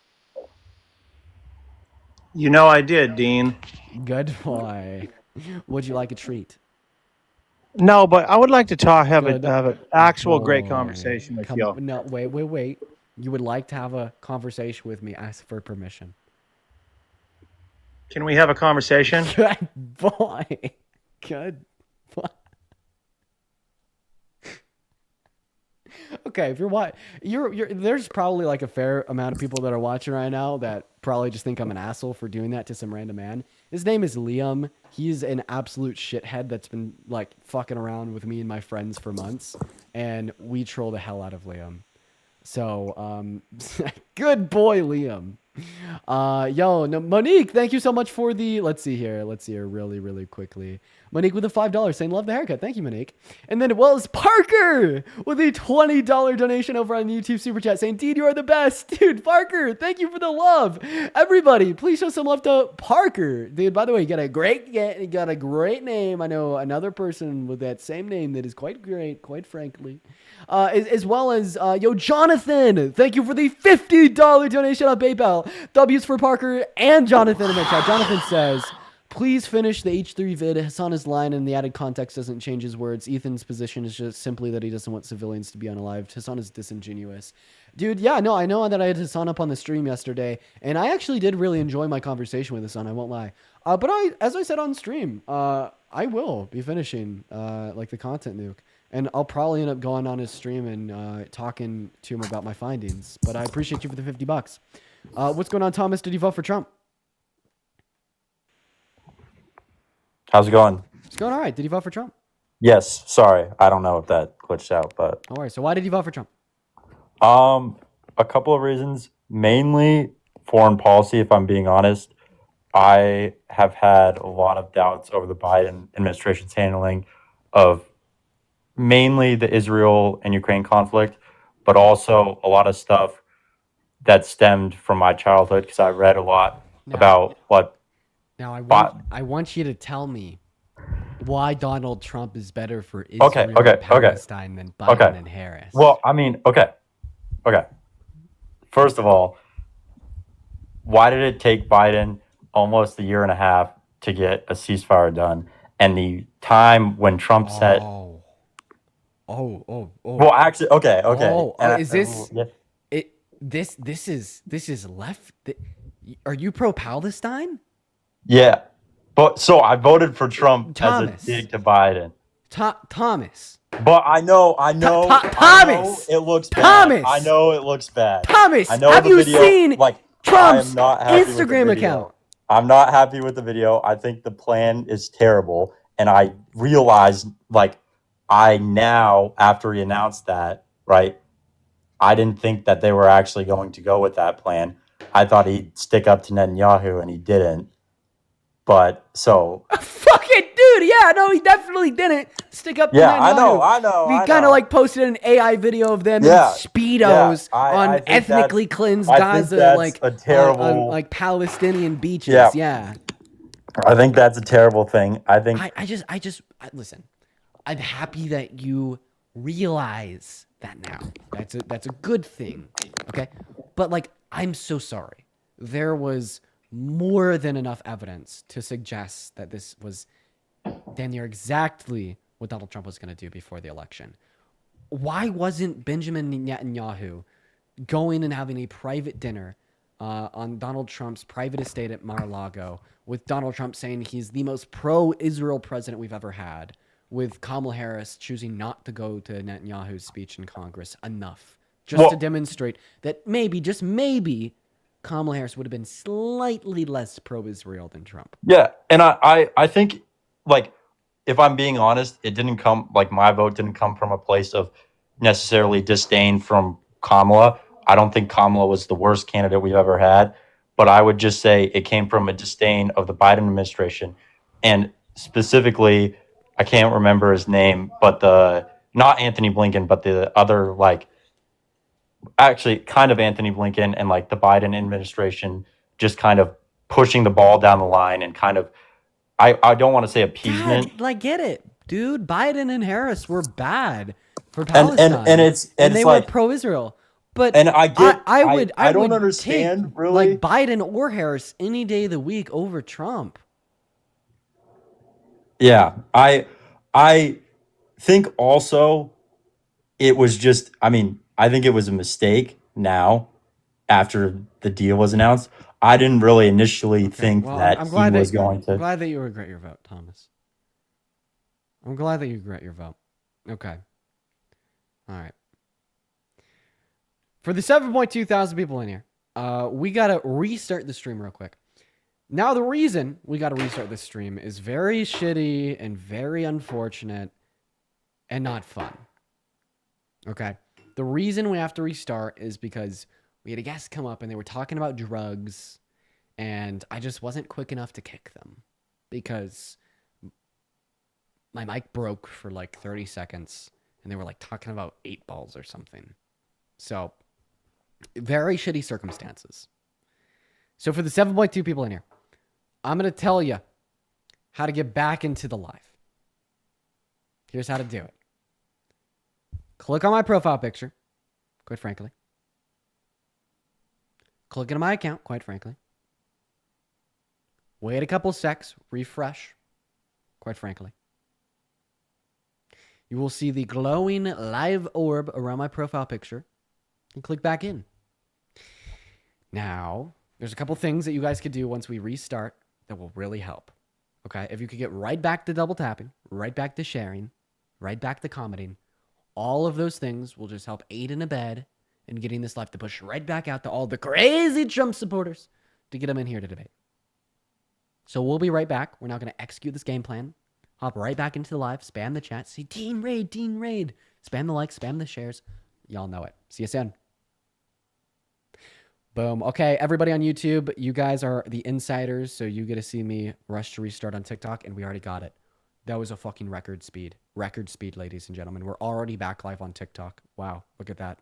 You know I did, Dean. Good boy. Would you like a treat? No, but I would like to have an actual great conversation with you. No, wait. You would like to have a conversation with me? Ask for permission. Can we have a conversation? Good boy. Good boy. Okay, if you're there's probably like a fair amount of people that are watching right now that probably just think I'm an asshole for doing that to some random man. His name is Liam. He's an absolute shithead that's been like fucking around with me and my friends for months, and we troll the hell out of Liam. So, good boy, Liam. Monique, thank you so much for the, let's see here really quickly. Monique with the $5 saying love the haircut. Thank you, Monique. And then as Parker with a $20 donation over on YouTube Super Chat saying, Dean, you are the best. Dude, Parker, thank you for the love. Everybody, please show some love to Parker. Dude, by the way, you got a great name. I know another person with that same name that is quite great, quite frankly. As well as, Jonathan, thank you for the $50 donation on PayPal. W's for Parker and Jonathan in the chat. Jonathan says, please finish the H3 vid. Hassan is lying and the added context doesn't change his words. Ethan's position is just simply that he doesn't want civilians to be unalived. Hassan is disingenuous. Dude, yeah, no, I know that I had Hassan up on the stream yesterday, and I actually did really enjoy my conversation with Hassan, I won't lie. But as I said on stream, I will be finishing like the content nuke. And I'll probably end up going on his stream and talking to him about my findings. But I appreciate you for the $50. What's going on, Thomas? Did you vote for Trump? How's it going? It's going all right. Did you vote for Trump? Yes. Sorry, I don't know if that glitched out, but All right. So why did you vote for Trump? a couple of reasons. Mainly foreign policy, if I'm being honest. I have had a lot of doubts over the Biden administration's handling of mainly the Israel and Ukraine conflict, but also a lot of stuff that stemmed from my childhood because I read a lot about what. Now But I want you to tell me why Donald Trump is better for okay, Israel and Palestine than Biden and Harris. Well, I mean, okay. First of all, why did it take Biden almost a year and a half to get a ceasefire done? And the time when Trump said, well, actually, okay. Is this it? This is left. Are you pro Palestine? Yeah, but so I voted for Trump Thomas. as a dig to Biden. Thomas. But I know, Thomas. it looks Thomas. bad. I know it looks bad. Thomas, I know have the you video, seen Trump's I am not happy with the Instagram video. account? I'm not happy with the video. I think the plan is terrible, and I realized, I now, after he announced that, right, I didn't think that they were actually going to go with that plan. I thought he'd stick up to Netanyahu, and he didn't. But so Fucking dude, yeah, no, he definitely didn't stick up. Yeah, to I know. We kind of posted an AI video of them in speedos on ethnically cleansed Gaza, a terrible, on Palestinian beaches. Yeah. I think that's a terrible thing. I think I just listen. I'm happy that you realize that now. That's a good thing. Okay, but I'm so sorry. There was more than enough evidence to suggest that this was damn near exactly what Donald Trump was going to do before the election. Why wasn't Benjamin Netanyahu going and having a private dinner on Donald Trump's private estate at Mar-a-Lago with Donald Trump saying he's the most pro-Israel president we've ever had, with Kamala Harris choosing not to go to Netanyahu's speech in Congress enough just to demonstrate that maybe, just maybe, Kamala Harris would have been slightly less pro-Israel than Trump. Yeah, and I think, if I'm being honest, it didn't come, my vote didn't come from a place of necessarily disdain from Kamala. I don't think Kamala was the worst candidate we've ever had, but I would just say it came from a disdain of the Biden administration, and specifically, I can't remember his name, but not Anthony Blinken, but the other, actually kind of Anthony Blinken and the Biden administration just kind of pushing the ball down the line and kind of, I don't want to say appeasement. God, get it, dude. Biden and Harris were bad for Palestine, and they were pro-Israel. But I don't would understand take, really Biden or Harris any day of the week over Trump. Yeah, I think also it was just, I think it was a mistake now after the deal was announced. I didn't really initially think that he was going to. I'm glad that you regret your vote, Thomas. I'm glad that you regret your vote. Okay. All right. For the 7.2 thousand people in here, we got to restart the stream real quick. Now, the reason we got to restart this stream is very shitty and very unfortunate and not fun. Okay? The reason we have to restart is because we had a guest come up and they were talking about drugs, and I just wasn't quick enough to kick them because my mic broke for 30 seconds and they were talking about 8 balls or something. So, very shitty circumstances. So for the 7.2 people in here, I'm going to tell you how to get back into the live. Here's how to do it. Click on my profile picture, quite frankly. Click into my account, quite frankly. Wait a couple secs, refresh, quite frankly. You will see the glowing live orb around my profile picture and click back in. Now, there's a couple things that you guys could do once we restart that will really help. Okay? If you could get right back to double tapping, right back to sharing, right back to commenting, all of those things will just help aid and abet in getting this live to push right back out to all the crazy Trump supporters to get them in here to debate. So we'll be right back. We're now going to execute this game plan. Hop right back into the live, spam the chat, say Dean Raid, Dean Raid. Spam the likes, spam the shares. Y'all know it. See you soon. Boom. Okay, everybody on YouTube, you guys are the insiders, so you get to see me rush to restart on TikTok, and we already got it. That was a fucking record speed. Record speed, ladies and gentlemen. We're already back live on TikTok. Wow, look at that.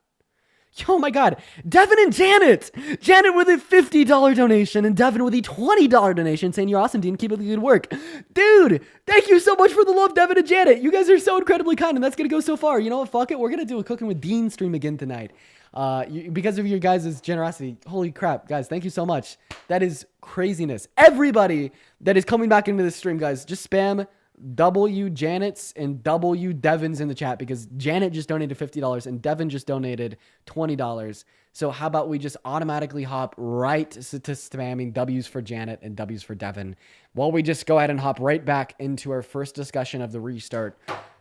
Oh my God, Devin and Janet! Janet with a $50 donation and Devin with a $20 donation saying, you're awesome, Dean. Keep up the good work. Dude, thank you so much for the love, Devin and Janet. You guys are so incredibly kind, and that's going to go so far. You know what? Fuck it. We're going to do a Cooking with Dean stream again tonight. Because of your guys' generosity. Holy crap, guys, thank you so much. That is craziness. Everybody that is coming back into this stream, guys, just spam W Janet's and W Devin's in the chat, because Janet just donated $50 and Devin just donated $20. So how about we just automatically hop right to spamming W's for Janet and W's for Devin, while we just go ahead and hop right back into our first discussion of the restart.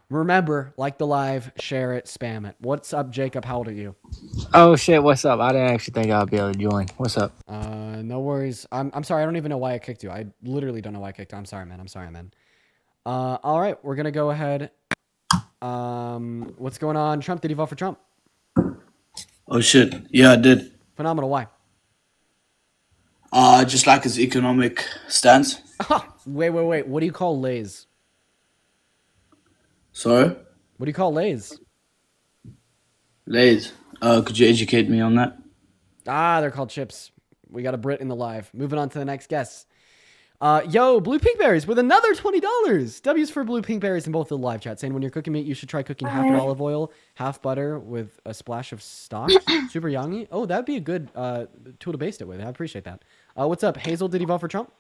Remember, like the live, share it, spam it. What's up, Jacob? How old are you? Oh shit, what's up? I didn't actually think I'd be able to join. What's up? No worries. I'm sorry. I don't even know why I kicked you. I literally don't know why I kicked you. I'm sorry, man. All right, we're gonna go ahead. What's going on? Trump, did you vote for Trump? Oh shit, yeah, I did. Phenomenal. Why? Just like his economic stance. Wait. What do you call lays? Sorry? What do you call lays? Lays. Could you educate me on that? They're called chips. We got a Brit in the live. Moving on to the next guest. Yo, Blue Pinkberries with another $20. W's for Blue Pinkberries in both the live chat, saying when you're cooking meat, you should try cooking half in olive oil, half butter with a splash of stock. Super yangy. Oh, that'd be a good tool to baste it with. I appreciate that. What's up, Hazel? Did you vote for Trump?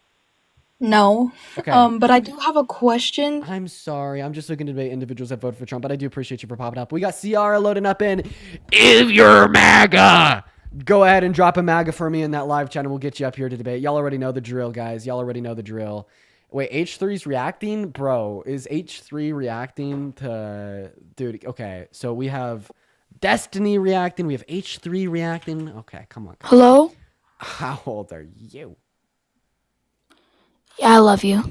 No. Okay. But I do have a question. I'm sorry. I'm just looking to debate individuals that voted for Trump, but I do appreciate you for popping up. We got Ciara loading up in. If you're MAGA, go ahead and drop a MAGA for me in that live chat, and we'll get you up here to debate. Y'all already know the drill, guys. Y'all already know the drill. Wait, H3's reacting? Bro, is H3 reacting to... Dude, okay. So we have Destiny reacting. We have H3 reacting. Okay, come on. Hello? How old are you? Yeah, I love you.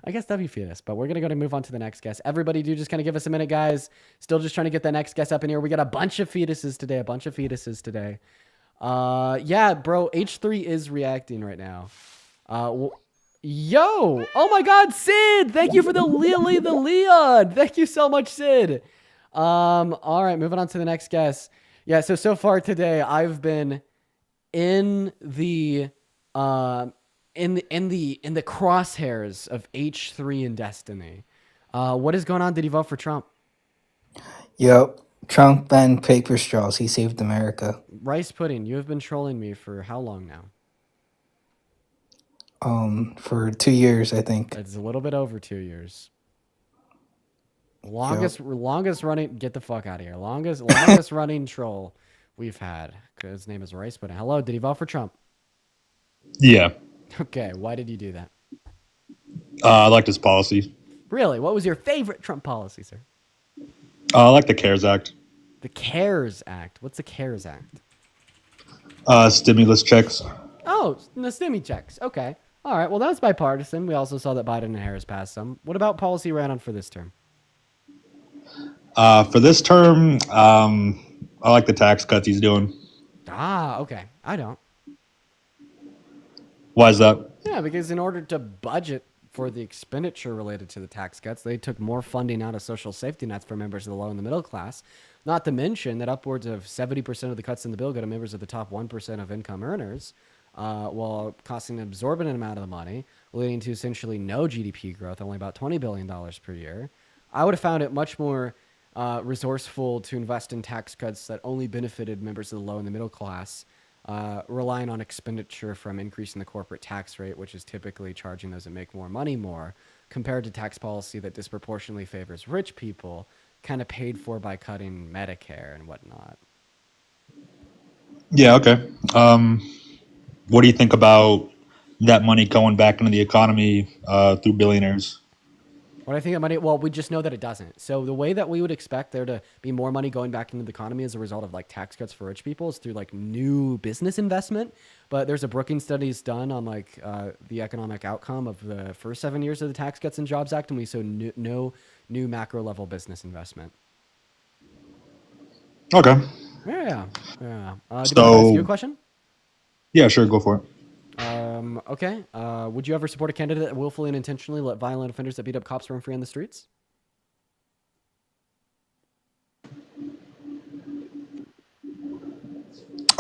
I guess W fetus, but we're going to go to move on to the next guest. Everybody do just kind of give us a minute, guys. Still just trying to get the next guest up in here. We got a bunch of fetuses today. Yeah, bro, H3 is reacting right now. Yo, oh my God, Sid. Thank you for the Lily the Leon. Thank you so much, Sid. All right, moving on to the next guest. Yeah, so far today, I've been in the crosshairs of H3 and Destiny. What is going on? Did you vote for Trump? Yep. Trump and paper straws. He saved America. Rice Pudding, you have been trolling me for how long now? For 2 years, I think. It's a little bit over 2 years. Longest running, get the fuck out of here. Longest running troll we've had. His name is Rice Pudding. Hello, did he vote for Trump? Yeah. Okay, why did you do that? I liked his policies. Really? What was your favorite Trump policy, sir? I like the CARES Act. The CARES Act. What's the CARES Act? Stimulus checks. Oh, the stimmy checks. Okay. All right. Well, that was bipartisan. We also saw that Biden and Harris passed some. What about policy ran on for this term? For this term, I like the tax cuts he's doing. Okay. I don't. Why is that? Yeah, because in order to budget for the expenditure related to the tax cuts, they took more funding out of social safety nets for members of the low and the middle class. Not to mention that upwards of 70% of the cuts in the bill go to members of the top 1% of income earners, while costing an exorbitant amount of the money, leading to essentially no GDP growth, only about $20 billion per year. I would have found it much more resourceful to invest in tax cuts that only benefited members of the low and the middle class, relying on expenditure from increasing the corporate tax rate, which is typically charging those that make more money more, compared to tax policy that disproportionately favors rich people, kind of paid for by cutting Medicare and whatnot. Yeah, okay. What do you think about that money going back into the economy through billionaires? What I think that money, well, we just know that it doesn't. So the way that we would expect there to be more money going back into the economy as a result of like tax cuts for rich people is through like new business investment. But there's a Brookings studies done on like the economic outcome of the first 7 years of the Tax Cuts and Jobs Act, and we saw no new macro level business investment. Okay. Yeah. Do you want me to ask So, you a question? yeah, sure, go for it. Okay. Would you ever support a candidate that willfully and intentionally let violent offenders that beat up cops run free on the streets?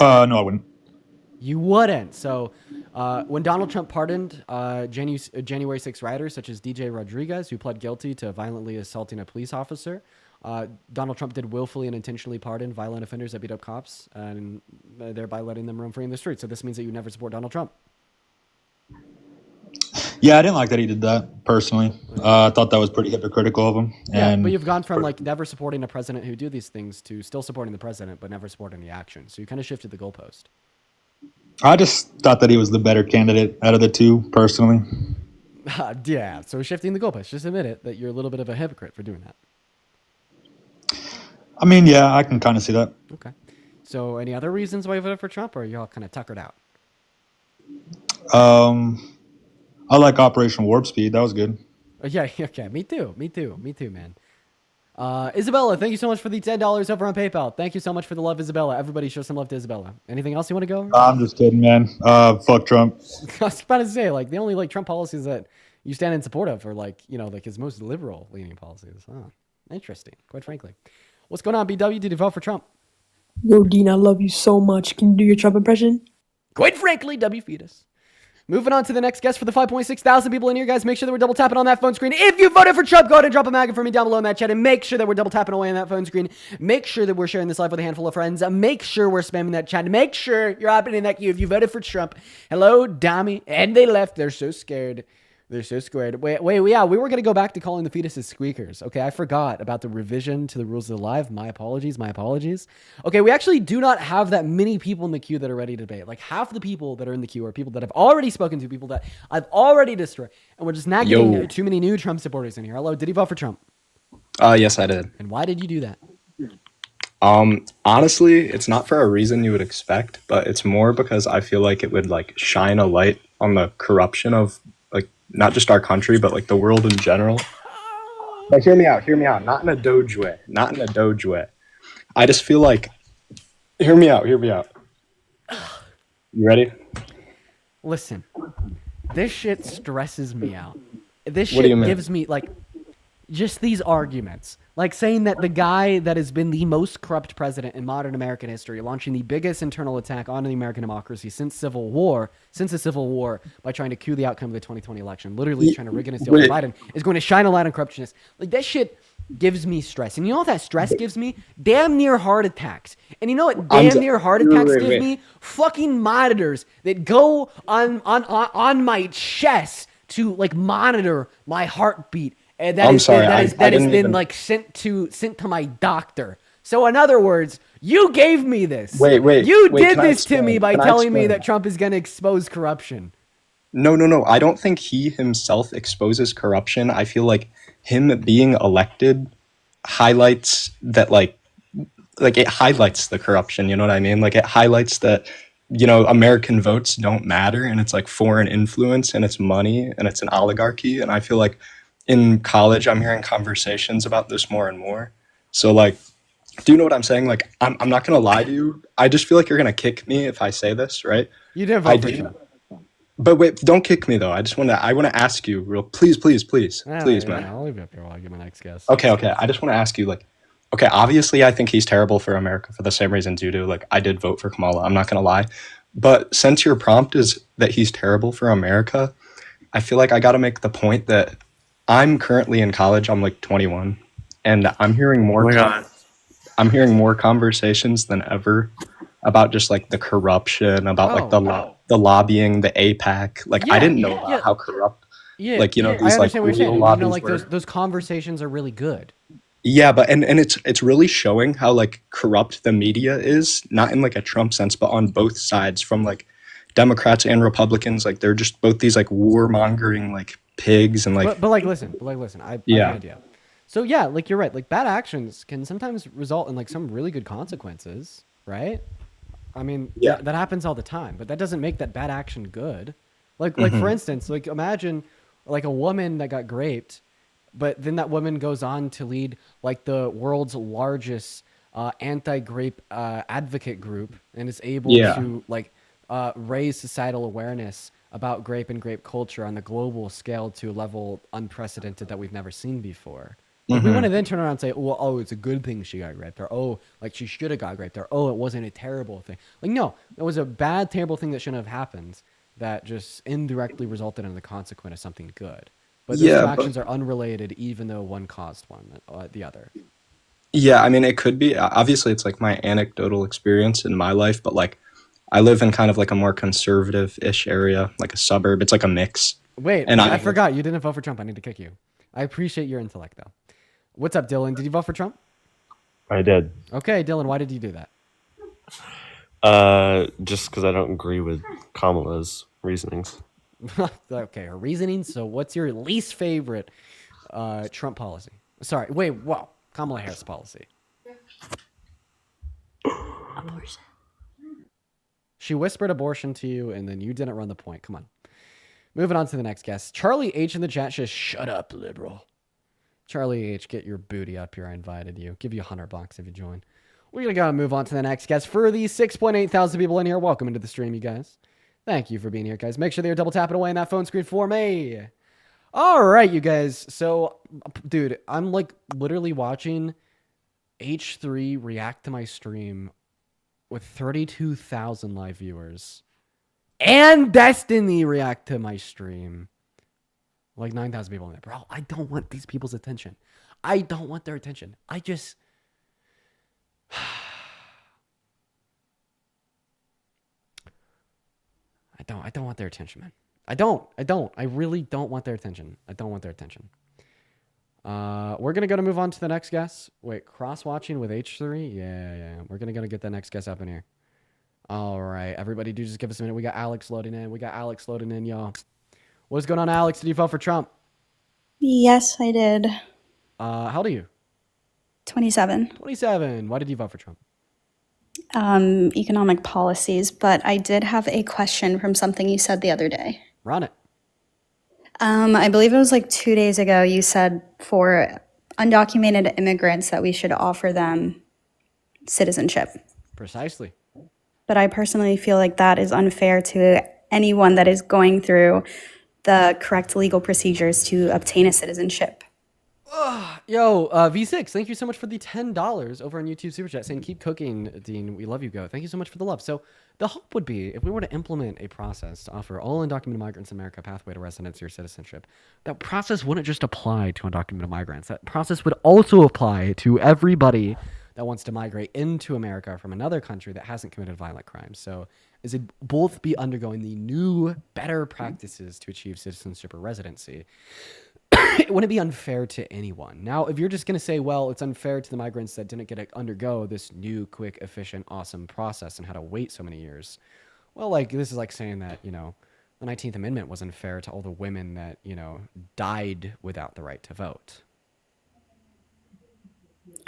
No, I wouldn't. You wouldn't. So when Donald Trump pardoned January 6 rioters such as DJ Rodriguez, who pled guilty to violently assaulting a police officer, Donald Trump did willfully and intentionally pardon violent offenders that beat up cops and thereby letting them roam free in the streets. So this means that you never support Donald Trump. Yeah, I didn't like that he did that personally. I thought that was pretty hypocritical of him. Yeah, And but you've gone from like never supporting a president who do these things to still supporting the president but never supporting the action. So you kind of shifted the goalpost. I just thought that he was the better candidate out of the two, personally. Yeah, so shifting the goalpost. Just admit it that you're a little bit of a hypocrite for doing that. I mean, yeah, I can kind of see that. Okay. So any other reasons why you voted for Trump, or are you all kind of tuckered out? I like Operation Warp Speed. That was good. Yeah, okay. Me too, man. Isabella, thank you so much for the $10 over on PayPal. Thank you so much for the love, Isabella. Everybody show some love to Isabella. Anything else you want to go over? I'm just kidding, man. Fuck Trump. I was about to say, like, the only like Trump policies that you stand in support of are like, you know, like his most liberal leaning policies. Oh, interesting, quite frankly. What's going on, BW? Did you vote for Trump? Yo, Dean, I love you so much. Can you do your Trump impression? Quite frankly, W Fetus. Moving on to the next guest for the 5.6 thousand people in here, guys. Make sure that we're double tapping on that phone screen. If you voted for Trump, go ahead and drop a MAGA for me down below in that chat, and make sure that we're double tapping away on that phone screen. Make sure that we're sharing this live with a handful of friends. Make sure we're spamming that chat. Make sure you're hopping in that queue if you voted for Trump. Hello, Dami. And they left. They're so scared. They're so scared. Wait, yeah, we were going to go back to calling the fetuses squeakers. Okay, I forgot about the revision to the rules of the live. My apologies. Okay, we actually do not have that many people in the queue that are ready to debate. Like half the people that are in the queue are people that I've already spoken to, people that I've already destroyed. And we're just not getting too many new Trump supporters in here. Hello, did you vote for Trump? Yes, I did. And why did you do that? Honestly, it's not for a reason you would expect, but it's more because I feel like it would like shine a light on the corruption of like not just our country, but like the world in general. But hear me out. Not in a doge way. I just feel like, hear me out. You ready? Listen, this shit stresses me out. This What do you shit mean? gives me like just these arguments. Like saying that the guy that has been the most corrupt president in modern American history, launching the biggest internal attack on the American democracy since the Civil War, by trying to coup the outcome of the 2020 election, literally trying to rig it and steal from Biden, is going to shine a light on corruptionists. Like that shit gives me stress. And you know what that stress gives me? Damn near heart attacks. And you know what near heart attacks give me? Fucking monitors that go on my chest to like monitor my heartbeat. And that has been like sent to my doctor. So in other words, you gave me this. You did this to me by telling me that Trump is going to expose corruption. No. I don't think he himself exposes corruption. I feel like him being elected highlights that like it highlights the corruption. You know what I mean? Like it highlights that, you know, American votes don't matter and it's like foreign influence and it's money and it's an oligarchy. And I feel like in college, I'm hearing conversations about this more and more. So like, do you know what I'm saying? Like, I'm not going to lie to you. I just feel like you're going to kick me if I say this, right? You didn't vote for Trump. But wait, don't kick me though. I want to ask you please, man. I'll leave it up here while I get my next guess. Okay. I just want to ask you like, okay, obviously I think he's terrible for America for the same reasons you do. Like I did vote for Kamala. I'm not going to lie. But since your prompt is that he's terrible for America, I feel like I got to make the point that I'm currently in college. I'm like 21 and I'm hearing more. I'm hearing more conversations than ever about just like the corruption, about like the lobbying, the APAC. Like I didn't know about how corrupt. Yeah, like you know I these like understand what you're saying. real You know, lobbies like were. those conversations are really good. Yeah, but and it's really showing how like corrupt the media is, not in like a Trump sense, but on both sides, from like Democrats and Republicans. Like they're just both these like warmongering like pigs and like. But listen. I have an idea. So yeah, like you're right. Like bad actions can sometimes result in like some really good consequences, right? I mean, that happens all the time, but that doesn't make that bad action good. Like for instance, like imagine like a woman that got raped, but then that woman goes on to lead like the world's largest anti-rape advocate group and is able to like raise societal awareness about grape and grape culture on the global scale to a level unprecedented that we've never seen before. Like, we want to then turn around and say, well, oh, it's a good thing she got raped, or oh, like she should have got raped, or oh, it wasn't a terrible thing. Like, no, it was a bad, terrible thing that shouldn't have happened that just indirectly resulted in the consequence of something good. But those two actions are unrelated, even though one caused the other. Yeah, I mean, it could be. Obviously, it's like my anecdotal experience in my life, but like I live in kind of like a more conservative-ish area, like a suburb. It's like a mix. Wait, and I forgot. You didn't vote for Trump. I need to kick you. I appreciate your intellect, though. What's up, Dylan? Did you vote for Trump? I did. Okay, Dylan, why did you do that? Just because I don't agree with Kamala's reasonings. Okay, her reasoning. So what's your least favorite Trump policy? Sorry, wait, wow. Kamala Harris policy. Abortion. She whispered abortion to you, and then you didn't run the point. Come on. Moving on to the next guest. Charlie H in the chat says, shut up, liberal. Charlie H, get your booty up here. I invited you. Give you $100 if you join. We're going to go move on to the next guest. For the 6.8 thousand people in here, welcome into the stream, you guys. Thank you for being here, guys. Make sure that you're double tapping away on that phone screen for me. All right, you guys. So, dude, I'm like literally watching H3 react to my stream with 32,000 live viewers. And Destiny react to my stream. Like 9,000 people in there. Bro, I don't want these people's attention. I don't want their attention. I just... I don't want their attention, man. I don't. I really don't want their attention. I don't want their attention. We're going to move on to the next guest. Wait, cross-watching with H3? Yeah. We're going to get the next guest up in here. All right, everybody do just give us a minute. We got Alex loading in. Y'all. What's going on, Alex? Did you vote for Trump? Yes, I did. How old are you? 27. 27. Why did you vote for Trump? Economic policies, but I did have a question from something you said the other day. Run it. I believe it was like 2 days ago, you said for undocumented immigrants that we should offer them citizenship. Precisely. But I personally feel like that is unfair to anyone that is going through the correct legal procedures to obtain a citizenship. Yo, V6, thank you so much for the $10 over on YouTube Super Chat saying, keep cooking, Dean. We love you, go. Thank you so much for the love. So the hope would be if we were to implement a process to offer all undocumented migrants in America a pathway to residency or citizenship, that process wouldn't just apply to undocumented migrants. That process would also apply to everybody that wants to migrate into America from another country that hasn't committed violent crimes. So is it both be undergoing the new, better practices to achieve citizenship or residency? It wouldn't be unfair to anyone. Now, if you're just going to say, well, it's unfair to the migrants that didn't get to undergo this new, quick, efficient, awesome process and had to wait so many years. Well, like, this is like saying that, you know, the 19th Amendment was unfair to all the women that, you know, died without the right to vote.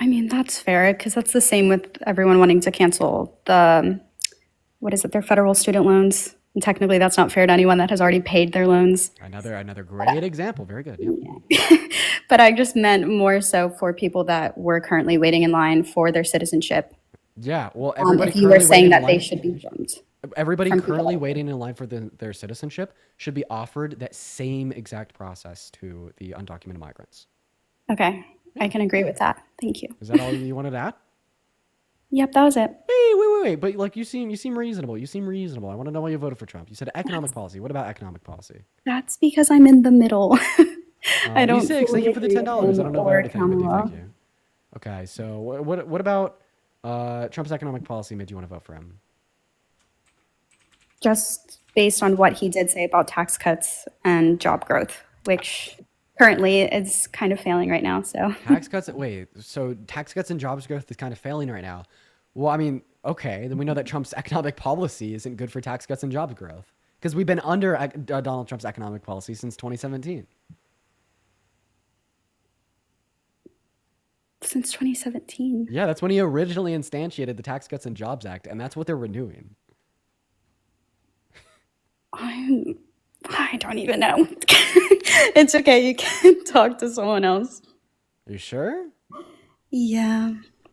I mean, that's fair because that's the same with everyone wanting to cancel the, their federal student loans. And technically, that's not fair to anyone that has already paid their loans. Another great example. Very good. Yep. But I just meant more so for people that were currently waiting in line for their citizenship. Yeah, well, everybody if you were saying that they should be jumped. Everybody currently waiting in line for their citizenship should be offered that same exact process to the undocumented migrants. Okay, I can agree with that. Thank you. Is that all you wanted to add? Yep, that was it. Hey, wait. But like you seem reasonable. I want to know why you voted for Trump. You said economic policy. What about economic policy? That's because I'm in the middle. I don't. V6, thank you for the $10. I don't know about everything, but thank you. Okay, so what about Trump's economic policy made you want to vote for him? Just based on what he did say about tax cuts and job growth, which currently is kind of failing right now. So tax cuts. Wait, so tax cuts and jobs growth is kind of failing right now. Well, I mean, okay, then we know that Trump's economic policy isn't good for tax cuts and jobs growth because we've been under Donald Trump's economic policy since 2017. Since 2017. Yeah, that's when he originally instantiated the Tax Cuts and Jobs Act, and that's what they're renewing. I don't even know. It's okay. You can talk to someone else. Are you sure? Yeah,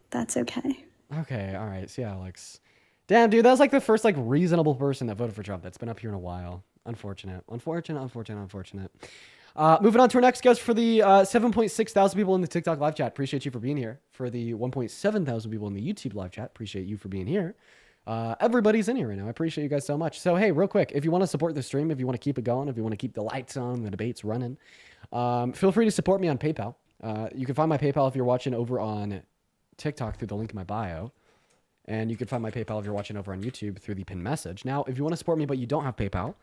that's okay. Okay, all right. See, Alex. Damn, dude, that was like the first like reasonable person that voted for Trump that's been up here in a while. Unfortunate. Moving on to our next guest for the 7.6 thousand people in the TikTok live chat. Appreciate you for being here. For the 1.7 thousand people in the YouTube live chat. Appreciate you for being here. Everybody's in here right now. I appreciate you guys so much. So, hey, real quick, if you want to support the stream, if you want to keep it going, if you want to keep the lights on, the debates running, feel free to support me on PayPal. You can find my PayPal if you're watching over on TikTok through the link in my bio. And you can find my PayPal if you're watching over on YouTube through the pinned message. Now, if you want to support me but you don't have PayPal,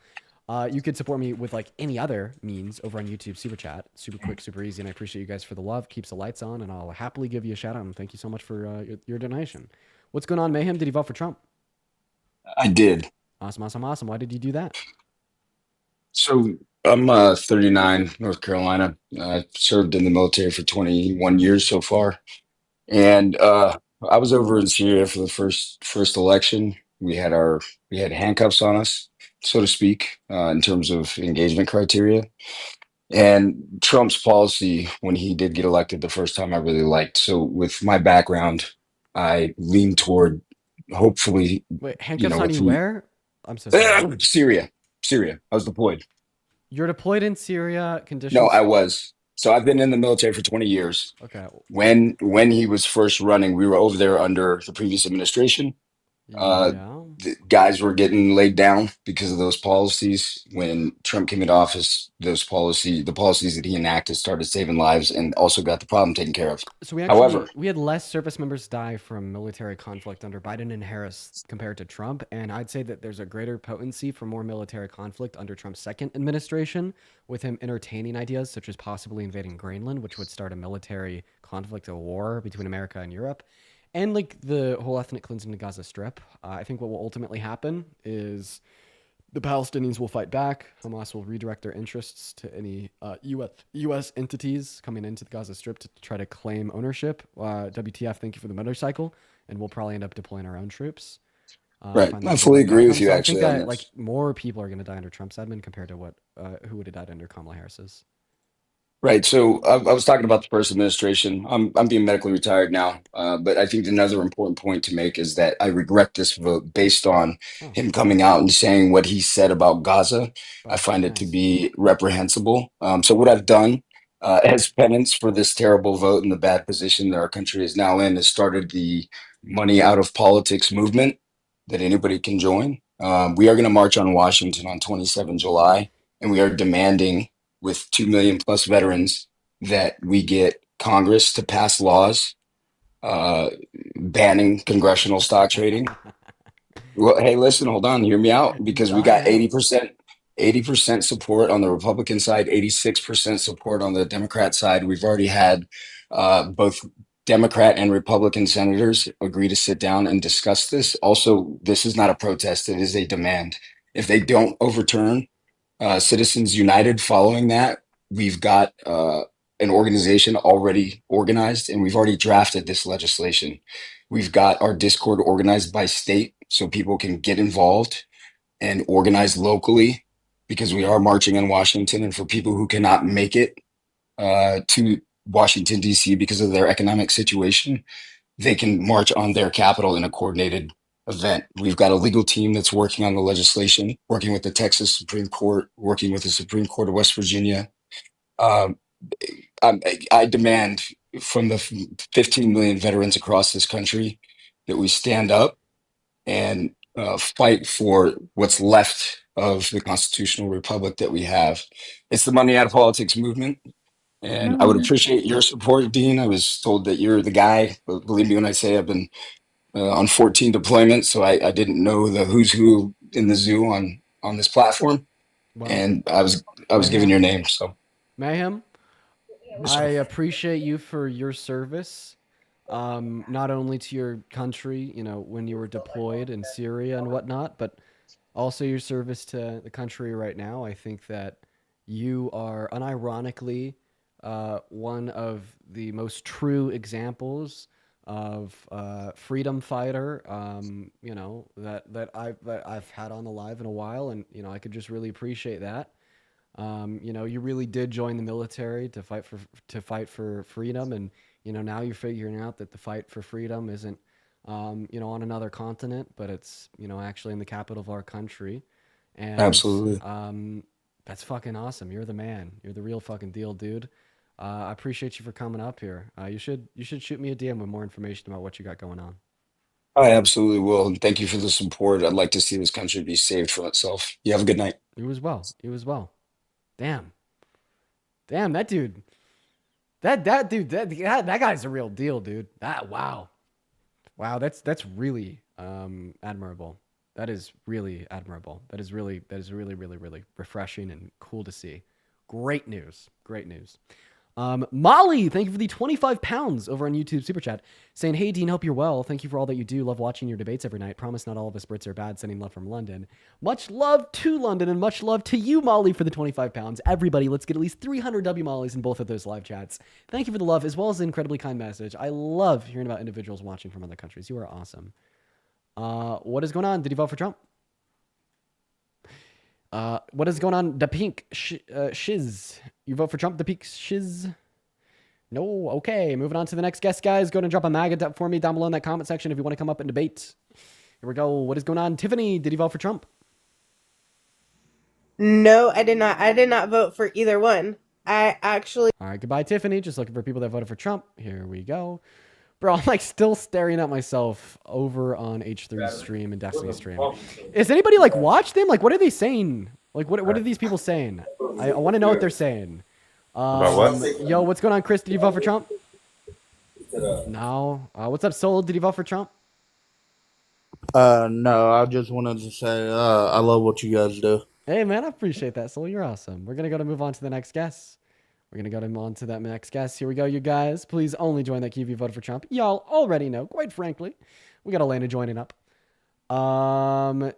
you could support me with like any other means over on YouTube Super Chat. Super quick, super easy, and I appreciate you guys for the love. Keeps the lights on, and I'll happily give you a shout out. And thank you so much for your donation. What's going on, Mayhem? Did you vote for Trump? I did. Awesome. Why did you do that? So I'm 39, North Carolina. I served in the military for 21 years so far, and I was over in Syria for the first election. We had handcuffs on us, so to speak, in terms of engagement criteria. And Trump's policy, when he did get elected the first time, I really liked. So with my background, I lean toward hopefully. Wait, handcuffs on you where? I'm so sorry. Syria. I was deployed. You're deployed in Syria. Conditions? No, I was. So I've been in the military for 20 years. Okay. When he was first running, we were over there under the previous administration. The guys were getting laid down because of those policies. When Trump came into office, the policies that he enacted started saving lives and also got the problem taken care of. So we had less service members die from military conflict under Biden and Harris compared to Trump, and I'd say that there's a greater potency for more military conflict under Trump's second administration, with him entertaining ideas such as possibly invading Greenland, which would start a military conflict, a war between America and Europe. And like the whole ethnic cleansing of Gaza Strip. I think what will ultimately happen is the Palestinians will fight back. Hamas will redirect their interests to any U.S. entities coming into the Gaza Strip to try to claim ownership. WTF, thank you for the motorcycle. And we'll probably end up deploying our own troops. Right. I fully agree with you, I actually. think that like more people are going to die under Trump's admin compared to who would have died under Kamala Harris's. Right. So I was talking about the first administration. I'm being medically retired now, but I think another important point to make is that I regret this vote based on him coming out and saying what he said about Gaza. I find it to be reprehensible. So what I've done as penance for this terrible vote and the bad position that our country is now in is started the money out of politics movement that anybody can join. We are going to march on Washington on 27 July, and we are demanding with 2 million plus veterans that we get Congress to pass laws banning congressional stock trading. Well, hey, listen, hold on, hear me out, because we got 80% support on the Republican side, 86% support on the Democrat side. We've already had both Democrat and Republican senators agree to sit down and discuss this. Also, this is not a protest, it is a demand. If they don't overturn Citizens United following that, we've got an organization already organized, and we've already drafted this legislation. We've got our Discord organized by state so people can get involved and organize locally, because we are marching in Washington. And for people who cannot make it to Washington, D.C. because of their economic situation, they can march on their capital in a coordinated event. We've got a legal team that's working on the legislation, working with the Texas Supreme Court, working with the Supreme Court of West Virginia. I demand from the 15 million veterans across this country that we stand up and fight for what's left of the constitutional republic that we have. It's the money out of politics movement. And I would appreciate your support, Dean. I was told that you're the guy, but believe me when I say I've been on 14 deployments, so I didn't know the who's who in the zoo on this platform. Wow. And I was given your name. So Mayhem, I appreciate you for your service, not only to your country, when you were deployed in Syria and whatnot, but also your service to the country right now. I think that you are unironically one of the most true examples of freedom fighter, that I've had on the live in a while, and I could just really appreciate that. You really did join the military to fight for freedom, and now you're figuring out that the fight for freedom isn't on another continent, but it's actually in the capital of our country. And Absolutely. that's fucking awesome. You're the man. You're the real fucking deal, dude. I appreciate you for coming up here. You should shoot me a DM with more information about what you got going on. I absolutely will. And thank you for the support. I'd like to see this country be saved from itself. You have a good night. You as well. You as well. Damn, that dude. That dude. That guy's a real deal, dude. Wow. That's really admirable. That is really admirable. That is really really refreshing and cool to see. Great news. Great news. Molly, thank you for the 25 pounds over on YouTube Super Chat, saying, hey, Dean, hope you're well. Thank you for all that you do. Love watching your debates every night. Promise not all of us Brits are bad. Sending love from London. Much love to London and much love to you, Molly, for the 25 pounds. Everybody, let's get at least 300 W Mollys in both of those live chats. Thank you for the love as well as the incredibly kind message. I love hearing about individuals watching from other countries. You are awesome. What is going on? Did you vote for Trump? What is going on? The pink shiz. You vote for Trump, the pink shiz? No. Okay. Moving on to the next guest, guys. Go ahead and drop a MAGA for me down below in that comment section if you want to come up and debate. Here we go. What is going on? Tiffany, did you vote for Trump? No, I did not. I did not vote for either one. I actually. All right. Goodbye, Tiffany. Just looking for people that voted for Trump. Here we go. Bro, I'm like still staring at myself over on H3's stream and Destiny's stream. Is anybody like watch them? Like, what are they saying? Like, what are these people saying? I want to know what they're saying. About what? Yo, what's going on, Chris? Did you vote for Trump? No. What's up, Soul? Did you vote for Trump? No, I just wanted to say I love what you guys do. Hey, man, I appreciate that, Soul. You're awesome. We're going to move on to the next guest. We're going to go on to that next guest. Here we go, you guys. Please only join that queue if you voted for Trump. Y'all already know, quite frankly. We got Elena joining up.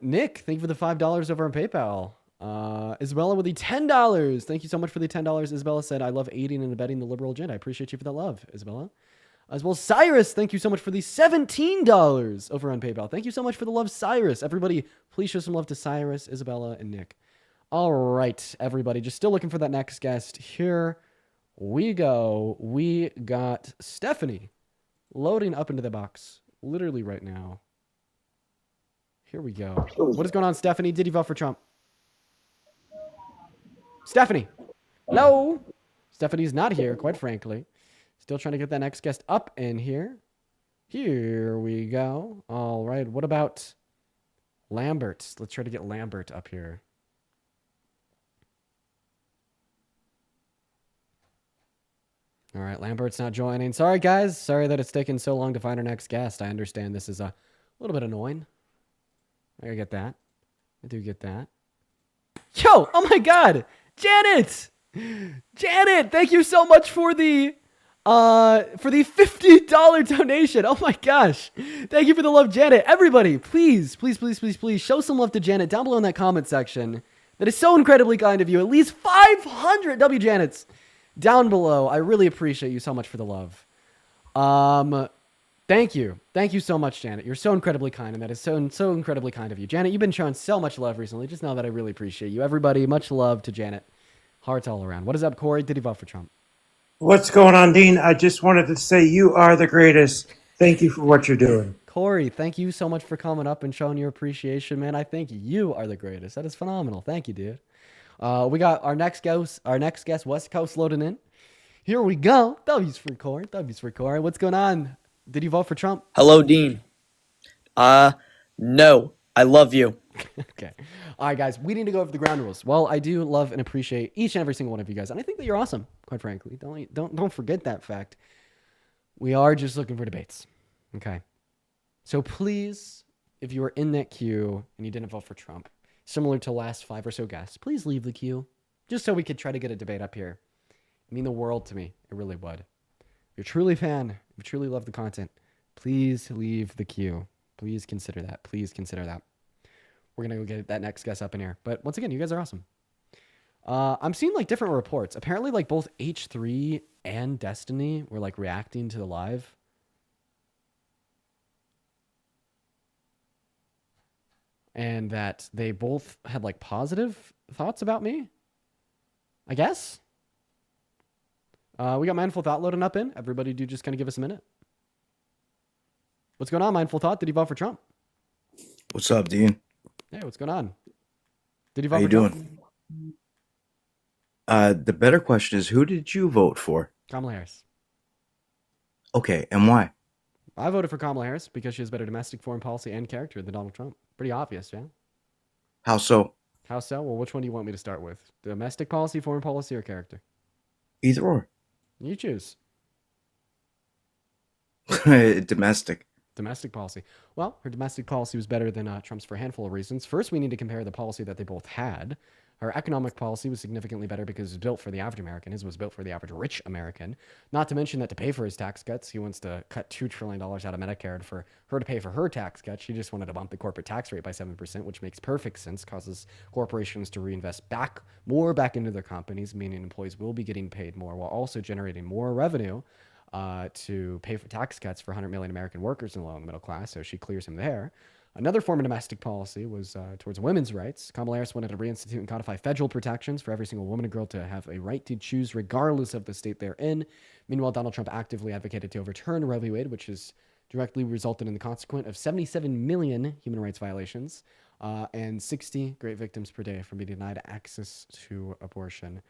Nick, thank you for the $5 over on PayPal. Isabella with the $10. Thank you so much for the $10. Isabella said, I love aiding and abetting the liberal agenda. I appreciate you for that love, Isabella. As well, Cyrus, thank you so much for the $17 over on PayPal. Thank you so much for the love, Cyrus. Everybody, please show some love to Cyrus, Isabella, and Nick. All right, everybody, just still looking for that next guest. Here we go. We got Stephanie loading up into the box literally right now. Here we go. What is going on, Stephanie? Did you vote for Trump? Stephanie. Hello. Stephanie's not here, quite frankly. Still trying to get that next guest up in here. Here we go. All right. What about Lambert? Let's try to get Lambert up here. All right. Lambert's not joining. Sorry, guys. Sorry that it's taken so long to find our next guest. I understand this is a little bit annoying. I get that. I do get that. Yo! Oh my God! Janet! Janet! Thank you so much for the $50 donation. Oh my gosh. Thank you for the love, Janet. Everybody, please, please, please, please, please show some love to Janet down below in that comment section. That is so incredibly kind of you. At least 500 W Janets down below. I really appreciate you so much for the love. Thank you. Thank you so much, Janet. You're so incredibly kind, and that is so incredibly kind of you. Janet, you've been showing so much love recently. Just know that I really appreciate you. Everybody, much love to Janet. Hearts all around. What is up, Corey? Did you vote for Trump? What's going on, Dean? I just wanted to say you are the greatest. Thank you for what you're doing. Corey, thank you so much for coming up and showing your appreciation, man. I think you are the greatest. That is phenomenal. Thank you, dude. We got our next guest, West Coast, loading in. Here we go. W's for Corey. W's for Corey. What's going on? Did you vote for Trump? Hello, Dean. No. I love you. Okay. All right, guys. We need to go over the ground rules. Well, I do love and appreciate each and every single one of you guys, and I think that you're awesome, quite frankly. Don't forget that fact. We are just looking for debates. Okay. So please, if you are in that queue and you didn't vote for Trump, similar to last 5 or so guests, please leave the queue, just so we could try to get a debate up here. It'd mean the world to me. It really would. If you're truly a fan, if you truly love the content, please leave the queue. Please consider that. Please consider that. We're going to go get that next guest up in here. But once again, you guys are awesome. I'm seeing like different reports. Apparently like both H3 and Destiny were like reacting to the live. And that they both had like positive thoughts about me, I guess. We got Mindful Thought loading up in. Everybody do just kind of give us a minute. What's going on, Mindful Thought? Did you vote for Trump? What's up, Dean? Hey, what's going on? Did you How vote you for Trump? doing? The better question is, who did you vote for? Kamala Harris. Okay, and why? I voted for Kamala Harris because she has better domestic foreign policy and character than Donald Trump. Pretty obvious, yeah? How so? How so? Well, which one do you want me to start with? Domestic policy, foreign policy, or character? Either or. You choose. Domestic. Domestic policy. Well, her domestic policy was better than Trump's for a handful of reasons. First, we need to compare the policy that they both had. Her economic policy was significantly better because it was built for the average American. His was built for the average rich American. Not to mention that to pay for his tax cuts, he wants to cut $2 trillion out of Medicare. And for her to pay for her tax cuts, she just wanted to bump the corporate tax rate by 7%, which makes perfect sense, causes corporations to reinvest more back into their companies, meaning employees will be getting paid more while also generating more revenue to pay for tax cuts for 100 million American workers in the low and middle class. So she clears him there. Another form of domestic policy was towards women's rights. Kamala Harris wanted to reinstitute and codify federal protections for every single woman and girl to have a right to choose regardless of the state they're in. Meanwhile, Donald Trump actively advocated to overturn Roe v. Wade, which has directly resulted in the consequence of 77 million human rights violations and 60 great victims per day from being denied access to abortion.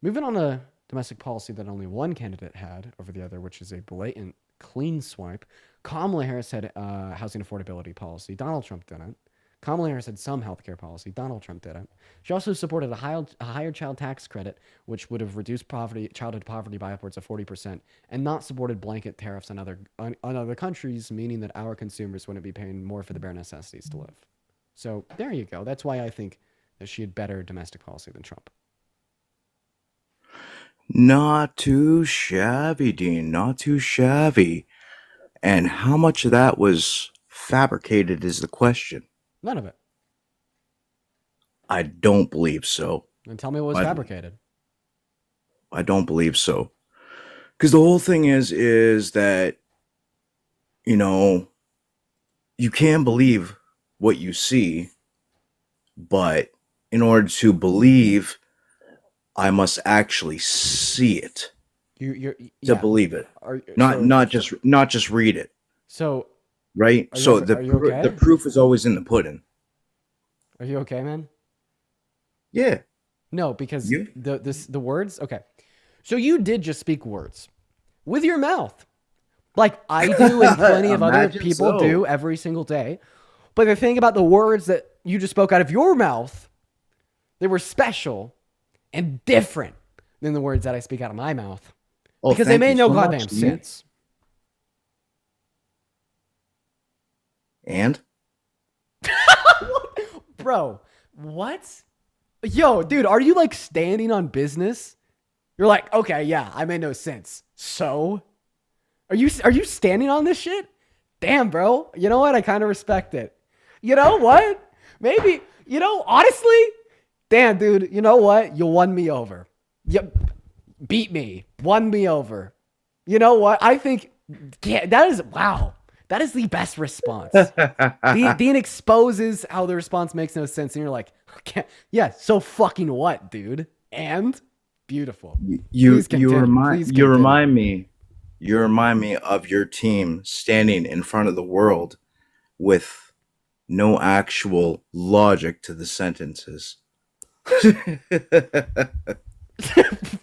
Moving on to domestic policy that only one candidate had over the other, which is a blatant clean swipe. Kamala Harris had housing affordability policy. Donald Trump didn't. Kamala Harris had some healthcare policy. Donald Trump didn't. She also supported a higher child tax credit, which would have reduced childhood poverty by upwards of 40%, and not supported blanket tariffs on other countries, meaning that our consumers wouldn't be paying more for the bare necessities to live. So there you go. That's why I think that she had better domestic policy than Trump. Not too shabby, Dean. Not too shabby. And how much of that was fabricated is the question. None of it. I don't believe so. And tell me what was fabricated. I don't believe so. Because the whole thing is that, you know, you can believe what you see, but in order to believe, I must actually see it to believe it. Not just read it. So, right? So are you okay? the proof is always in the pudding. Are you okay, man? Yeah. No, because the words. Okay, so you did just speak words with your mouth, like I do and plenty of other people do every single day. But the thing about the words that you just spoke out of your mouth, they were special and different than the words that I speak out of my mouth. Because they made no goddamn sense. And? Bro, what? Yo, dude, are you like standing on business? You're like, okay, yeah, I made no sense. So? Are you standing on this shit? Damn, bro. You know what? I kind of respect it. You know what? Maybe, honestly, damn, dude, you know what? You won me over. You beat me. Won me over. You know what? I think, yeah, that is the best response. Dean exposes how the response makes no sense. And you're like, okay, yeah, so fucking what, dude? And beautiful. You remind me of your team standing in front of the world with no actual logic to the sentences.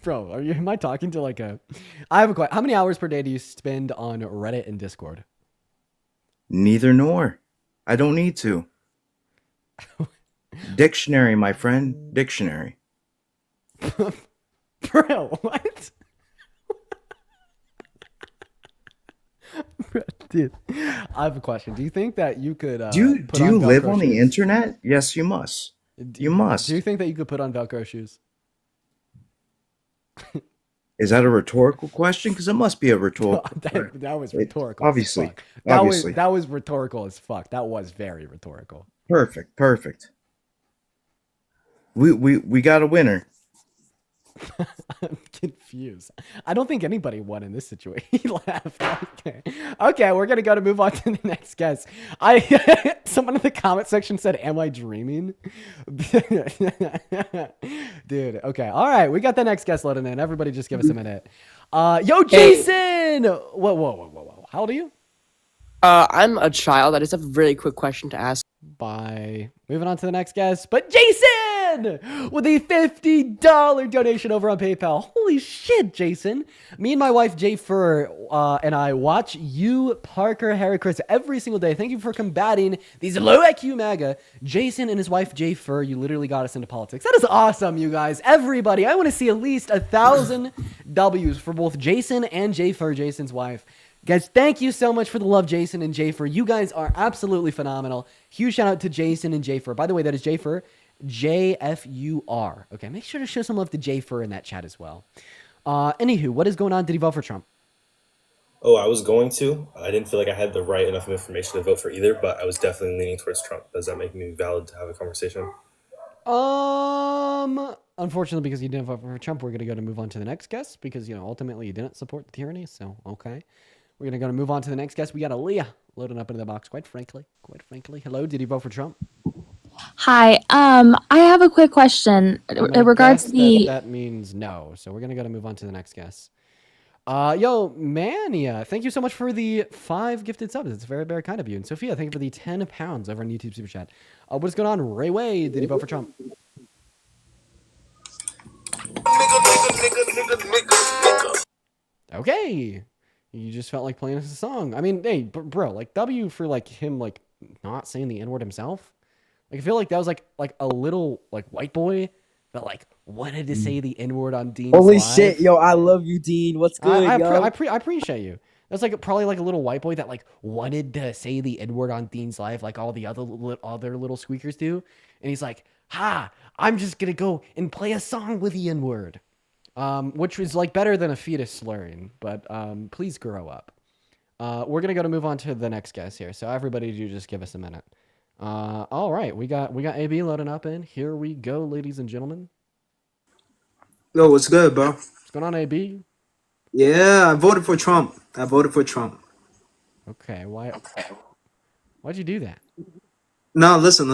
Bro, am I talking to like I have a question. How many hours per day do you spend on Reddit and Discord? Neither nor. I don't need to. Dictionary, my friend. Dictionary. Bro, what? Dude, I have a question. Do you think that you could do you live on the internet? Yes, you must. You must. Do you think that you could put on Velcro shoes? Is that a rhetorical question? Because it must be a rhetorical. that was rhetorical. Obviously. That was rhetorical as fuck. That was very rhetorical. Perfect. We got a winner. I'm confused. I don't think anybody won in this situation. He laughed. Okay, we're gonna move on to the next guest. Someone in the comment section said, "Am I dreaming?" Dude. Okay. All right. We got the next guest loading in. Everybody, just give us a minute. Yo, Jason. Whoa. How old are you? I'm a child. I just have a very quick question to ask. Bye. Moving on to the next guest. But Jason, Jason with a $50 donation over on PayPal. Holy shit, Jason. Me and my wife, Jay Fur, and I watch you, Parker, Harry, Chris every single day. Thank you for combating these low IQ MAGA. Jason and his wife, Jay Fur, you literally got us into politics. That is awesome, you guys. Everybody, I want to see at least 1,000 W's for both Jason and Jay Fur, Jason's wife. Guys, thank you so much for the love, Jason and Jafer. You guys are absolutely phenomenal. Huge shout out to Jason and Jafer. By the way, that is Jafer, Jfur. Okay, make sure to show some love to Jafer in that chat as well. Anywho, what is going on? Did he vote for Trump? Oh, I was going to. I didn't feel like I had the right enough information to vote for either, but I was definitely leaning towards Trump. Does that make me valid to have a conversation? Unfortunately, because you didn't vote for Trump, we're going to move on to the next guest because, ultimately you didn't support the tyranny. So, okay. We're going to move on to the next guest. We got Aaliyah loading up into the box, quite frankly. Hello, did you vote for Trump? Hi. I have a quick question. In regards to the That means no. So we're going to move on to the next guest. Yo, Mania, thank you so much for the 5 gifted subs. It's very, very kind of you. And Sophia, thank you for the 10 pounds over on YouTube Super Chat. What's going on? Ray Wade, did you vote for Trump? Okay. You just felt like playing us a song. I mean, hey, bro, like W for like him like not saying the N-word himself. Like I feel like that was like a little like white boy that like wanted to say the N-word on Dean's Holy live. shit, yo, I love you, Dean. What's good, I yo? appreciate you. That's like probably like a little white boy that like wanted to say the N-word on Dean's live like all the other little squeakers do. And he's like, I'm just gonna go and play a song with the N-word. Which was like better than a fetus slurring, but please grow up. We're gonna move on to the next guest here. So everybody, do just give us a minute. All right, we got AB loading up in. Here we go, ladies and gentlemen. Yo, what's good, bro? What's going on, AB? Yeah, I voted for Trump. Okay, why'd you do that? No, listen.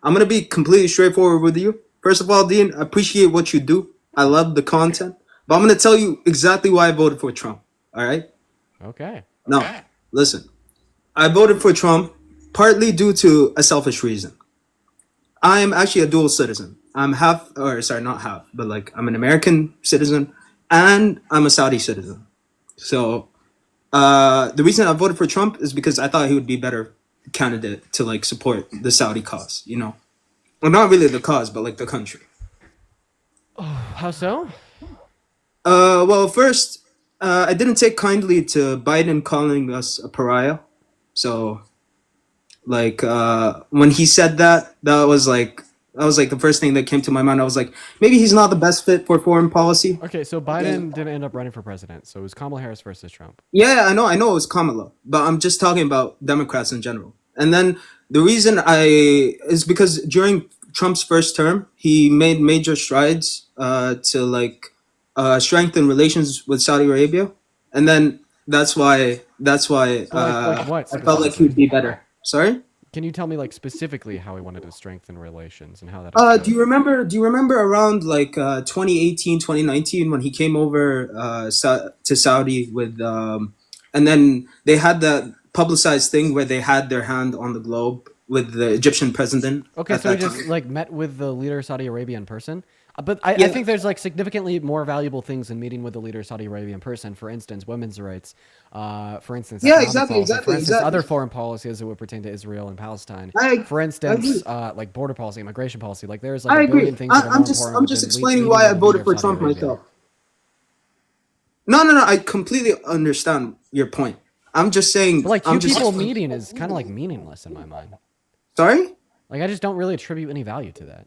I'm gonna be completely straightforward with you. First of all, Dean, I appreciate what you do. I love the content, but I'm gonna tell you exactly why I voted for Trump. All right? Okay. No, listen. I voted for Trump partly due to a selfish reason. I am actually a dual citizen. I'm not half, but like I'm an American citizen and I'm a Saudi citizen. So the reason I voted for Trump is because I thought he would be a better candidate to like support the Saudi cause, Well, not really the cause, but like the country. Oh, how so? Well, first, I didn't take kindly to Biden calling us a pariah. So, like, when he said that was like the first thing that came to my mind. I was like, maybe he's not the best fit for foreign policy. Okay, so Biden didn't end up running for president, so it was Kamala Harris versus Trump. Yeah, I know it was Kamala, but I'm just talking about Democrats in general. And then the reason is because during Trump's first term, he made major strides to like strengthen relations with Saudi Arabia, and then that's why Like what? I felt like he would be better. Sorry? Can you tell me like specifically how he wanted to strengthen relations and how that? Do you remember around like 2018, 2019 when he came over to Saudi with and then they had that publicized thing where they had their hand on the globe with the Egyptian president. Okay, so he just like met with the leader of Saudi Arabia in person. But I think there's like significantly more valuable things in meeting with the leader of Saudi Arabia in person. For instance, women's rights. For instance, exactly. For instance, other foreign policies that would pertain to Israel and Palestine. For instance, like border policy, immigration policy. Like there's like I a billion agree. things. I'm just explaining why I voted for Trump myself. No. I completely understand your point. I'm just saying. But like two people meeting is kind of like meaningless in my mind. Sorry? Like I just don't really attribute any value to that.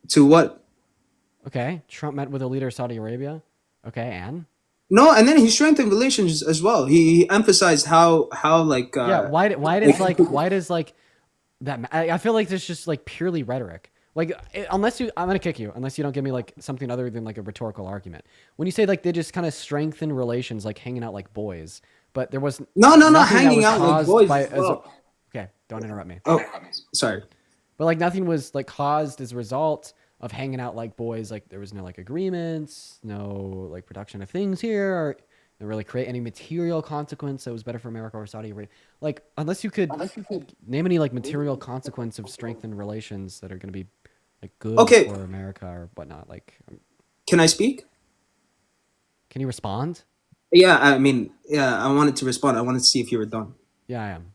To what? Okay, Trump met with the leader of Saudi Arabia. Okay, and? No, and then he strengthened relations as well. He emphasized how like why does that? I feel like this just like purely rhetoric. Like I'm gonna kick you unless you don't give me like something other than like a rhetorical argument. When you say like they just kind of strengthen relations, like hanging out like boys, but there was no hanging out like boys. Okay, don't interrupt me. Oh, sorry. But like nothing was like caused as a result of hanging out like boys. Like there was no like agreements, no like production of things here, or didn't really create any material consequence that was better for America or Saudi Arabia. Like unless you could name any like material consequence of strengthened relations that are going to be like good Okay. for America or whatnot. Like, Can I speak? can you respond? Yeah, I mean, yeah, I wanted to respond. I wanted to see if you were done. Yeah, I am.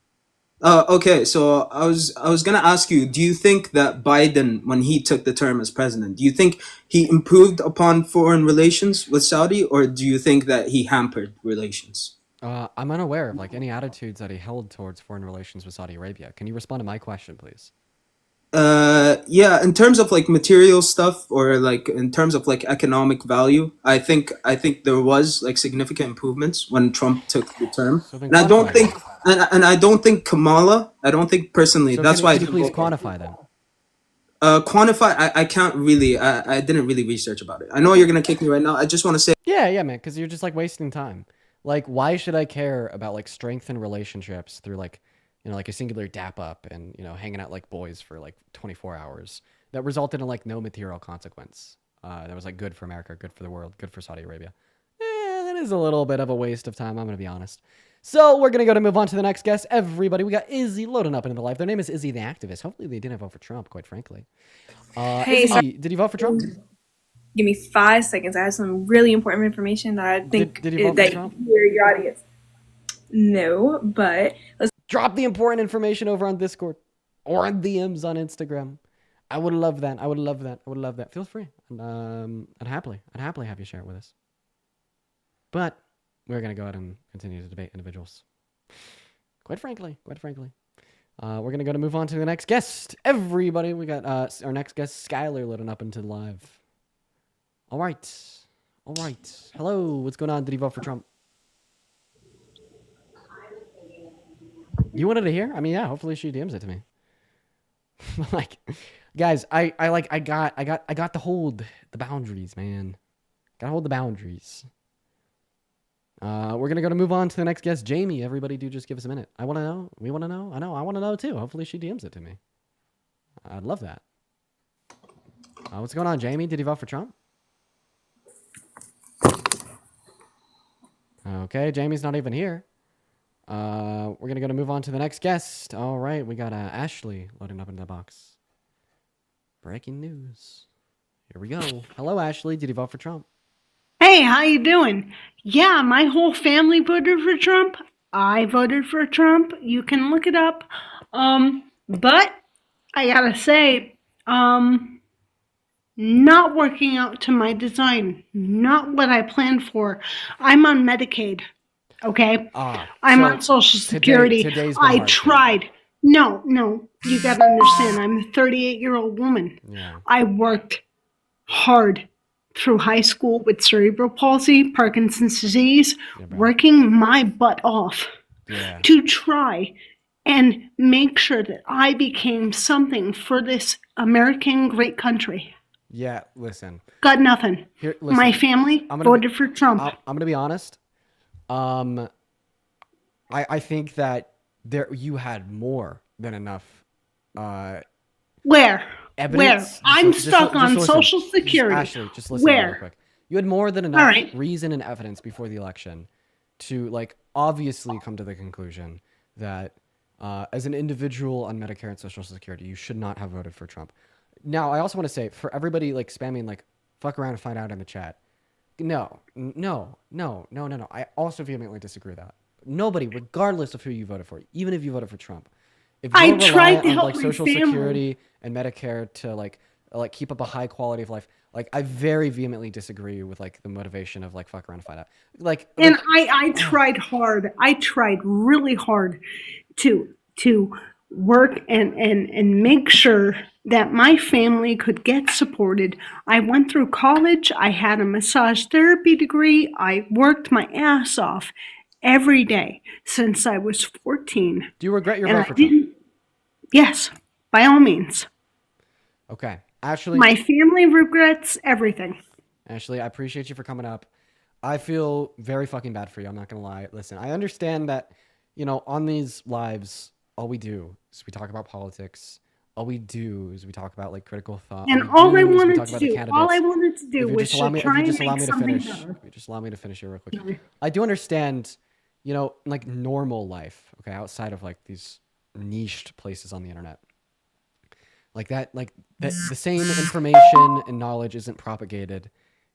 Okay, so I was gonna ask you, do you think that Biden, when he took the term as president, do you think he improved upon foreign relations with Saudi, or do you think that he hampered relations? I'm unaware of like any attitudes that he held towards foreign relations with Saudi Arabia. Can you respond to my question, please? Yeah, in terms of like material stuff or like in terms of like economic value, I think there was like significant improvements when Trump took the term. So then And I don't quantify think them. and I don't think Kamala, I don't think personally, So that's why I can you didn't please vote for her. quantify them? Quantify, I can't really, I didn't really research about it. I know you're gonna kick me right now. I just want to say, Yeah, man, because you're just like wasting time. Like, why should I care about like strengthen relationships through like, like a singular dap up and hanging out like boys for like 24 hours that resulted in like no material consequence? That was like good for America, good for the world, good for Saudi Arabia. That is a little bit of a waste of time. I'm gonna be honest. So we're gonna move on to the next guest. Everybody, we got Izzy loading up into the live. Their name is Izzy the Activist. Hopefully they didn't vote for Trump, quite frankly. Hey, Izzy, did you vote for Trump? Give me 5 seconds. I have some really important information that I think Did you vote for that Trump? your audience. No, but let's Drop the important information over on Discord or on DMs on Instagram. I would love that. I would love that. I would love that. Feel free. And, I'd happily have you share it with us. But we're gonna go ahead and continue to debate individuals. Quite frankly. We're gonna move on to the next guest. Everybody, we got our next guest, Skylar, loading up into live. All right. Hello, what's going on? Did he vote for Trump? You wanted to hear? I mean, yeah. Hopefully, she DMs it to me. Like, guys, I got to hold the boundaries, man. Gotta hold the boundaries. We're gonna move on to the next guest, Jamie. Everybody, do just give us a minute. I want to know. We want to know. I know. I want to know too. Hopefully, she DMs it to me. I'd love that. What's going on, Jamie? Did you vote for Trump? Okay, Jamie's not even here. We're gonna move on to the next guest. All right, we got Ashley loading up into the box. Breaking news. Here we go. Hello, Ashley. Did you vote for Trump? Hey, how you doing? Yeah, my whole family voted for Trump. I voted for Trump. You can look it up. But I gotta say, not working out to my design. Not what I planned for. I'm on Medicaid. Okay? I'm on Social Security. Today's been I hard for you. tried. No, you gotta understand. I'm a 38-year-old woman. Yeah. I worked hard through high school with cerebral palsy, Parkinson's disease, working my butt off to try and make sure that I became something for this American great country. Yeah, listen. Got nothing. Here, listen. My family voted for Trump. I'm gonna be honest. I think that you had more than enough. Where? Evidence. I'm Just stuck on listen. Social Security. Ashley, just listen real Where? quick. You had more than enough All right. reason and evidence before the election to like obviously come to the conclusion that as an individual on Medicare and Social Security, you should not have voted for Trump. Now, I also want to say for everybody like spamming like fuck around and find out in the chat. No. I also vehemently disagree with that. Nobody, regardless of who you voted for, even if you voted for Trump, if I you're tried reliant to on help like my Social family. Security and Medicare to like keep up a high quality of life, like I very vehemently disagree with like the motivation of like fuck around and find out. And I tried hard. I tried really hard to work and make sure that my family could get supported. I went through college. I had a massage therapy degree. I worked my ass off every day since I was 14. Do you regret your And vote I for Trump? didn't. Yes, by all means. Okay, Ashley. My family regrets everything. Ashley, I appreciate you for coming up. I feel very fucking bad for you. I'm not gonna lie. Listen, I understand that, on these lives, all we do is we talk about politics. All we do is we talk about like critical thought. And all I wanted to do was to try and make something better. If you just allow me to finish here real quick. I do understand, like normal life, okay, outside of like these niched places on the internet. Like the same information and knowledge isn't propagated,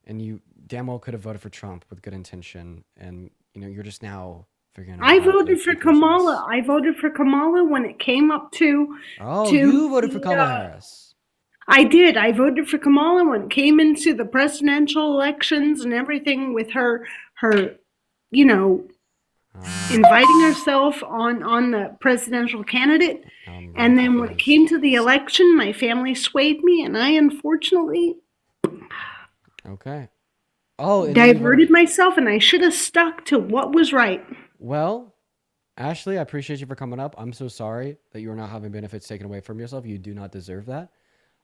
and you damn well could have voted for Trump with good intention, and you're just now figuring out. I voted for Kamala. I voted for Kamala when it came up to. You voted for Kamala Harris. I did. I voted for Kamala when it came into the presidential elections and everything with her, inviting herself on the presidential candidate. And then when it came to the election, my family swayed me, and I unfortunately Okay. diverted myself, and I should have stuck to what was right. Well, Ashley, I appreciate you for coming up. I'm so sorry that you are not having benefits taken away from yourself. You do not deserve that.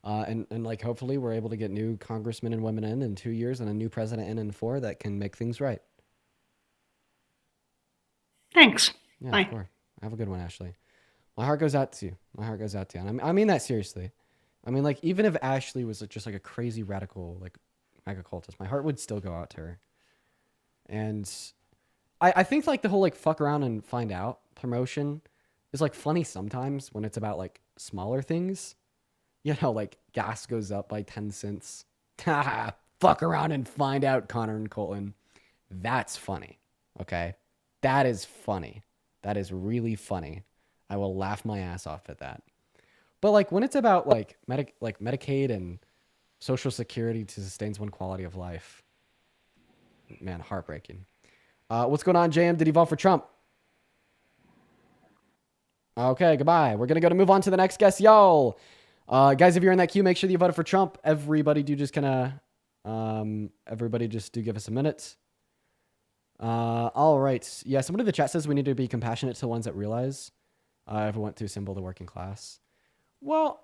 And hopefully we're able to get new congressmen and women in 2 years and a new president in 4 that can make things right. Thanks. Yeah, Bye. Of course. Have a good one, Ashley. My heart goes out to you. My heart goes out to you. And I mean that seriously. I mean, even if Ashley was just a crazy radical, mega cultist, my heart would still go out to her. And I think the whole fuck around and find out promotion is funny sometimes when it's about smaller things. Gas goes up by 10 cents. Fuck around and find out, Connor and Colton. That's funny. Okay? That is funny. That is really funny. I will laugh my ass off at that. But when it's about Medicaid and Social Security to sustain one's quality of life, man, heartbreaking. What's going on, JM? Did he vote for Trump? Okay, goodbye. We're gonna move on to the next guest, yo. Guys, if you're in that queue, make sure that you voted for Trump. Everybody do just do give us a minute. All right. Yeah, somebody in the chat says we need to be compassionate to the ones that realize if we want to assemble the working class. Well,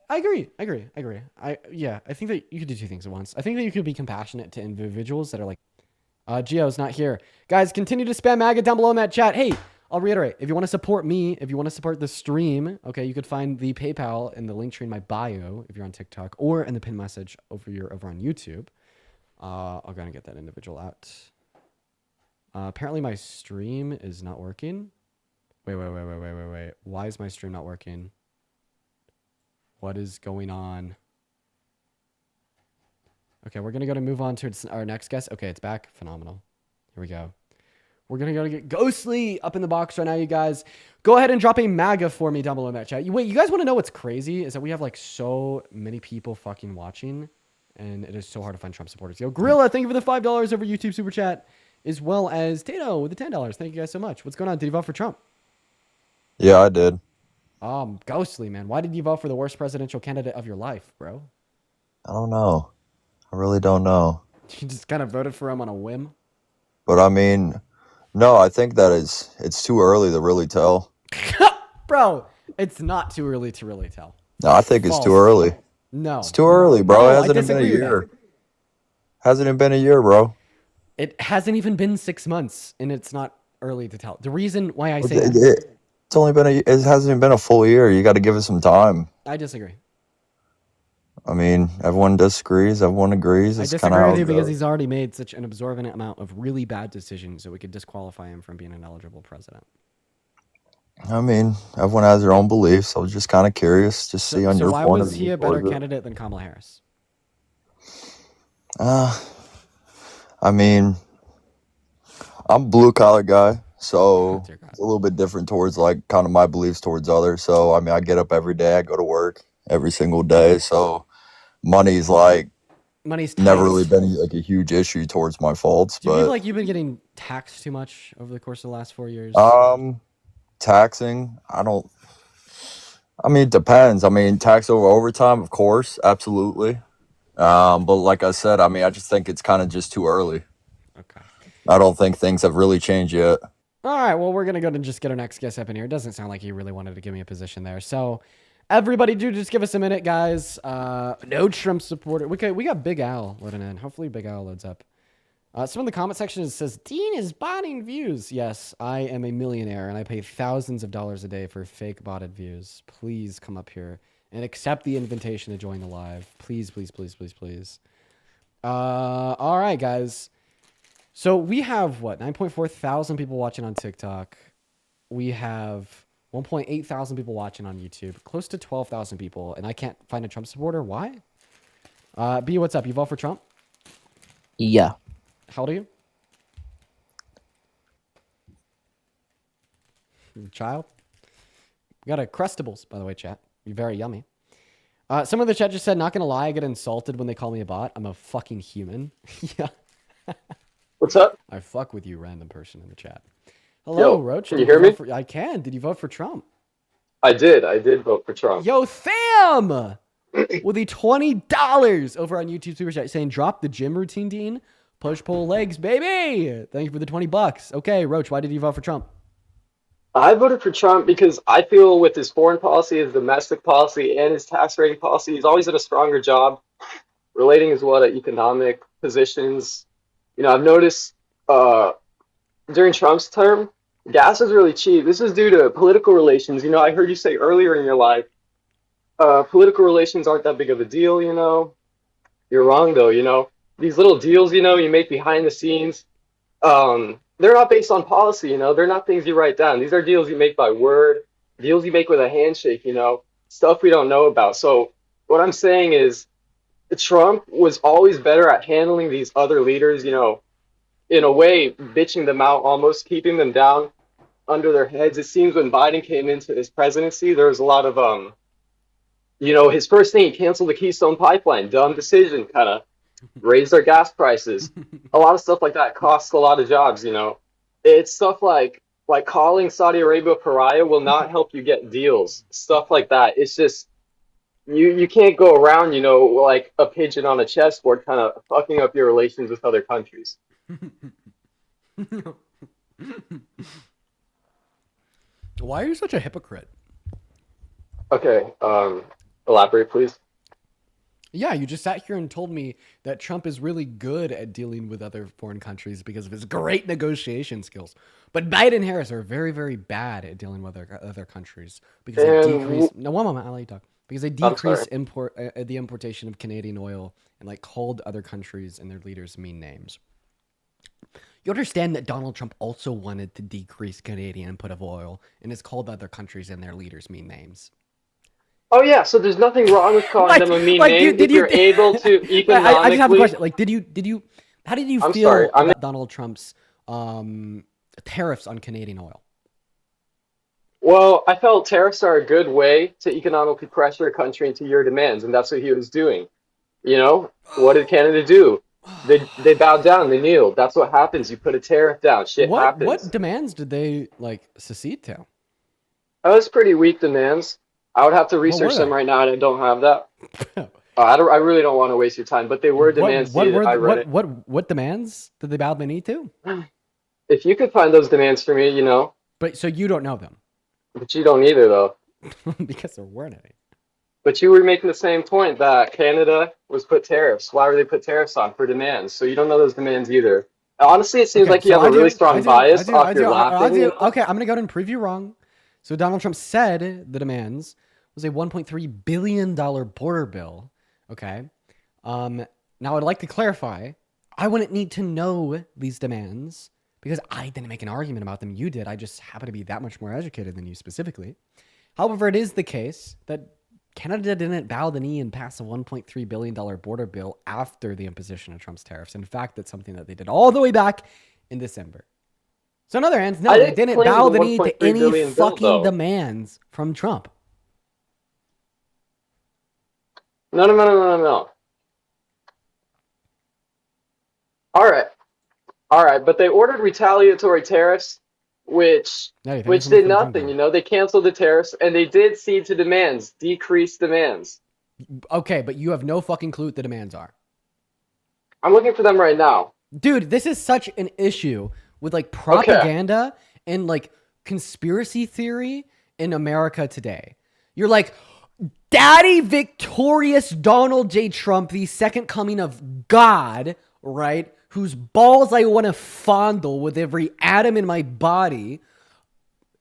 I agree. I think that you could do 2 things at once. I think that you could be compassionate to individuals that are Gio's not here. Guys, continue to spam MAGA down below in that chat. Hey, I'll reiterate. If you want to support me, if you want to support the stream, okay, you could find the PayPal in the link tree in my bio if you're on TikTok, or in the pin message over on YouTube. I'll go and get that individual out. Apparently my stream is not working. Wait. Why is my stream not working? What is going on? Okay, we're going to move on to our next guest. Okay, it's back. Phenomenal. Here we go. We're going to get Ghostly up in the box right now, you guys. Go ahead and drop a MAGA for me down below in that chat. Wait, you guys want to know what's crazy? Is that we have so many people fucking watching, and it is so hard to find Trump supporters. Yo, Gorilla, thank you for the $5 over YouTube Super Chat, as well as Tato with the $10. Thank you guys so much. What's going on? Did you vote for Trump? Yeah, I did. Ghostly, man. Why did you vote for the worst presidential candidate of your life, bro? I don't know. I really don't know. You just kind of voted for him on a whim? But I mean, no, I think that it's too early to really tell. Bro, it's not too early to really tell. No, I think it's too early. No. It's too early, bro. No, it hasn't even been a year. Hasn't even been a year, bro. It hasn't even been 6 months, and it's not early to tell. The reason why I say it's only been it hasn't even been a full year. You got to give it some time. I disagree. I mean, everyone disagrees. Everyone agrees. I It's disagree kind of with you because he's already made such an absorbent amount of really bad decisions that we could disqualify him from being an eligible president. I mean, everyone has their own beliefs. I was just kind of curious to see on your why point was of he view. a better candidate than Kamala Harris? I mean, I'm a blue collar guy, so it's a little bit different towards kind of my beliefs towards others. So I mean, I get up every day, I go to work every single day. So money's never really tight. been a huge issue towards my faults. Do you But feel like you've been getting taxed too much over the course of the last 4 years? taxing, I mean, it depends. I mean, tax over overtime, of course, absolutely. But like I said, I mean, I just think it's kind of just too early. Okay. I don't think things have really changed yet. All right, well, we're going to go and just get our next guest up in here. It doesn't sound like he really wanted to give me a position there. So everybody do just give us a minute, guys. No Trump supporter. We got Big Al loading in. Hopefully Big Al loads up. Some in the comment section says, Dean is botting views. Yes, I am a millionaire, and I pay thousands of dollars a day for fake botted views. Please come up here and accept the invitation to join the live. Please, please, please, please, please. All right, guys. So we have, 9.4 thousand people watching on TikTok. We have 1.8 thousand people watching on YouTube, close to 12,000 people, and I can't find a Trump supporter. Why? B, what's up? You vote for Trump? Yeah. How old are you? Child? We got a Crustables, by the way, chat. You're very yummy. Some of the chat just said, not gonna lie, I get insulted when they call me a bot. I'm a fucking human. Yeah. What's up? I fuck with you, random person in the chat. Hello, Yo, Roach. can Did you hear me? vote I can. Did you vote for Trump? I did vote for Trump. Yo, Tham! With the $20 over on YouTube Super Chat saying, drop the gym routine, Dean. Push, pull legs, baby. Thank you for the $20. Okay, Roach, why did you vote for Trump? I voted for Trump because I feel with his foreign policy, his domestic policy, and his tax rating policy, he's always done a stronger job relating as well to economic positions. You know, I've noticed during Trump's term, gas is really cheap. This is due to political relations. You know, I heard you say earlier in your life, political relations aren't that big of a deal, you know. You're wrong, though, you know. These little deals, you know, you make behind the scenes, they're not based on policy, you know. They're not things you write down. These are deals you make by word, deals you make with a handshake, you know, stuff we don't know about. So what I'm saying is Trump was always better at handling these other leaders, you know, in a way, bitching them out, almost keeping them down under their heads. It seems when Biden came into his presidency, there was a lot of, you know, his first thing, he canceled the Keystone Pipeline. Dumb decision, kind of raised their gas prices. A lot of stuff like that costs a lot of jobs, you know. It's stuff like calling Saudi Arabia a pariah will not help you get deals. Stuff like that. It's just, you can't go around, you know, like a pigeon on a chessboard kind of fucking up your relations with other countries. Why are you such a hypocrite? Okay, elaborate, please. Yeah, you just sat here and told me that Trump is really good at dealing with other foreign countries because of his great negotiation skills. But Biden and Harris are very, very bad at dealing with other countries because they decrease. No, one moment, I'll let you talk. Because they decrease the importation of Canadian oil and like called other countries and their leaders mean names. You understand that Donald Trump also wanted to decrease Canadian input of oil and has called other countries and their leaders mean names. Oh yeah, so there's nothing wrong with calling them a mean name if you're able to economically. I just have a question. Like, how did you feel about Donald Trump's tariffs on Canadian oil? Well, I felt tariffs are a good way to economically pressure a country into your demands, and that's what he was doing. You know, what did Canada do? They bowed down, they kneeled. That's what happens. You put a tariff down, shit happens. What demands did they like secede to? That was pretty weak demands. I would have to research them right now, and I don't have that. I really don't want to waste your time, but they were demands. What demands did they bow the knee to? If you could find those demands for me, you know. But so you don't know them. But you don't either, though. Because there weren't any. But you were making the same point that Canada was put tariffs. Why were they put tariffs on? For demands. So you don't know those demands either. Honestly, it seems like you have a really strong bias off your laughing. Okay, I'm going to go ahead and prove you wrong. So Donald Trump said the demands was a $1.3 billion border bill. Okay. Now I'd like to clarify, I wouldn't need to know these demands because I didn't make an argument about them. You did. I just happen to be that much more educated than you specifically. However, it is the case that Canada didn't bow the knee and pass a $1.3 billion border bill after the imposition of Trump's tariffs. In fact, that's something that they did all the way back in December. So in other hands, no, they didn't bow the knee to any fucking demands from Trump. No. All right, but they ordered retaliatory tariffs, which did nothing. You know, they canceled the tariffs and they did cede to demands, decrease demands. Okay, but you have no fucking clue what the demands are. I'm looking for them right now. Dude, this is such an issue with like propaganda and like conspiracy theory in America today. You're like, Daddy victorious Donald J. Trump, the second coming of God, right? Whose balls I want to fondle with every atom in my body.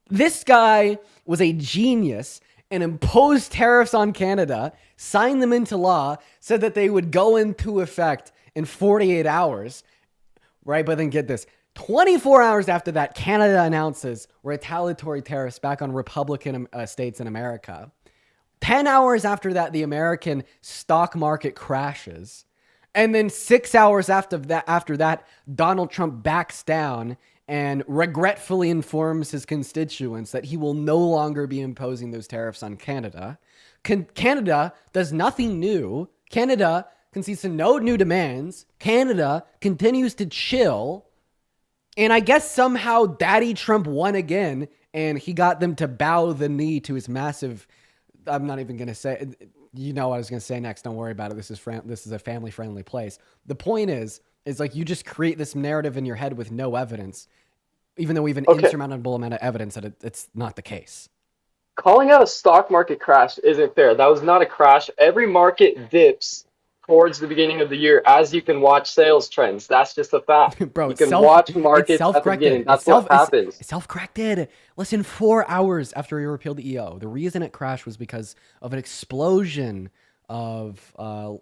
This guy was a genius and imposed tariffs on Canada, signed them into law, said that they would go into effect in 48 hours, right? But then get this. 24 hours after that, Canada announces retaliatory tariffs back on Republican states in America. 10 hours after that, the American stock market crashes. And then 6 hours after that, Donald Trump backs down and regretfully informs his constituents that he will no longer be imposing those tariffs on Canada. Canada does nothing new. Canada concedes to no new demands. Canada continues to chill. And I guess somehow Daddy Trump won again, and he got them to bow the knee to his massive... I'm not even going to say... You know what I was going to say next. Don't worry about it. This is a family-friendly place. The point is like you just create this narrative in your head with no evidence, even though we have an insurmountable amount of evidence that it's not the case. Calling out a stock market crash isn't fair. That was not a crash. Every market dips towards the beginning of the year, as you can watch sales trends. That's just a fact. Bro, you can watch markets at the beginning. That's what happens. It's self-corrected. Listen, 4 hours after he repealed the EO, the reason it crashed was because of an explosion of a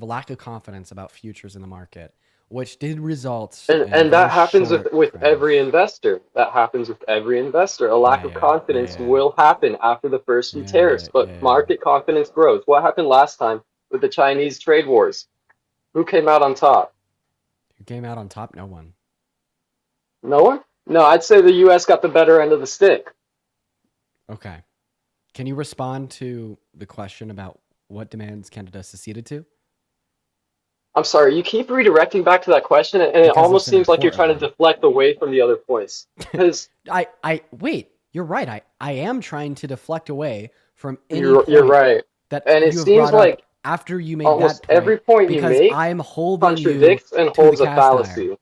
lack of confidence about futures in the market, which did result. And that happens with every investor. That happens with every investor. A lack of confidence will happen after the first few tariffs, but market confidence grows. What happened last time with the Chinese trade wars? Who came out on top? Who came out on top? No one. No one? No, I'd say the U.S. got the better end of the stick. Okay. Can you respond to the question about what demands Canada seceded to? I'm sorry, you keep redirecting back to that question, and it almost seems like you're trying to deflect away from the other points. Because wait, you're right. I am trying to deflect away from any you're right. That and it you have seems brought like up after you made almost that point, every point you because make I'm holding contradicts you and to holds the a cast fallacy.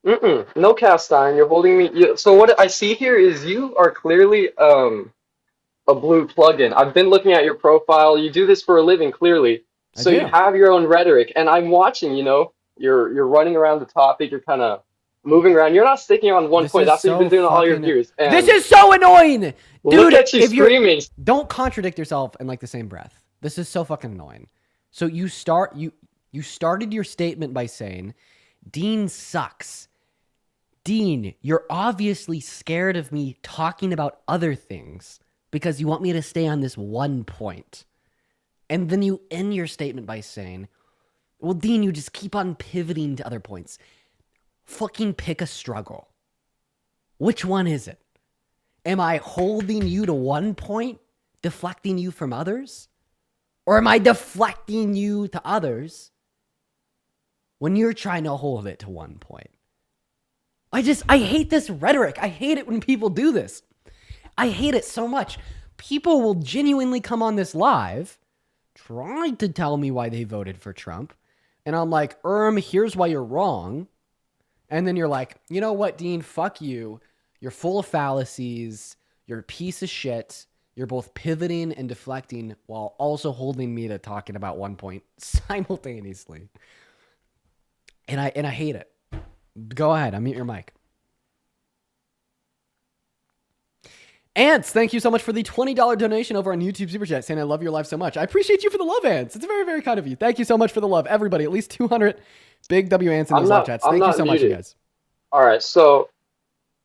iron. No cast iron. You're holding me. So what I see here is you are clearly a blue plugin. I've been looking at your profile. You do this for a living, clearly. So you have your own rhetoric, and I'm watching. You know, you're running around the topic. You're kind of moving around. You're not sticking on one point. That's what you've been doing all your years. And This is so annoying, dude. look at you screaming. Don't contradict yourself in like the same breath. This is so fucking annoying. So you started your statement by saying, "Dean sucks." Dean, you're obviously scared of me talking about other things because you want me to stay on this one point. And then you end your statement by saying, well, Dean, you just keep on pivoting to other points. Fucking pick a struggle. Which one is it? Am I holding you to one point, deflecting you from others? Or am I deflecting you to others when you're trying to hold it to one point? I hate this rhetoric. I hate it when people do this. I hate it so much. People will genuinely come on this live trying to tell me why they voted for Trump. And I'm like, here's why you're wrong. And then you're like, you know what, Dean, fuck you. You're full of fallacies. You're a piece of shit. You're both pivoting and deflecting while also holding me to talking about one point simultaneously. And I hate it. Go ahead, unmute your mic. Ants, thank you so much for the $20 donation over on YouTube Super Chat, saying I love your life so much. I appreciate you for the love, Ants. It's very, very kind of you. Thank you so much for the love. Everybody, at least 200 big W Ants in those live chats. Thank you so much, you guys. All right, so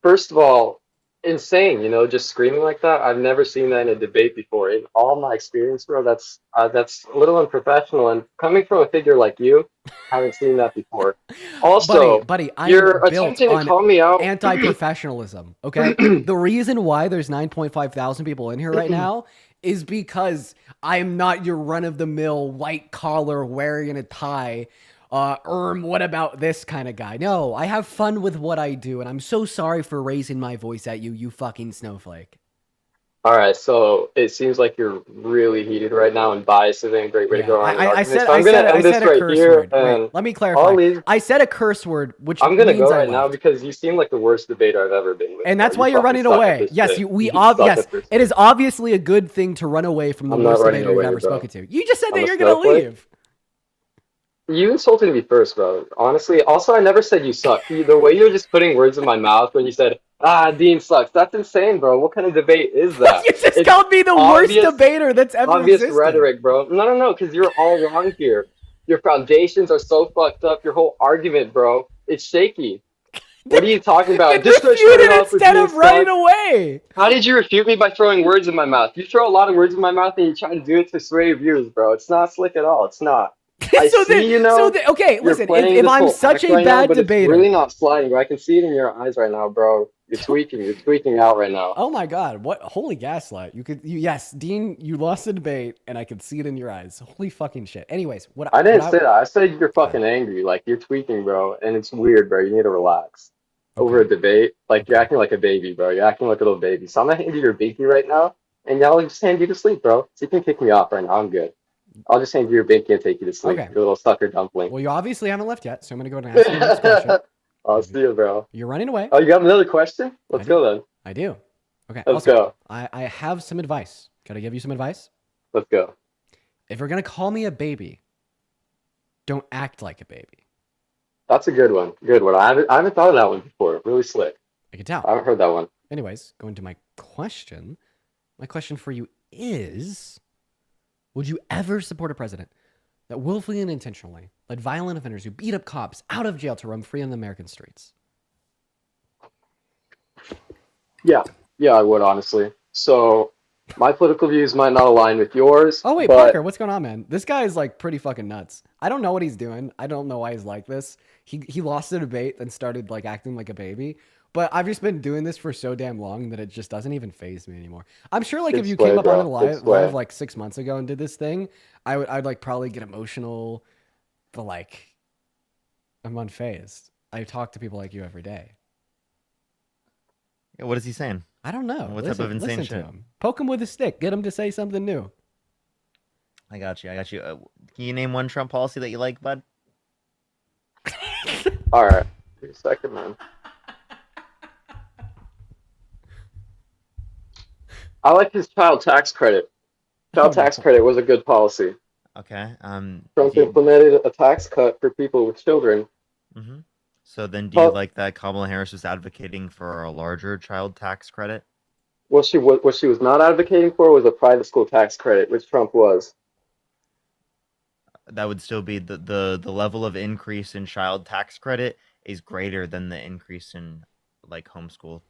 first of all, insane, you know, just screaming like that. I've never seen that in a debate before. In all my experience, bro, that's a little unprofessional. And coming from a figure like you, I haven't seen that before. Also, buddy, you're attempting to call me out. Anti-professionalism, okay? The reason why there's 9.5 thousand people in here right now is because I'm not your run-of-the-mill, white-collar, wearing a tie, what about this kind of guy? No, I have fun with what I do, and I'm so sorry for raising my voice at you, you fucking snowflake. All right, so it seems like you're really heated right now, and bias isn't a great way to go on. I said a curse word. Wait, let me clarify. I said a curse word, which I'm gonna go right now because you seem like the worst debater I've ever been with. And that's why you're running away. Yes, it is obviously a good thing to run away from the worst debater you've ever spoken to. You just said that you're gonna leave. You insulted me first, bro. Honestly. Also, I never said you suck. The way you're just putting words in my mouth when you said, Dean sucks. That's insane, bro. What kind of debate is that? You just called me the worst debater that's ever existed. Obvious Rhetoric, bro. No, because you're all wrong here. Your foundations are so fucked up. Your whole argument, bro, it's shaky. What are you talking about? Then refute it instead of running away. How did you refute me by throwing words in my mouth? You throw a lot of words in my mouth and you try to do it to sway your viewers, bro. It's not slick at all. It's not. I see, you know. Okay, you're listen. playing If this I'm whole such act a right now, bad but debater, it's really not sliding, bro. I can see it in your eyes right now, bro. You're tweaking. You're tweaking out right now. oh my god, what holy gaslight. Yes, Dean, you lost the debate and I could see it in your eyes. Holy fucking shit. Anyways, I didn't say that. I said you're fucking angry. Like, you're tweaking, bro. And it's weird, bro. You need to relax. Over a debate, like, you're acting like a baby, bro. You're acting like a little baby. So I'm gonna hand you your binky right now, and I'll just hand you to sleep, bro. So you can kick me off right now. I'm good. I'll just hand you your binky and take you to sleep. Okay. You little sucker dumpling. Well, you obviously haven't left yet, so I'm gonna go ahead and ask you the next question. I'll see you, bro. You're running away. Oh, you got another question? Let's go then. I do. Okay. Let's go. I have some advice. Can I give you some advice? Let's go. If you're gonna call me a baby, don't act like a baby. That's a good one. Good one. I haven't thought of that one before. Really slick. I can tell. I haven't heard that one. Anyways, going to my question. My question for you is, would you ever support a president that willfully and intentionally led violent offenders who beat up cops out of jail to roam free on the American streets? Yeah. Yeah, I would, honestly. So, my political views might not align with yours. Oh, wait, but... Parker, what's going on, man? This guy is, like, pretty fucking nuts. I don't know what he's doing. I don't know why he's like this. He lost the debate, then started, like, acting like a baby. But I've just been doing this for so damn long that it just doesn't even faze me anymore. I'm sure, like, if you came up on a live like 6 months ago and did this thing, I'd like probably get emotional, but like, I'm unfazed. I talk to people like you every day. Yeah, what is he saying? I don't know. What type of insane shit? Him. Poke him with a stick. Get him to say something new. I got you. Can you name one Trump policy that you like, bud? All right. Give me a second, man. I like his child tax credit. Child tax credit was a good policy. Okay. Trump implemented a tax cut for people with children. Mm-hmm. So then, do you like that Kamala Harris was advocating for a larger child tax credit? What she was not advocating for was a private school tax credit, which Trump was. That would still be the level of increase in child tax credit is greater than the increase in like homeschool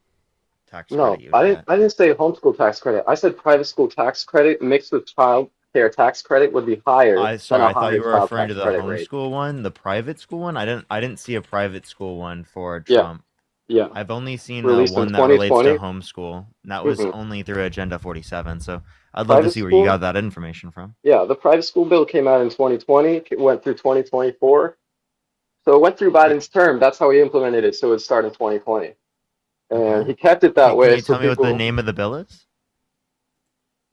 tax credit. No, I didn't say homeschool tax credit. I said private school tax credit mixed with child care tax credit would be higher. I thought you were referring to the homeschool one, the private school one. I didn't see a private school one for Trump. Yeah. I've only seen Released one in that relates to 2020. homeschool. And that was only through Agenda 47. So I'd love Private to see where school? you got that information from. Yeah, the private school bill came out in 2020. It went through 2024. So it went through Biden's term. That's how he implemented it. So it would start in 2020. And he kept it that way. Can you tell me what the name of the bill is?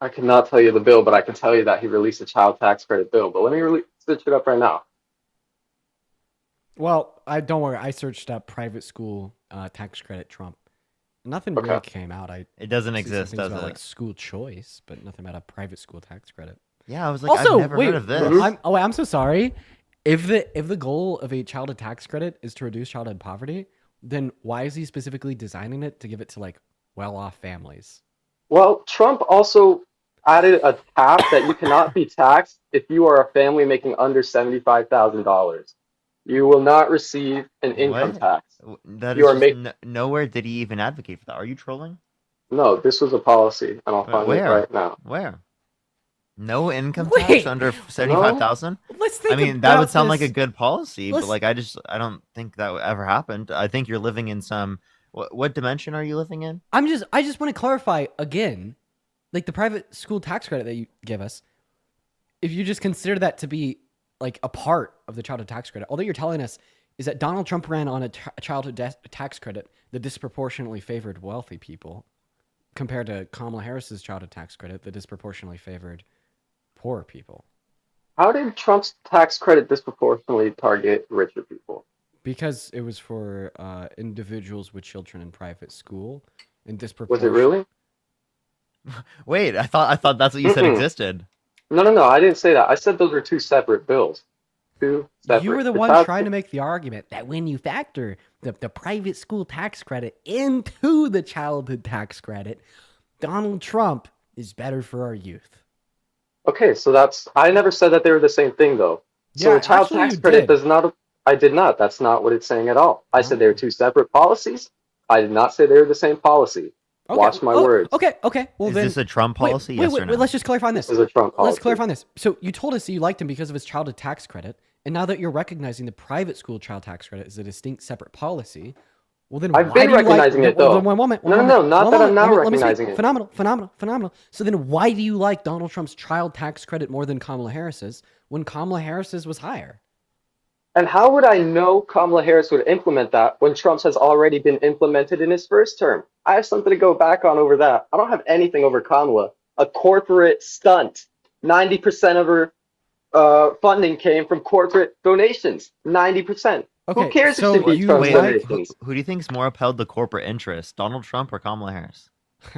I cannot tell you the bill, but I can tell you that he released a child tax credit bill. But let me switch it up right now. Well, don't worry. I searched up private school tax credit Trump. Nothing really came out. It doesn't see exist, some things does about, it? like school choice, but nothing about a private school tax credit. Yeah, I was like, I've never heard of this. I'm so sorry. If the goal of a childhood tax credit is to reduce childhood poverty, then why is he specifically designing it to give it to like well-off families? Well, Trump also added a cap that you cannot be taxed if you are a family making under $75,000. You will not receive an income tax. That You is are just nowhere did he even advocate for that. Are you trolling? No, this was a policy, and I'll find it right now. Where? No income tax under 75,000? Let's think I mean, that would about sound like this. a good policy, Let's- but like I don't think that would ever happened. I think you're living in some what dimension are you living in? I just want to clarify again, like the private school tax credit that you give us, if you just consider that to be like a part of the childhood tax credit, all that you're telling us is that Donald Trump ran on a childhood tax credit that disproportionately favored wealthy people compared to Kamala Harris's childhood tax credit that disproportionately favored poor people. How did Trump's tax credit disproportionately target richer people? Because it was for individuals with children in private school and Was disproportionately. it really? Wait, I thought that's what you said existed. No, I didn't say that. I said those were two separate bills. Two separate. You were the one trying to make the argument that when you factor the private school tax credit into the childhood tax credit, Donald Trump is better for our youth. Okay, so I never said that they were the same thing, though. So Yeah, the child actually tax you credit did. does not. I did not. That's not what it's saying at all. I said they were two separate policies. I did not say they were the same policy. Okay. Watch my words. Okay. Well, Is then this a Trump policy? Wait, Yes or no? let's just clarify on this. This is a Trump policy. Let's clarify on this. So you told us that you liked him because of his child tax credit, and now that you're recognizing the private school child tax credit is a distinct separate policy, well then I've been recognizing it though. One moment. No, not that I'm now Let me speak. recognizing it. Phenomenal. So then why do you like Donald Trump's child tax credit more than Kamala Harris's when Kamala Harris's was higher? And how would I know Kamala Harris would implement that when Trump's has already been implemented in his first term? I have something to go back on over that. I don't have anything over Kamala. A corporate stunt. 90% of her funding came from corporate donations. 90%. Okay, Who cares so if they beat you Trump's like- donations? Who do you think's more upheld the corporate interests, Donald Trump or Kamala Harris?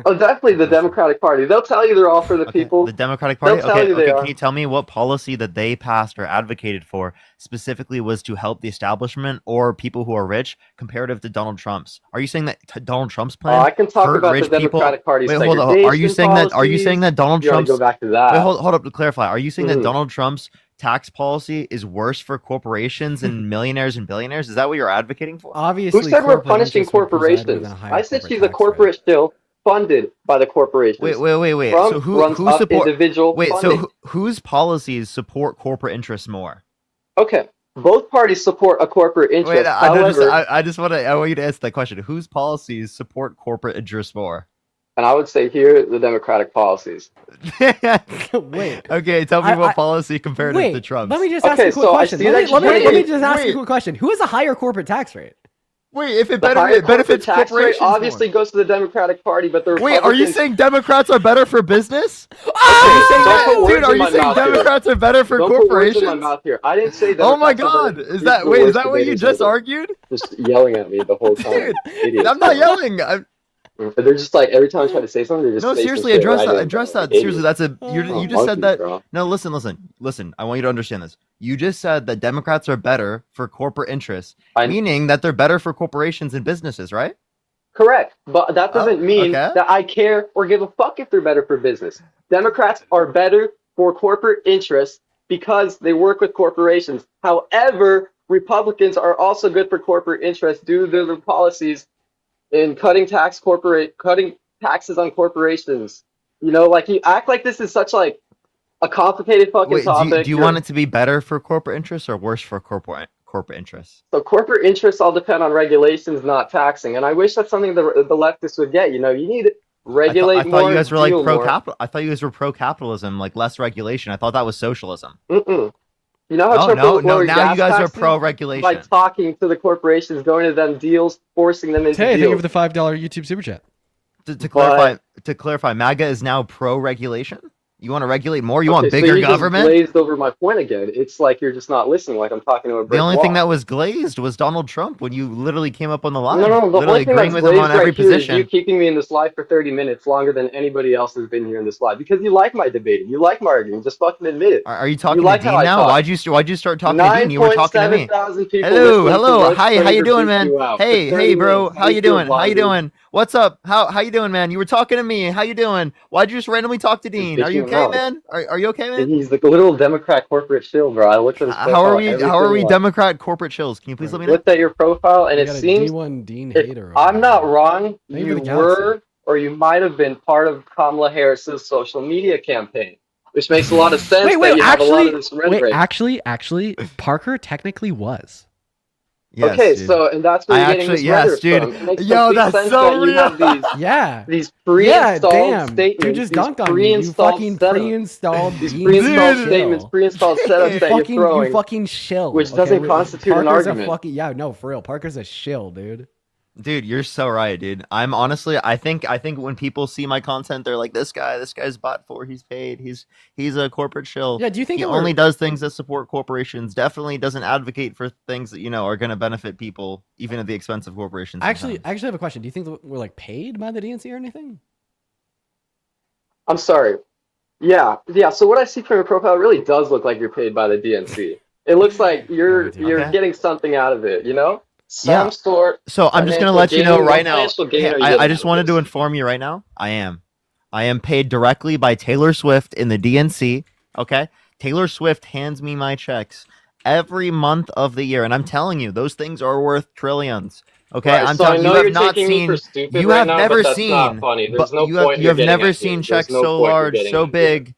Oh, definitely the Democratic Party. They'll tell you they're all for the people. The Democratic Party? They'll tell you they are. Can you tell me what policy that they passed or advocated for specifically was to help the establishment or people who are rich comparative to Donald Trump's? Are you saying that Donald Trump's plan I can talk hurt about rich the Democratic Party's Wait, hold on. Are you saying that? Are you saying that Donald You wanna Trump's? go back to that. Wait, hold up to clarify. Are you saying that Mhm. Donald Trump's tax policy is worse for corporations and millionaires and billionaires? Is that what you're advocating for? Obviously, Who said we're corporate punishing interests would preside corporations? within a higher I said corporate she's a tax corporate shill funded by the corporations. Wait. Trump So who runs up support individual Wait, funding. so whose policies support corporate interests more? Okay, both parties support a corporate interest. Wait, However, I want you to answer that question. Whose policies support corporate interests more? and I would say here the Democratic policies. Wait. Okay, tell me what policy comparative Wait, to Trump's. let me just ask Okay, you a quick so I question. see Let that me, you let me, can't- let me just ask you wait. a quick question. Who has a higher corporate tax rate? Wait, if it The higher corporate benefits tax rate corporations obviously goes to the Democratic Party, but the Wait, are you Republicans- saying Democrats are better for business? Okay, Are you saying don't that? put words Dude, are in you my saying mouth here. Democrats are better for Don't put words in corporations? my mouth here. I didn't say Oh my Democrats are god. better. Is These that are the wait, is worst that what you debaters just ever. argued? Just yelling at me the whole time. Dude, Idiots. I'm not yelling. They're just like every time I try to say something, they're just No, spacing seriously, shit address right that. in, Address bro. that. Like Seriously, idiots. that's a. You just said monkeys, that. bro. No, listen. I want you to understand this. You just said that Democrats are better for corporate interests, meaning that they're better for corporations and businesses, right? Correct, but that doesn't mean okay. that I care or give a fuck if they're better for business. Democrats are better for corporate interests because they work with corporations. However, Republicans are also good for corporate interests due to their policies in cutting taxes on corporations. You know, like you act like this is such like a complicated fucking Wait, topic. do you want it to be better for corporate interests or worse for corporate interests? So corporate interests all depend on regulations, not taxing. And I wish that's something the leftists would get. You know, you need to regulate I thought more. you guys were like deal more. pro-capital. I thought you guys were pro-capitalism, like less regulation. I thought that was socialism. Mm-mm. You know how Trump will lower Now gas you guys are taxes? pro-regulation. By talking to the corporations, going to them deals, forcing them into Hey, thank you deals. for the $5 YouTube super chat. To clarify, MAGA is now pro-regulation? You want to regulate more? You want Okay, so bigger you just government? glazed over my point again. It's like you're just not listening, like I'm talking to a The brick only wall. thing that was glazed was Donald Trump when you literally came up on the line. No, the literally only thing agreeing that's with him glazed on every right here is position. you keeping me in this live for 30 minutes longer than anybody else has been here in this live because you like my debating, you like my arguing. Just fucking admit it. Are you talking like to how Dean I now? talk. Why'd you start talking to Dean? You were talking to me. 9,700 people Hello, listening to hello. Roast Hi, how you Flavor doing, beat man? you out. Hey, For 30 hey, bro. minutes, How you make your doing? How you body- doing? What's up? How you doing, man? You were talking to me. How you doing? Why'd you just randomly talk to Dean? Are you okay, man? Are you okay, man? He's like a little Democrat corporate shill, bro. I looked at his profile. How are we? every How are we single one. Democrat corporate chills? Can you please let me know? Looked at your profile, and You it got a seems D1 Dean if hater. I'm not wrong, Thank you you for the galaxy. were or you might have been part of Kamala Harris's social media campaign, which makes a lot of sense. that you have a lot of this rhetoric. Actually, Parker technically was. Yes, okay, dude. so and that's where you're getting this yes, rhetoric dude. from. It makes Yo, complete that's sense so that you real. have these Yeah. these pre-installed damn. statements. You just these dunked on me. You pre-installed fucking setups, pre-installed these Dean pre-installed shill. statements, pre-installed setups that fucking, you're throwing. You fucking shill. which doesn't constitute an Parker's argument. A fucking, yeah, no, for real. Parker's a shill, dude. Dude, you're so right, dude. I'm honestly, I think when people see my content, they're like, this guy's bought for, he's paid, he's a corporate shill. Yeah, do you think he that only we're- does things that support corporations? Definitely doesn't advocate for things that are going to benefit people, even at the expense of corporations. I sometimes. actually have a question. Do you think that we're like paid by the DNC or anything? I'm sorry. Yeah. So what I see from your profile really does look like you're paid by the DNC. It looks like you're Okay. getting something out of it, you know? Yeah. Some sort. So I'm just gonna financial let you know gain. right What now. financial gain Hey, are you I getting just out of wanted this? to inform you right now. I am paid directly by Taylor Swift in the DNC. Okay, Taylor Swift hands me my checks every month of the year, and I'm telling you, those things are worth trillions. Okay, Right, I'm so I telling know you, have you're not taking me for seen, stupid you right have now, never but that's not seen, funny. but There's no point you you're have getting never at seen here. There's checks no so point you're large, getting so at here. big.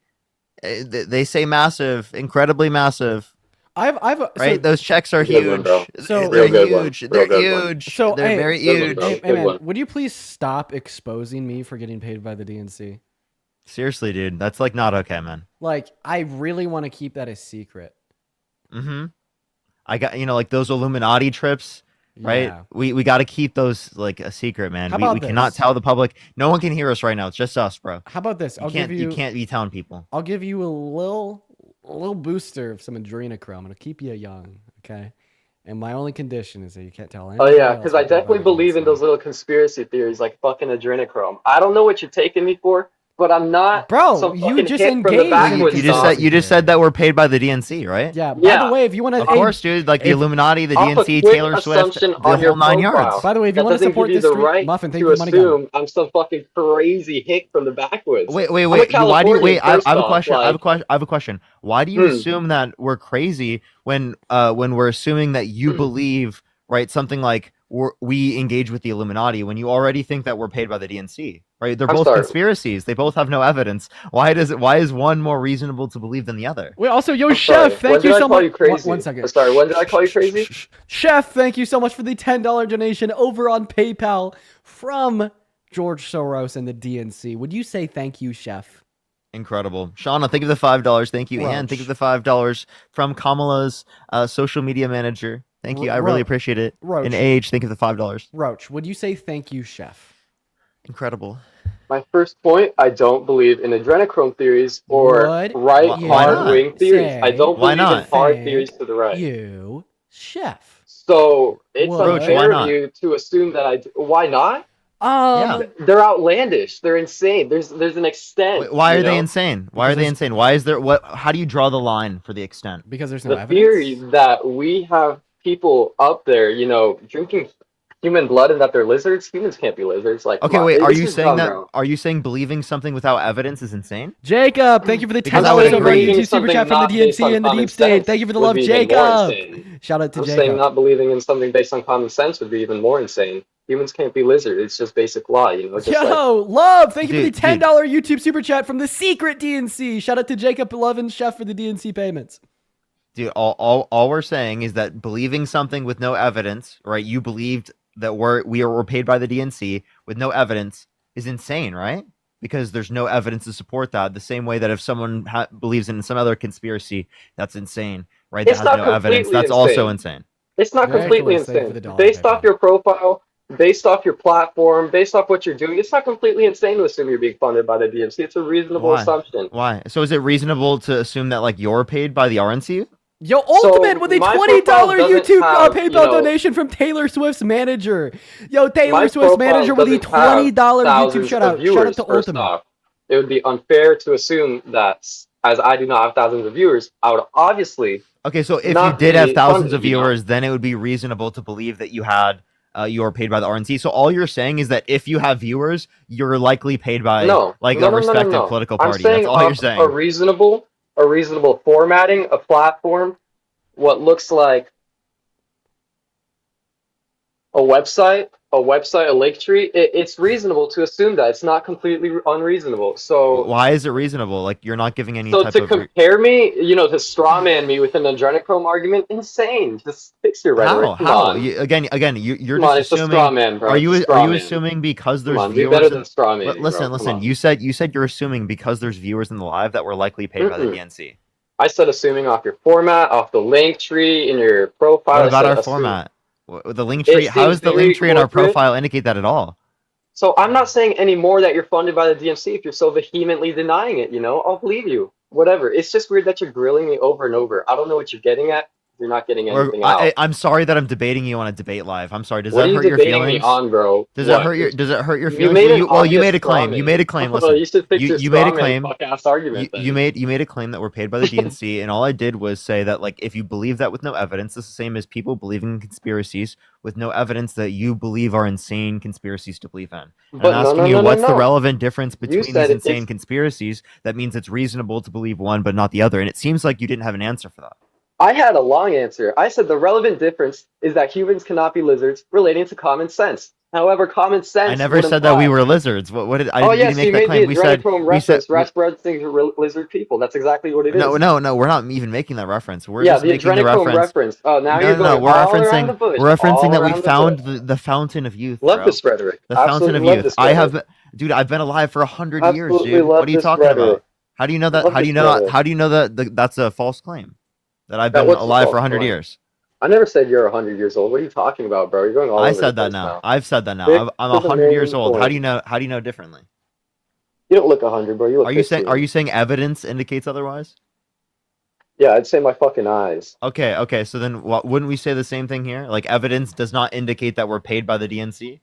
They say massive, incredibly massive. I've Right, those checks are Good one, huge. bro. So They're Real good one. huge. Real They're good one. huge. So They're hey, very Good one, huge. bro. hey Good man, one. would you please stop exposing me for getting paid by the DNC? Seriously, dude, that's like not okay, man. Like, I really want to keep that a secret. Mm-hmm. I got, like those Illuminati trips, right? Yeah. We got to keep those like a secret, man. How We about cannot this? tell the public. No one can hear us right now. It's just us, bro. How about this? You can't be telling people. I'll give you a little booster of some adrenochrome. It'll keep you young, okay? And my only condition is that you can't tell Oh anybody yeah, else because I what you're definitely about to believe in say. those little conspiracy theories like fucking adrenochrome. I don't know what you're taking me for, but I'm not Bro, some you fucking just hit from the engaged in backwoods conspiracy You just said that we're paid by the DNC, right? Yeah. By Yeah. the way, if you want to, Of course, dude. Like the Illuminati, the Off a DNC, quick Taylor Swift, assumption the on your whole 9 profile. yards. By the way, if you That want to doesn't support give you this the stream, right Muffin, thank to you for the money gun. assume I'm some fucking crazy hick from the backwoods. Wait. I'm a Why do you? Californian, Wait, I first have a off, question. I like, have a question. Why do you assume that we're crazy when we're assuming that you believe, right, something like we engage with the Illuminati when you already think that we're paid by the DNC, right? They're I'm both sorry. conspiracies. They both have no evidence. Why is one more reasonable to believe than the other? Wait, also, yo, I'm Chef, sorry. thank When you did I so call much. you crazy? One second. I'm sorry, when did I call you crazy? Chef, thank you so much for the $10 donation over on PayPal from George Soros and the DNC. Would you say thank you, Chef? Incredible. Shauna, think of the $5. Thank you. Roach. And think of the $5 from Kamala's social media manager. Thank you. I really appreciate it. Roach. And Age, think of the $5. Roach, would you say thank you, Chef? Incredible. My first point, I don't believe in adrenochrome theories or Would right you hard-wing theories. I don't Why believe in not? hard Thank theories to the right. you, Chef. So it's Roach, why unfair not? of you to assume that I do. Why not? Yeah. They're outlandish. They're insane. There's an extent. Wait, why you are they know? insane? Why are they insane? Why is there how do you draw the line for the extent? Because there's no The evidence. theory that we have people up there, drinking human blood and that they're lizards. Humans can't be lizards. Like, Okay, come on. wait, are This you is saying dumb, that bro. are you saying believing something without evidence is insane? Jacob, thank you for the Because $10 I would over on agree. YouTube super Something chat from the not based DNC on and the common Deep State. sense Thank you for the would love, be even more Jacob. insane. Shout out to I'm Jacob. saying not believing in something based on common sense would be even more insane. Humans can't be lizards. It's just basic law, Just Yo, like, love, thank you Dude, for the $10 YouTube super chat from the secret DNC. Shout out to Jacob, Love, and Chef for the DNC payments. Dude, all we're saying is that believing something with no evidence, right? You believed that we're paid by the DNC with no evidence is insane, right? Because there's no evidence to support that. The same way that if someone believes in some other conspiracy, that's insane, right? It's that has not no evidence. completely That's also insane. insane. It's not Very completely cool. Thank you for insane. the dollar, Based PayPal. off your profile, based off your platform, based off what you're doing, it's not completely insane to assume you're being funded by the DNC. It's a reasonable Why? assumption. Why? So is it reasonable to assume that like you're paid by the RNC? Yo, Ultimate with a my $20 profile doesn't YouTube have, PayPal donation from Taylor Swift's manager. Yo, Taylor My Swift's profile manager with a doesn't have $20 YouTube thousands shout of out. Shout out viewers, to first Ultimate. off. It would be unfair to assume that, as I do not have thousands of viewers, I would obviously. Okay, so if you not did be have thousands funded, of viewers, then it would be reasonable to believe that you are paid by the RNC. So all you're saying is that if you have viewers, you're likely paid by No, like no, a no, no, respective no, no. political I'm party. saying That's all you're off saying. a reasonable formatting, a platform, what looks like a website, a link tree. It's reasonable to assume that it's not completely unreasonable. So Why is it reasonable? Like you're not giving any So type to of compare me, to straw man me with an adrenochrome argument, insane. Just fix your rhetoric. Come how? on. You're Come on, just it's a assuming. straw man, bro. Are It's a you straw man. assuming because there's Come on, viewers? be better than straw man. Listen, bro. Come on. You said you're assuming because there's viewers in the live that we're likely paid by the DNC. I said assuming off your format, off the link tree in your profile. What about I our said assume. format? The link tree. How seems does the very link tree in our corporate. profile indicate that at all? So I'm not saying anymore that you're funded by the DNC if you're so vehemently denying it, I'll believe you. Whatever. It's just weird that you're grilling me over and over. I don't know what you're getting at. You're not getting anything out. I'm sorry that I'm debating you on a debate live. I'm sorry. Does What that are you hurt your debating feelings? me on, bro? Does What? it hurt your You feelings? made an Well, you obvious made a straw claim. man. You made a claim. Oh, Listen, you should fix your you made straw a man claim. fuck-ass argument then. You made a claim that we're paid by the DNC, and all I did was say that like if you believe that with no evidence, it's the same as people believing in conspiracies with no evidence that you believe are insane conspiracies to believe in. And But I'm no, asking no, you, no, no, what's the no. relevant difference between said these insane it's- conspiracies that means it's reasonable to believe one but not the other? And it seems like you didn't have an answer for that. I had a long answer. I said the relevant difference is that humans cannot be lizards relating to common sense. However, common sense I never would said that we imply. were lizards. What did I Oh didn't, we didn't yes, make you that made claim. the adrenochrome We said reference. Rasputin are lizard people. That's exactly what it is. no, we're not even making that reference. We're Yeah, just the making the adrenochrome reference. reference. Oh, now No, you're no, no. going all around the bush. We're referencing All that we around the found bush. the fountain of youth, Love bro. this rhetoric. The fountain Absolutely of love youth. this I rhetoric. have, dude. I've been alive for 100 years, Absolutely dude. love What are you this talking rhetoric. about? How do you know that? Love How do this you know? rhetoric. How do you know that that's a false claim? That I've That been what's the alive false for 100 claim? years. I never said you're 100 years old. What are you talking about, bro? You're going all I over the said that place now. now. I've said that now. Stick I'm to the 100 years main old. How point. do you know? How do you know differently? You don't look 100, bro. You look Are you saying? 15. Are you saying evidence indicates otherwise? Yeah, I'd say my fucking eyes. Okay. So then, wouldn't we say the same thing here? Like, evidence does not indicate that we're paid by the DNC.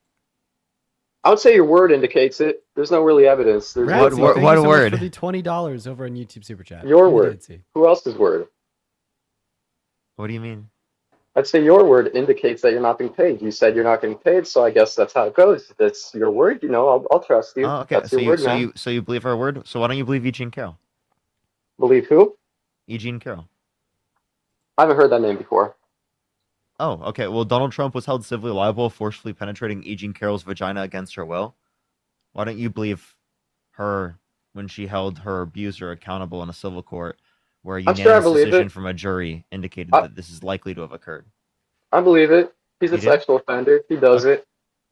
I would say your word indicates it. There's no really evidence. There's Ramsey, no, thank you so much for the $20 over on YouTube Super Chat. your From the word. DNC. Who else's word? What do you mean? I'd say your word indicates that you're not being paid. You said you're not getting paid, so I guess that's how it goes. That's your word. You know, I'll trust you. Oh, okay. That's your word, man. So you believe our word? So why don't you believe Eugene Carroll? Believe who? Eugene Carroll. I haven't heard that name before. Oh, okay. Well, Donald Trump was held civilly liable, forcefully penetrating Eugene Carroll's vagina against her will. Why don't you believe her when she held her abuser accountable in a civil court, where a I'm sure I unanimous believe decision it. from a jury indicated that this is likely to have occurred? I believe it. He's a You do? sexual offender. He does it.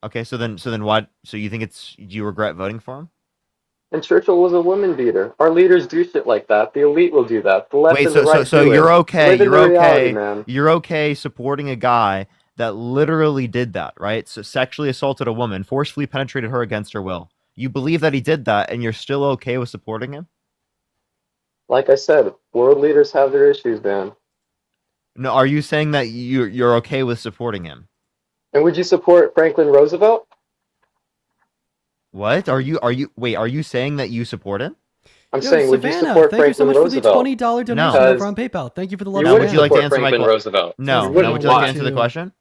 Okay. So then why? So you think it's? Do you regret voting for him? And Churchill was a woman beater. Our leaders do shit like that. The elite will do that. The left Wait. and the right So do you're it. okay? Live in You're the reality, okay? man. You're okay supporting a guy that literally did that, right? So sexually assaulted a woman, forcefully penetrated her against her will. You believe that he did that, and you're still okay with supporting him? Like I said, world leaders have their issues, man. No, are you saying that you're okay with supporting him? And would you support Franklin Roosevelt? What? Are you saying that you support him? I'm Yo, saying, would you Savannah, support thank you so Franklin much for the Roosevelt? $20 donation No. over on PayPal. Thank you for the love. You Now, wouldn't would you like to support answer my Franklin question? Roosevelt. No. You Now, wouldn't. would you like Why? to answer the question?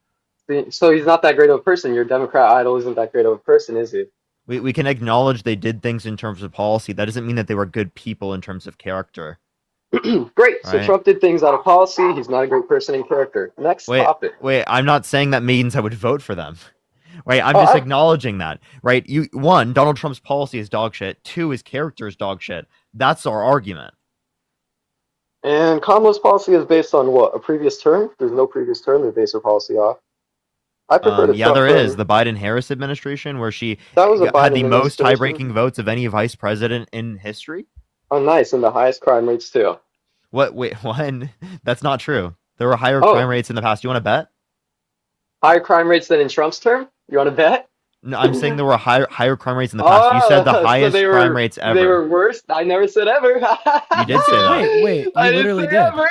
So he's not that great of a person. Your Democrat idol isn't that great of a person, is he? We can acknowledge they did things in terms of policy. That doesn't mean that they were good people in terms of character. Great. So Right. Trump did things out of policy. He's not a great person in character. Next topic. Wait, I'm not saying that means I would vote for them. Right, I'm Oh, just I- acknowledging that. Right, one, Donald Trump's policy is dog shit. Two, his character is dog shit. That's our argument. And Kamala's policy is based on what? A previous term? There's no previous term to base her policy off. I prefer the Yeah, Trump there term. is the Biden-Harris administration, where she That was a had Biden the most administration. tie-breaking votes of any vice president in history. Oh, nice. And the highest crime rates, too. What? Wait, one? That's not true. There were higher Oh. crime rates in the past. You want to bet? Higher crime rates than in Trump's term? You want to bet? No, I'm saying there were higher crime rates in the past. You said the so highest they were, crime rates ever. They were worse? I never said ever. You did say that. Wait, I you didn't literally say did. ever.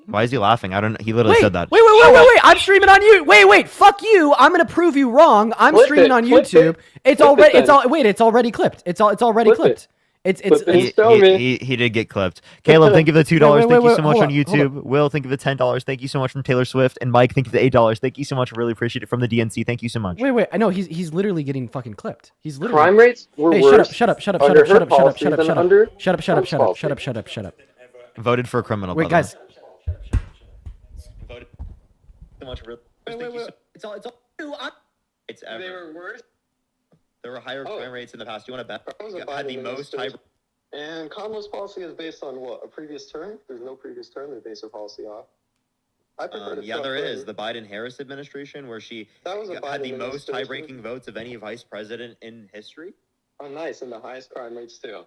Wait, is he laughing? I don't know. He literally Wait, said that. wait, I'm streaming on you. Wait, fuck you. I'm gonna prove you wrong. I'm Clip streaming it, on clip YouTube. it. It's Clip already it then. it's already clipped. It's already Clip clipped. it. It's Clip it and show me. He did get clipped. Caleb, thank you for the $2. Wait, Thank you so hold much on on, hold YouTube. Will, thank you for the $10. Thank you so much from Taylor Swift. And Mike, thank you for the $8. Thank you so much. I really appreciate it from the DNC. Thank you so much. Wait. I know he's literally getting fucking clipped. He's literally Crime rates were Hey, worse shut up. under her policy than under Trump's Shut up. Voted for a criminal. Wait, by the way. guys. Voted so much. Wait. It's all It's ever. They were worse. There were higher crime rates in the past. You want to bet? That was a Had Biden the most high. administration. And Kamala's policy is based on what? A previous term? There's no previous term to base her policy off. I prefer the Yeah, Trump there term. is the Biden-Harris administration, where she That was a had Biden the most administration. tie-breaking votes of any vice president in history. Oh, nice. And the highest crime rates, too.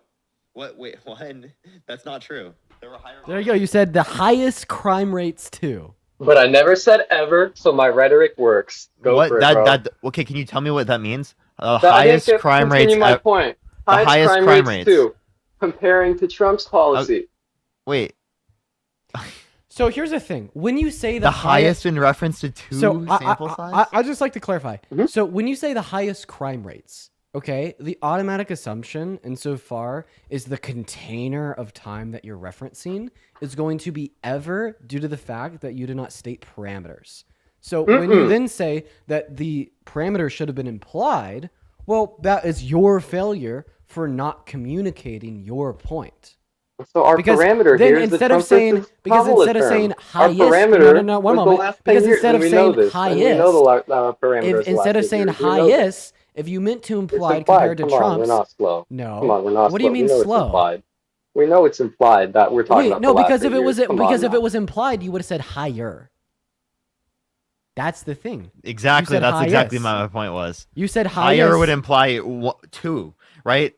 What? Wait, one? That's not true. There were higher. There you go. You said the highest crime rates too. But I never said ever, so my rhetoric works. Go What? for it, bro. Okay, can you tell me what that means? The I didn't highest get- crime rates. continue my point. The highest crime rates. too, comparing to Trump's policy. Wait, So here's the thing. When you say the highest in reference to two sample size? I just like to clarify. So when you say the highest crime rates, okay, the automatic assumption insofar is the container of time that you're referencing is going to be ever due to the fact that you did not state parameters. So when you then say that the parameters should have been implied, well, that is your failure for not communicating your point. So our Because parameter then here is the instead of Trump saying, versus because Kamala instead of term. saying Our highest, no, parameter one was the moment. last 10 Because years, instead and of we know saying this. And we know highest, the parameter is the instead last of 10 saying years. We know this. highest, if you meant to It's imply implied. compared to Come on, we're Trump's, not slow. Come no. on, we're not What do slow. you mean we know slow? It's implied. We know it's implied that we're talking Wait, about no, the last because 8 if it was years. Come because on if now. it was implied, you would have said higher. That's the thing. Exactly. You said That's exactly highest. my point was. You said Higher would highest. imply two, right?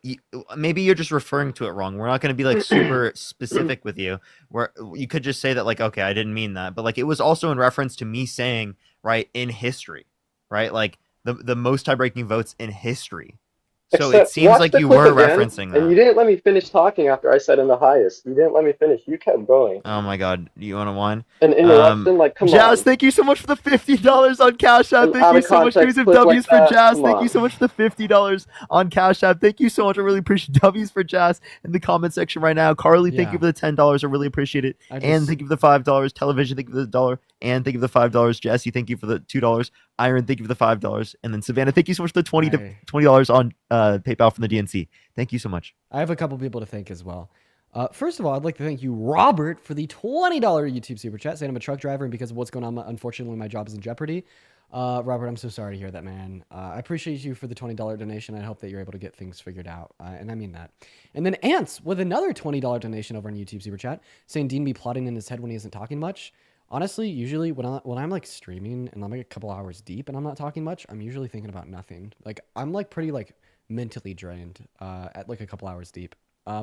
Maybe you're just referring to it wrong. We're not going to be like super specific with you. Where you could just say that like, okay, I didn't mean that, but like it was also in reference to me saying, right, in history, right, like the most tie-breaking votes in history. So it Except, seems watch like the you clip were again, referencing and that. you didn't let me finish talking after I said in the highest. You didn't let me finish. You kept going. Oh my God, you want to one? An interruption, like, come Jazz, on. thank you so much for the $50 on Cash App. An Thank out you of so much. Give me context some clip like W's for that, Jazz. come Thank you on. so much for the $50 on Cash App. Thank you so much. I really appreciate W's for Jazz in the comment section right now. Carly, thank Yeah. you for the $10. I really appreciate it. I And just- thank you for the $5. Television, thank you for the $1. And thank you for the $5. Jesse, thank you for the $2. Iron, thank you for the $5. And then Savannah, thank you so much for the $20 on PayPal from the DNC. Thank you so much. I have a couple people to thank as well. First of all, I'd like to thank you, Robert, for the $20 YouTube super chat, saying I'm a truck driver and because of what's going on, unfortunately, my job is in jeopardy. Robert, I'm so sorry to hear that, man. I appreciate you for the $20 donation. I hope that you're able to get things figured out, and I mean that. And then Ants with another $20 donation over on YouTube super chat, saying Dean be plotting in his head when he isn't talking much. Honestly, usually when I'm like streaming and I'm like a couple hours deep and I'm not talking much, I'm usually thinking about nothing. Like I'm like pretty like mentally drained at like a couple hours deep.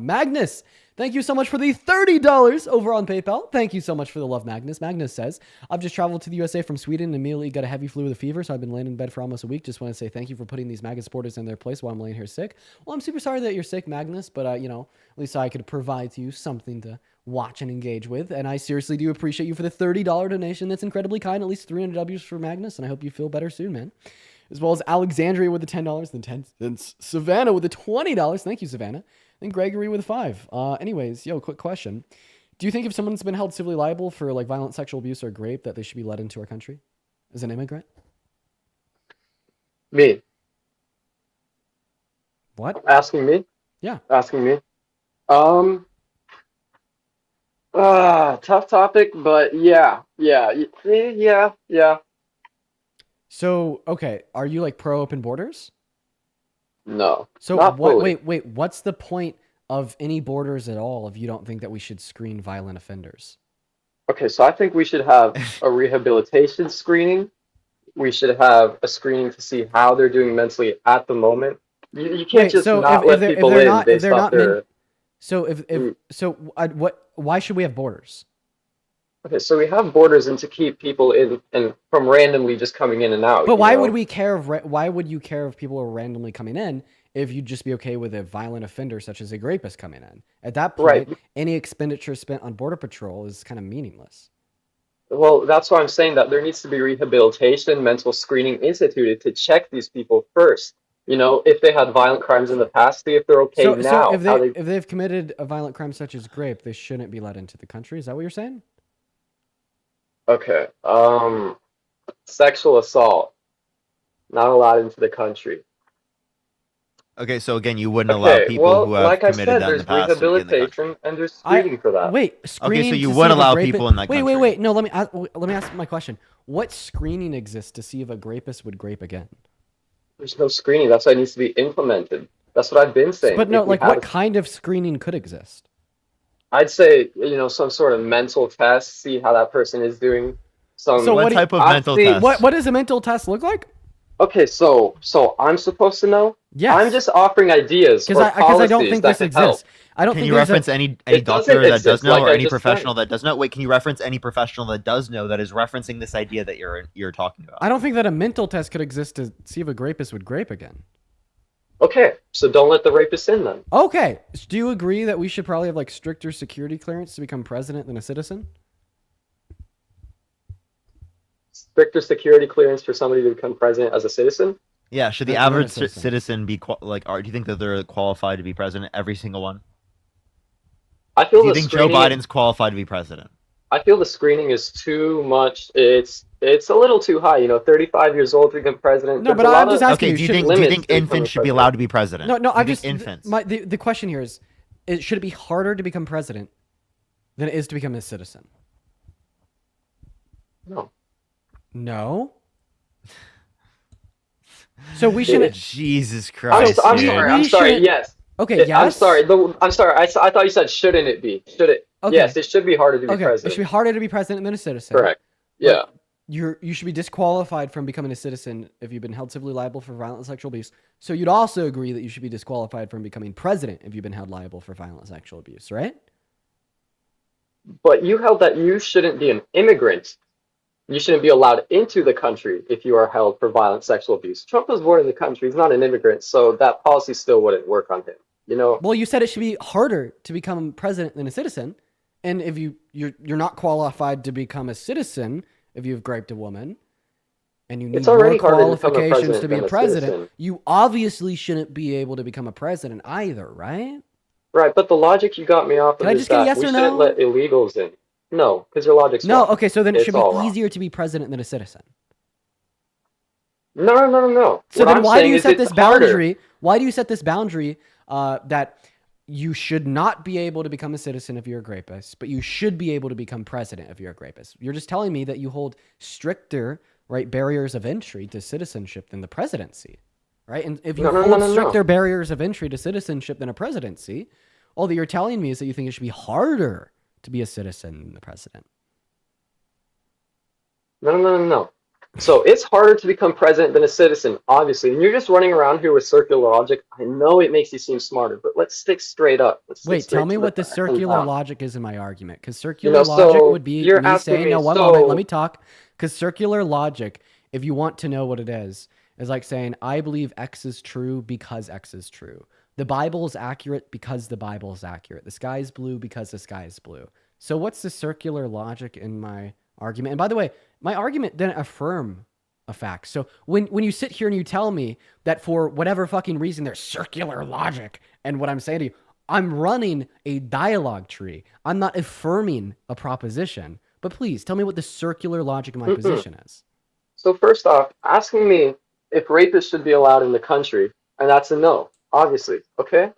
Magnus, thank you so much for the $30 over on PayPal. Thank you so much for the love, Magnus. Magnus says, I've just traveled to the USA from Sweden and immediately got a heavy flu with a fever, so I've been laying in bed for almost a week. Just want to say thank you for putting these MAGA supporters in their place while I'm laying here sick. Well, I'm super sorry that you're sick, Magnus, but you know, at least I could provide to you something to watch and engage with. And I seriously do appreciate you for the $30 donation. That's incredibly kind. At least 300 W's for Magnus, and I hope you feel better soon, man. As well as Alexandria with the $10, then 10 cents. Savannah with the $20. Thank you, Savannah. Then Gregory with 5. Anyways, quick question. Do you think if someone's been held civilly liable for like violent sexual abuse or rape that they should be let into our country as an immigrant? Me. What? Asking me? Yeah. Asking me. Tough topic, but yeah. So, okay, are you like pro open borders? No. So not what? fully. Wait. What's the point of any borders at all if you don't think that we should screen violent offenders? Okay, so I think we should have a rehabilitation screening. We should have a screening to see how they're doing mentally at the moment. You can't Wait, just so not if let they're- if people they're in not- if based they're off not their. men- So why should we have borders? Okay, so we have borders and to keep people in and from randomly just coming in and out. But you why know? would we care if why would you care if people are randomly coming in if you'd just be okay with a violent offender such as a rapist coming in? At that point, Right. any expenditure spent on border patrol is kind of meaningless. Well, that's why I'm saying that there needs to be rehabilitation, mental screening instituted to check these people first. You know, if they had violent crimes in the past, see if they're okay So now. if how they've committed a violent crime such as rape, they shouldn't be let into the country. Is that what you're saying? Okay. Sexual assault, not allowed into the country. Okay, so again, you wouldn't allow Okay, people well, who have like I committed said, that in there's the past to be in the country. rehabilitation and there's screening for that. Wait, screening. Okay, so you to would see if a allow rapist- people in that country. Wait. No, let me ask my question. What screening exists to see if a rapist would rape again? There's no screening. That's why it needs to be implemented. That's what I've been saying. But no, If we like have what a- kind of screening could exist? I'd say, some sort of mental test, see how that person is doing. So what type of I've mental seen- test? What does a mental test look like? Okay, so I'm supposed to know? Yes. I'm just offering ideas Because I don't think this exists. I don't Can think you there's reference a, any It doctor doesn't that does exist know like or I any just professional said. that does not? Wait, can you reference any professional that does know that is referencing this idea that you're talking about? I don't think that a mental test could exist to see if a rapist would rape again. Okay, so don't let the rapist in then. Okay. Do you agree that we should probably have like stricter security clearance to become president than a citizen? Stricter security clearance for somebody to become president as a citizen? Yeah, should the Not a average citizen. citizen be do you think that they're qualified to be president? Every single one. I feel Do you the think Joe screening- Biden's qualified to be president? I feel the screening is too much. It's a little too high. 35 years old to become president. No, There's but a lot I'm just of asking Okay, you, do you should think limits to becoming infants should be president. allowed to be president? No, Do you I'm think just infants. the question here is, should it be harder to become president than it is to become a citizen? No. No? So we shouldn't. Jesus Christ. I'm dude. sorry. I'm sorry. Yes. Okay. Yes. I'm sorry. I'm sorry. I thought you said shouldn't it be? Should it? Okay. Yes, it should be harder to be Okay. It president. should be harder to be president than a citizen. Correct. Yeah. But you should be disqualified from becoming a citizen if you've been held civilly liable for violent sexual abuse. So you'd also agree that you should be disqualified from becoming president if you've been held liable for violent sexual abuse, right? But you held that you shouldn't be an immigrant. You shouldn't be allowed into the country if you are held for violent sexual abuse. Trump was born in the country. He's not an immigrant, so that policy still wouldn't work on him. You know? Well, you said it should be harder to become president than a citizen. And if you're not qualified to become a citizen if you've raped a woman, and you need It's already more harder to become a qualifications president to be than a a president, citizen. you obviously shouldn't be able to become a president either, right? Right, but the logic you got me off Can of I is just get a that yes we or shouldn't no? let illegals in. No, because your logic's No, wrong. okay, so then it It's should all be wrong. easier to be president than a citizen. No. So What then I'm why do saying you is set it's this harder. boundary? Why do you set this boundary that you should not be able to become a citizen if you're a rapist, but you should be able to become president if you're a rapist? You're just telling me that you hold stricter, right, barriers of entry to citizenship than the presidency, right? And if you hold stricter barriers of entry to citizenship than a presidency, all that you're telling me is that you think it should be harder to be a citizen than the president. No. So it's harder to become president than a citizen, obviously. And you're just running around here with circular logic. I know it makes you seem smarter, but let's stick straight up. Wait, tell me what the facts. circular And, logic is in my argument. Because circular so logic would be you're me asking saying, me, no, one so- moment, let me talk. Because circular logic, if you want to know what it is like saying, I believe X is true because X is true. The Bible is accurate because the Bible is accurate. The sky is blue because the sky is blue. So what's the circular logic in my argument? And by the way, my argument didn't affirm a fact. So when you sit here and you tell me that for whatever fucking reason there's circular logic, and what I'm saying to you, I'm running a dialogue tree. I'm not affirming a proposition. But please tell me what the circular logic of my position is. So first off, asking me if rapists should be allowed in the country, and that's a no, obviously, okay?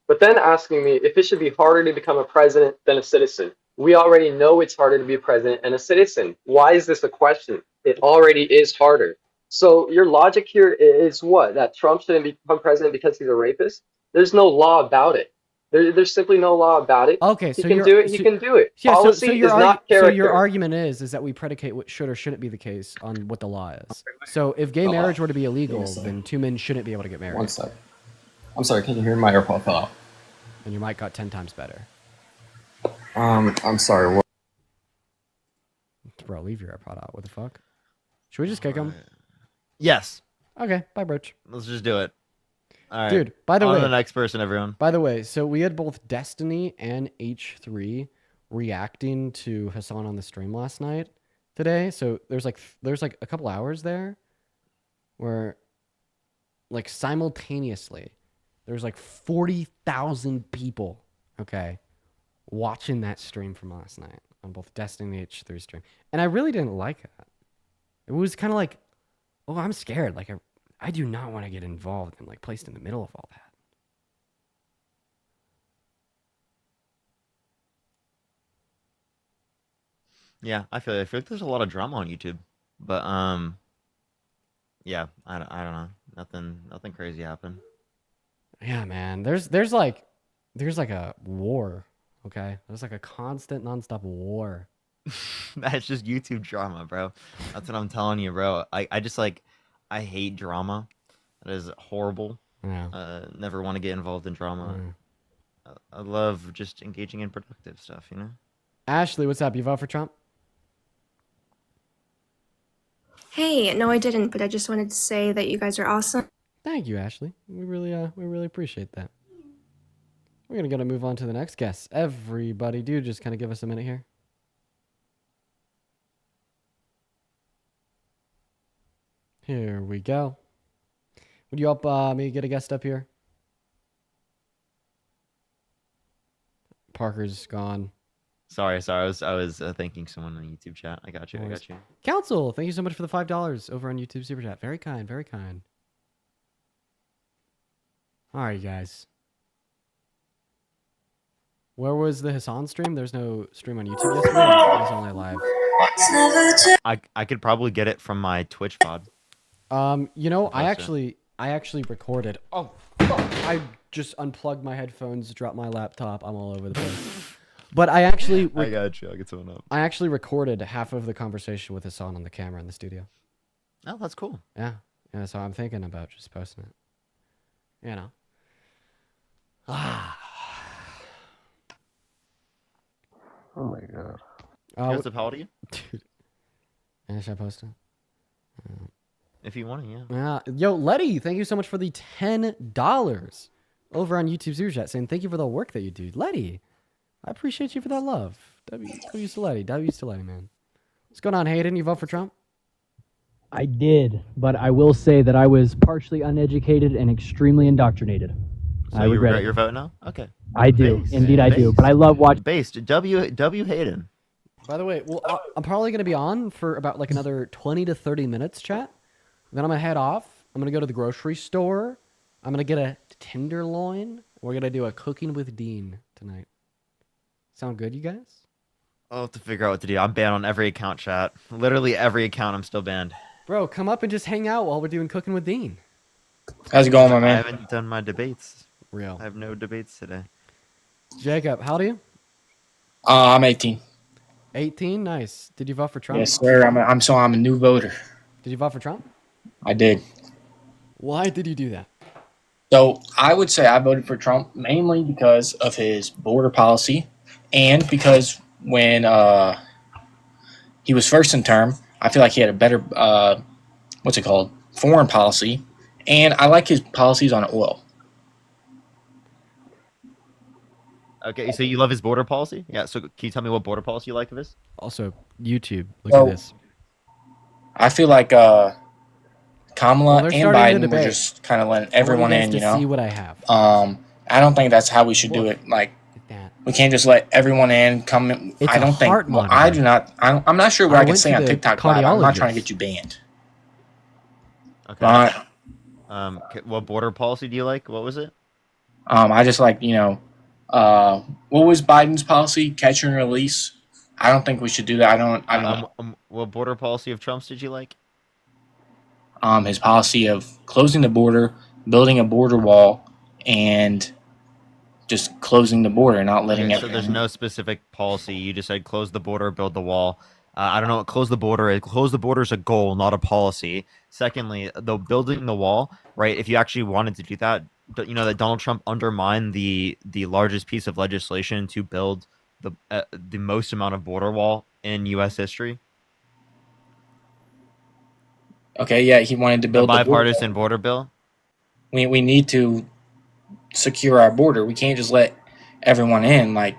But then asking me if it should be harder to become a president than a citizen. We already know it's harder to be a president and a citizen. Why is this a question? It already is harder. So your logic here is what? That Trump shouldn't become president because he's a rapist? There's no law about it. There's simply no law about it. Okay, he so can do it. He can do it. Yeah, Policy is not character. So your argument is that we predicate what should or shouldn't be the case on what the law is. So if gay marriage were to be illegal, then two men shouldn't be able to get married. One sec. I'm sorry, can you hear me? My AirPod fell out. And your mic got 10 times better. I'm sorry. What? Bro, leave your AirPod out. What the fuck? Should we just kick him? Yes. Okay, bye, Broach. Let's just do it. All right. Dude, by the On way, to the next person, everyone. By the way, so we had both Destiny and H3 reacting to Hassan on the stream last night today. So there's like a couple hours there where like simultaneously there's like 40,000 people, okay, watching that stream from last night on both Destiny and H3 stream. And I really didn't like that. It was kind of like, oh, I'm scared. Like I do not want to get involved and like placed in the middle of all that. Yeah, I feel like there's a lot of drama on YouTube, but yeah, I don't know, nothing crazy happened. Yeah, man. There's like a war. Okay, there's like a constant, nonstop war. That's just YouTube drama, bro. That's what I'm telling you, bro. I just like I hate drama. That is horrible. Yeah. Never want to get involved in drama. I love just engaging in productive stuff, you know? Ashley, what's up? You vote for Trump? Hey, no, I didn't, but I just wanted to say that you guys are awesome. Thank you, Ashley. We really appreciate that. We're gonna move on to the next guest. Everybody, dude, just kind of give us a minute here. Here we go. Would you help me get a guest up here? Parker's gone. Sorry. I was thanking someone on YouTube chat. I got you. Council, thank you so much for the $5 over on YouTube Super Chat. Very kind, very kind. All right, guys. Where was the Hassan stream? There's no stream on YouTube yesterday. It was only live. I could probably get it from my Twitch pod. You know, I Post it. actually recorded. Oh, fuck. I just unplugged my headphones, dropped my laptop. I'm all over the place. But I actually I got you. I'll get someone up. I actually recorded half of the conversation with Hassan on the camera in the studio. Oh, that's cool. Yeah. Yeah, so I'm thinking about just posting it. You know. Oh my god. Joseph, how old are you? Dude. Yeah, should I post it? If you want to, yeah. Yeah. Yo, Letty, thank you so much for the $10 over on YouTube Super Chat saying thank you for the work that you do. Letty, I appreciate you for that love. W's to Letty. W's to Letty, man. What's going on, Hayden? You vote for Trump? I did, but I will say that I was partially uneducated and extremely indoctrinated. So I you regret regret it. your vote now? Okay. I do. Indeed, I do. But I love watching. Based. W. Hayden. By the way, well, I'm probably going to be on for about like another 20 to 30 minutes, chat. Then I'm going to head off. I'm going to go to the grocery store. I'm going to get a tenderloin. We're going to do a cooking with Dean tonight. Sound good, you guys? I'll have to figure out what to do. I'm banned on every account, chat. Literally every account I'm still banned. Bro, come up and just hang out while we're doing cooking with Dean. How's it going, my I man? haven't done my debates. Real. I have no debates today. Jacob, how old are you? I'm 18. 18? Nice. Did you vote for Trump? Yes, sir. I'm a new voter. Did you vote for Trump? I did. Why did you do that? So I would say I voted for Trump mainly because of his border policy, and because when he was first in term, I feel like he had a better foreign policy, and I like his policies on oil. Okay, so you love his border policy? Yeah, so can you tell me what border policy you like of his? Also, YouTube. Look So, at this. I feel like Kamala they're and starting the Biden were debate. just kind of letting I want everyone you guys in, to you know. see what I have. I don't think that's how we should do it. Like, we can't just let everyone in. Come in. It's I don't a think. heart Well, I monitor. do not. I'm not sure what I I can went say to on the TikTok Live. I'm not trying to cardiologist. get you banned. Okay. But What border policy do you like? What was it? I just like, what was Biden's policy? Catch and release. I don't think we should do that. I don't know. What border policy of Trump's did you like? His policy of closing the border, building a border wall, and just closing the border, not letting Okay, it. so there's no specific policy. You just said close the border, build the wall. I don't know what close the border is. Close the border is a goal, not a policy. Secondly, though, building the wall, right? If you actually wanted to do that, you know that Donald Trump undermined the largest piece of legislation to build the most amount of border wall in U.S. history. Okay, yeah, he wanted to The build bipartisan border bill. We need to secure our border. We can't just let everyone in like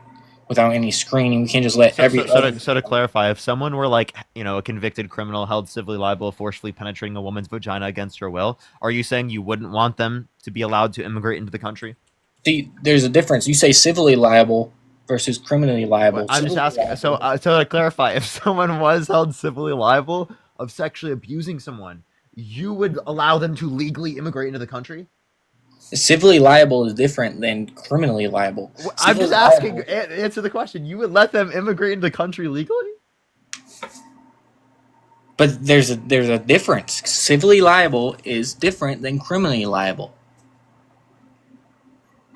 without any screening. We can't just let So to clarify, if someone were like, a convicted criminal held civilly liable of forcefully penetrating a woman's vagina against her will, are you saying you wouldn't want them to be allowed to immigrate into the country? See, there's a difference. You say civilly liable versus criminally liable. I'm just asking. So to clarify, if someone was held civilly liable of sexually abusing someone, you would allow them to legally immigrate into the country? Civilly liable is different than criminally liable. I'm just Civilly asking. liable- Answer the question. You would let them immigrate into the country legally? But there's a difference. Civilly liable is different than criminally liable.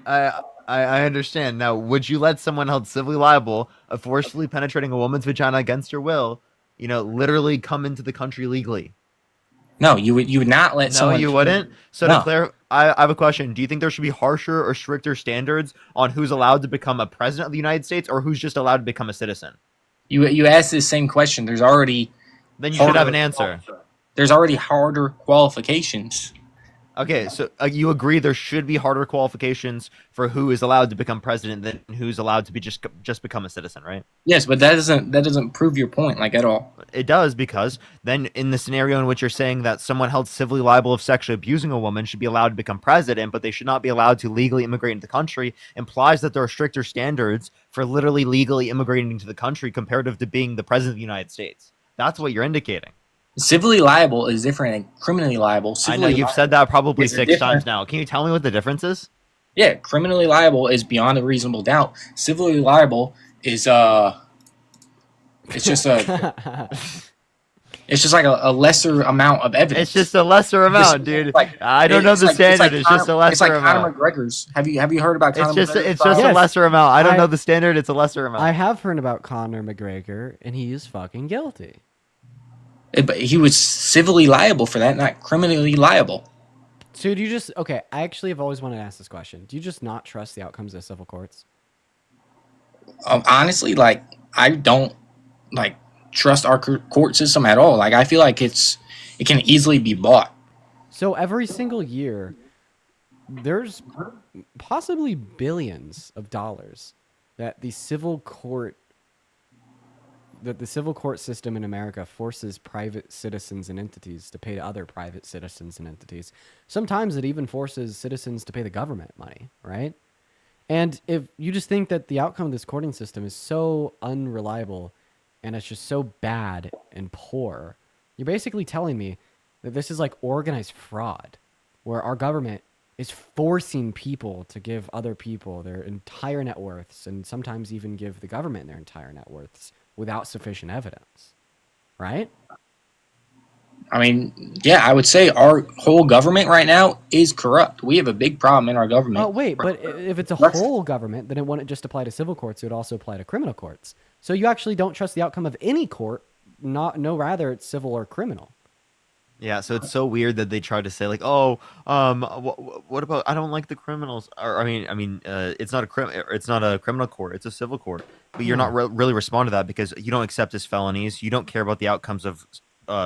I understand. Now, would you let someone held civilly liable of forcefully penetrating a woman's vagina against her will, literally come into the country legally? No, you would not let someone. No, you wouldn't. So No. to clarify, I have a question. Do you think there should be harsher or stricter standards on who's allowed to become a president of the United States or who's just allowed to become a citizen? You asked this same question. There's already. Then you should have an answer. There's already harder qualifications. Okay, so you agree there should be harder qualifications for who is allowed to become president than who's allowed to be just become a citizen, right? Yes, but that doesn't prove your point like at all. It does, because then in the scenario in which you're saying that someone held civilly liable of sexually abusing a woman should be allowed to become president, but they should not be allowed to legally immigrate into the country, implies that there are stricter standards for literally legally immigrating into the country comparative to being the president of the United States. That's what you're indicating. Civilly liable is different than criminally liable. I know you've said that probably is 6 times now. Can you tell me what the difference is? Yeah, criminally liable is beyond a reasonable doubt. Civilly liable is it's just a it's just like a lesser amount of evidence. It's just a lesser amount, dude. I don't know the standard. It's just a lesser It's like amount. Conor McGregor's. Have you heard about Conor McGregor's? It's just a lesser amount. I don't know the standard. It's a lesser amount. I have heard about Conor McGregor, and he is fucking guilty. But he was civilly liable for that, not criminally liable. So do you just okay? I actually have always wanted to ask this question. Do you just not trust the outcomes of civil courts? Honestly, like I don't like trust our court system at all. Like I feel like it can easily be bought. So every single year, there's possibly billions of dollars that the civil court system in America forces private citizens and entities to pay to other private citizens and entities. Sometimes it even forces citizens to pay the government money, right? And if you just think that the outcome of this courting system is so unreliable and it's just so bad and poor, you're basically telling me that this is like organized fraud, where our government is forcing people to give other people their entire net worths, and sometimes even give the government their entire net worths without sufficient evidence, right? I mean, yeah, I would say our whole government right now is corrupt. We have a big problem in our government. Oh, wait, but if it's a whole government, then it wouldn't just apply to civil courts, it would also apply to criminal courts. So you actually don't trust the outcome of any court, rather it's civil or criminal. Yeah, so it's so weird that they try to say like, oh, what about I don't like the criminals, or it's not a criminal court, it's a civil court, but you're not really respond to that because you don't accept his felonies, you don't care about the outcomes of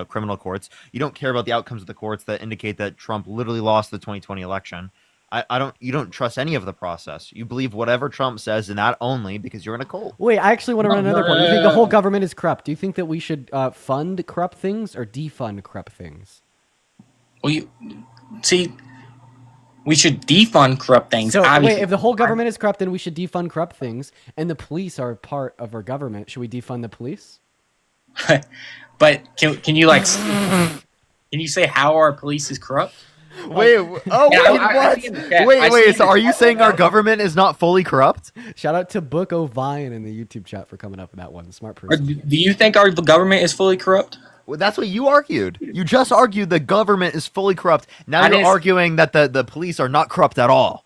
criminal courts, you don't care about the outcomes of the courts that indicate that Trump literally lost the 2020 election. You don't trust any of the process. You believe whatever Trump says and that only because you're in a cult. Wait, I actually want to run another point. You think the whole government is corrupt? Do you think that we should fund corrupt things or defund corrupt things? Well, we should defund corrupt things. So wait, if the whole government is corrupt, then we should defund corrupt things, and the police are part of our government. Should we defund the police? But can you like can you say how our police is corrupt? Wait, what? Wait, so are you saying our government is not fully corrupt? Shout out to Book O'Vine in the YouTube chat for coming up with that one. Smart person. Do you think our government is fully corrupt? Well, that's what you argued. You just argued the government is fully corrupt. Now you're arguing that the police are not corrupt at all.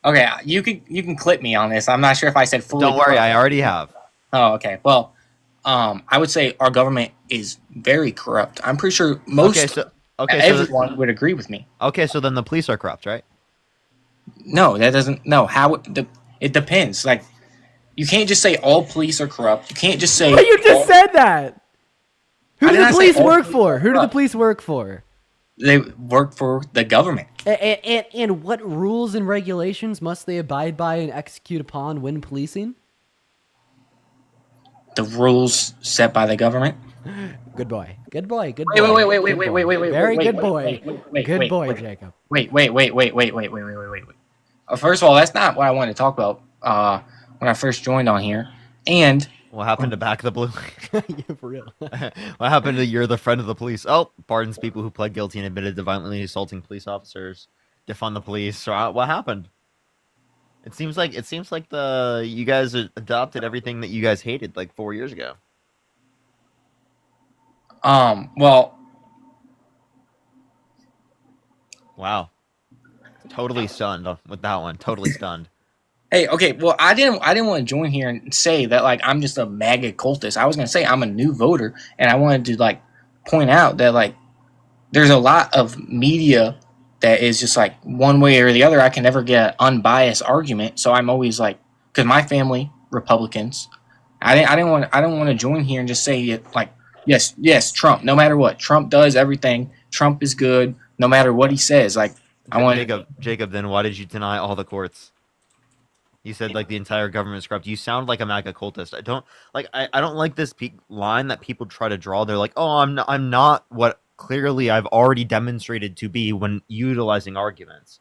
Okay, you can clip me on this. I'm not sure if I said fully Don't worry, corrupt. I already have. Oh, okay. Well, I would say our government is very corrupt. I'm pretty sure everyone would agree with me. Okay, so then the police are corrupt, right? No, that doesn't. No, it depends. Like, you can't just say all police are corrupt. You can't just say. But you just said that. Who do the police work for? Who do the police work for? They work for the government. And what rules and regulations must they abide by and execute upon when policing? The rules set by the government. Good boy. Good boy. Good boy. Wait. Very good boy. Good boy, Jacob. Wait. First of all, that's not what I wanted to talk about when I first joined on here. And what happened to Back the Blue? Yeah, for real. What happened to You're the Friend of the Police? Oh, pardons people who pled guilty and admitted to violently assaulting police officers. Defund the police. So, what happened? It seems like you guys adopted everything that you guys hated like 4 years ago. Well. Wow. Totally stunned with that one. Totally stunned. Hey, okay, well, I didn't want to join here and say that like I'm just a MAGA cultist. I was gonna say I'm a new voter, and I wanted to like point out that like there's a lot of media that is just like one way or the other. I can never get an unbiased argument, so I'm always like, because my family Republicans. I don't want to join here and just say it like yes, Trump. No matter what, Trump does everything. Trump is good, no matter what he says. Like I want Jacob. Then why did you deny all the courts? You said like the entire government is corrupt. You sound like a MAGA cultist. I don't like this line that people try to draw. They're like, oh, I'm not what clearly I've already demonstrated to be when utilizing arguments,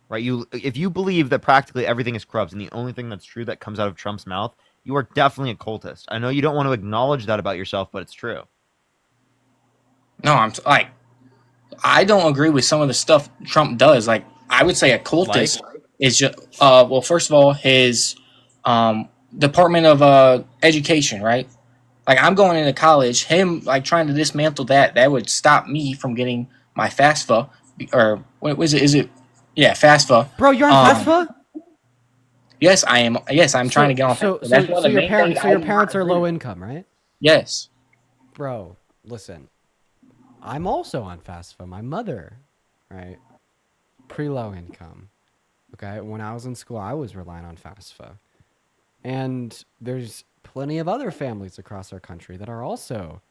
right? If you believe that practically everything is corrupt and the only thing that's true that comes out of Trump's mouth, you are definitely a cultist. I know you don't want to acknowledge that about yourself, but it's true. No, I don't agree with some of the stuff Trump does. Like I would say a cultist is just well, first of all, his Department of Education, right? Like I'm going into college, him like trying to dismantle that would stop me from getting my FAFSA or what was it? Is it FAFSA? Bro, you're on FAFSA? Yes, I am. Yes, I'm trying to get on. So FAFSA. That's one of the your main parents, things so I your do parents not are agree low with. income, right? Yes. Bro, listen. I'm also on FAFSA. My mother, right? Pre-low income. Okay, when I was in school, I was relying on FAFSA. And there's plenty of other families across our country that are also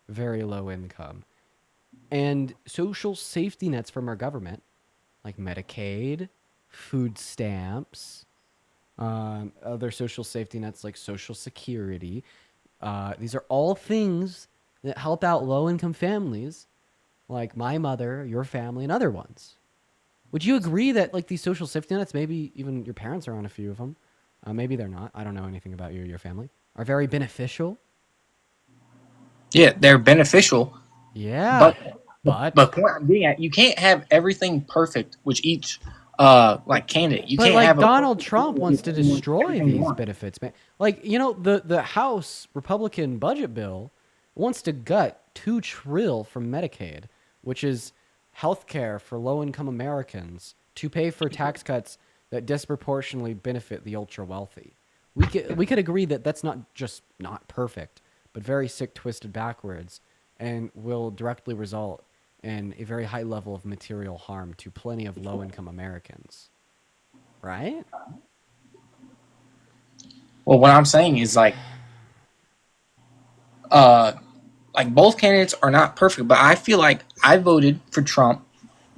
very low income. And social safety nets from our government, like Medicaid, food stamps, other social safety nets like Social Security, these are all things that help out low-income families like my mother, your family, and other ones. Would you agree that like these social safety nets, maybe even your parents are on a few of them, maybe they're not, I don't know anything about you or your family, are very beneficial? Yeah, they're beneficial. Yeah, but point I'm getting at, you can't have everything perfect with each like candidate. You but can't like have Donald Trump wants to destroy these benefits, man. Like, you know, the House Republican budget bill wants to gut $2 trillion from Medicaid, which is health care for low-income Americans, to pay for tax cuts that disproportionately benefit the ultra-wealthy. We could agree that that's not just not perfect, but very sick, twisted backwards, and will directly result in a very high level of material harm to plenty of low-income Americans. Right? Well, what I'm saying is like both candidates are not perfect, but I feel like I voted for Trump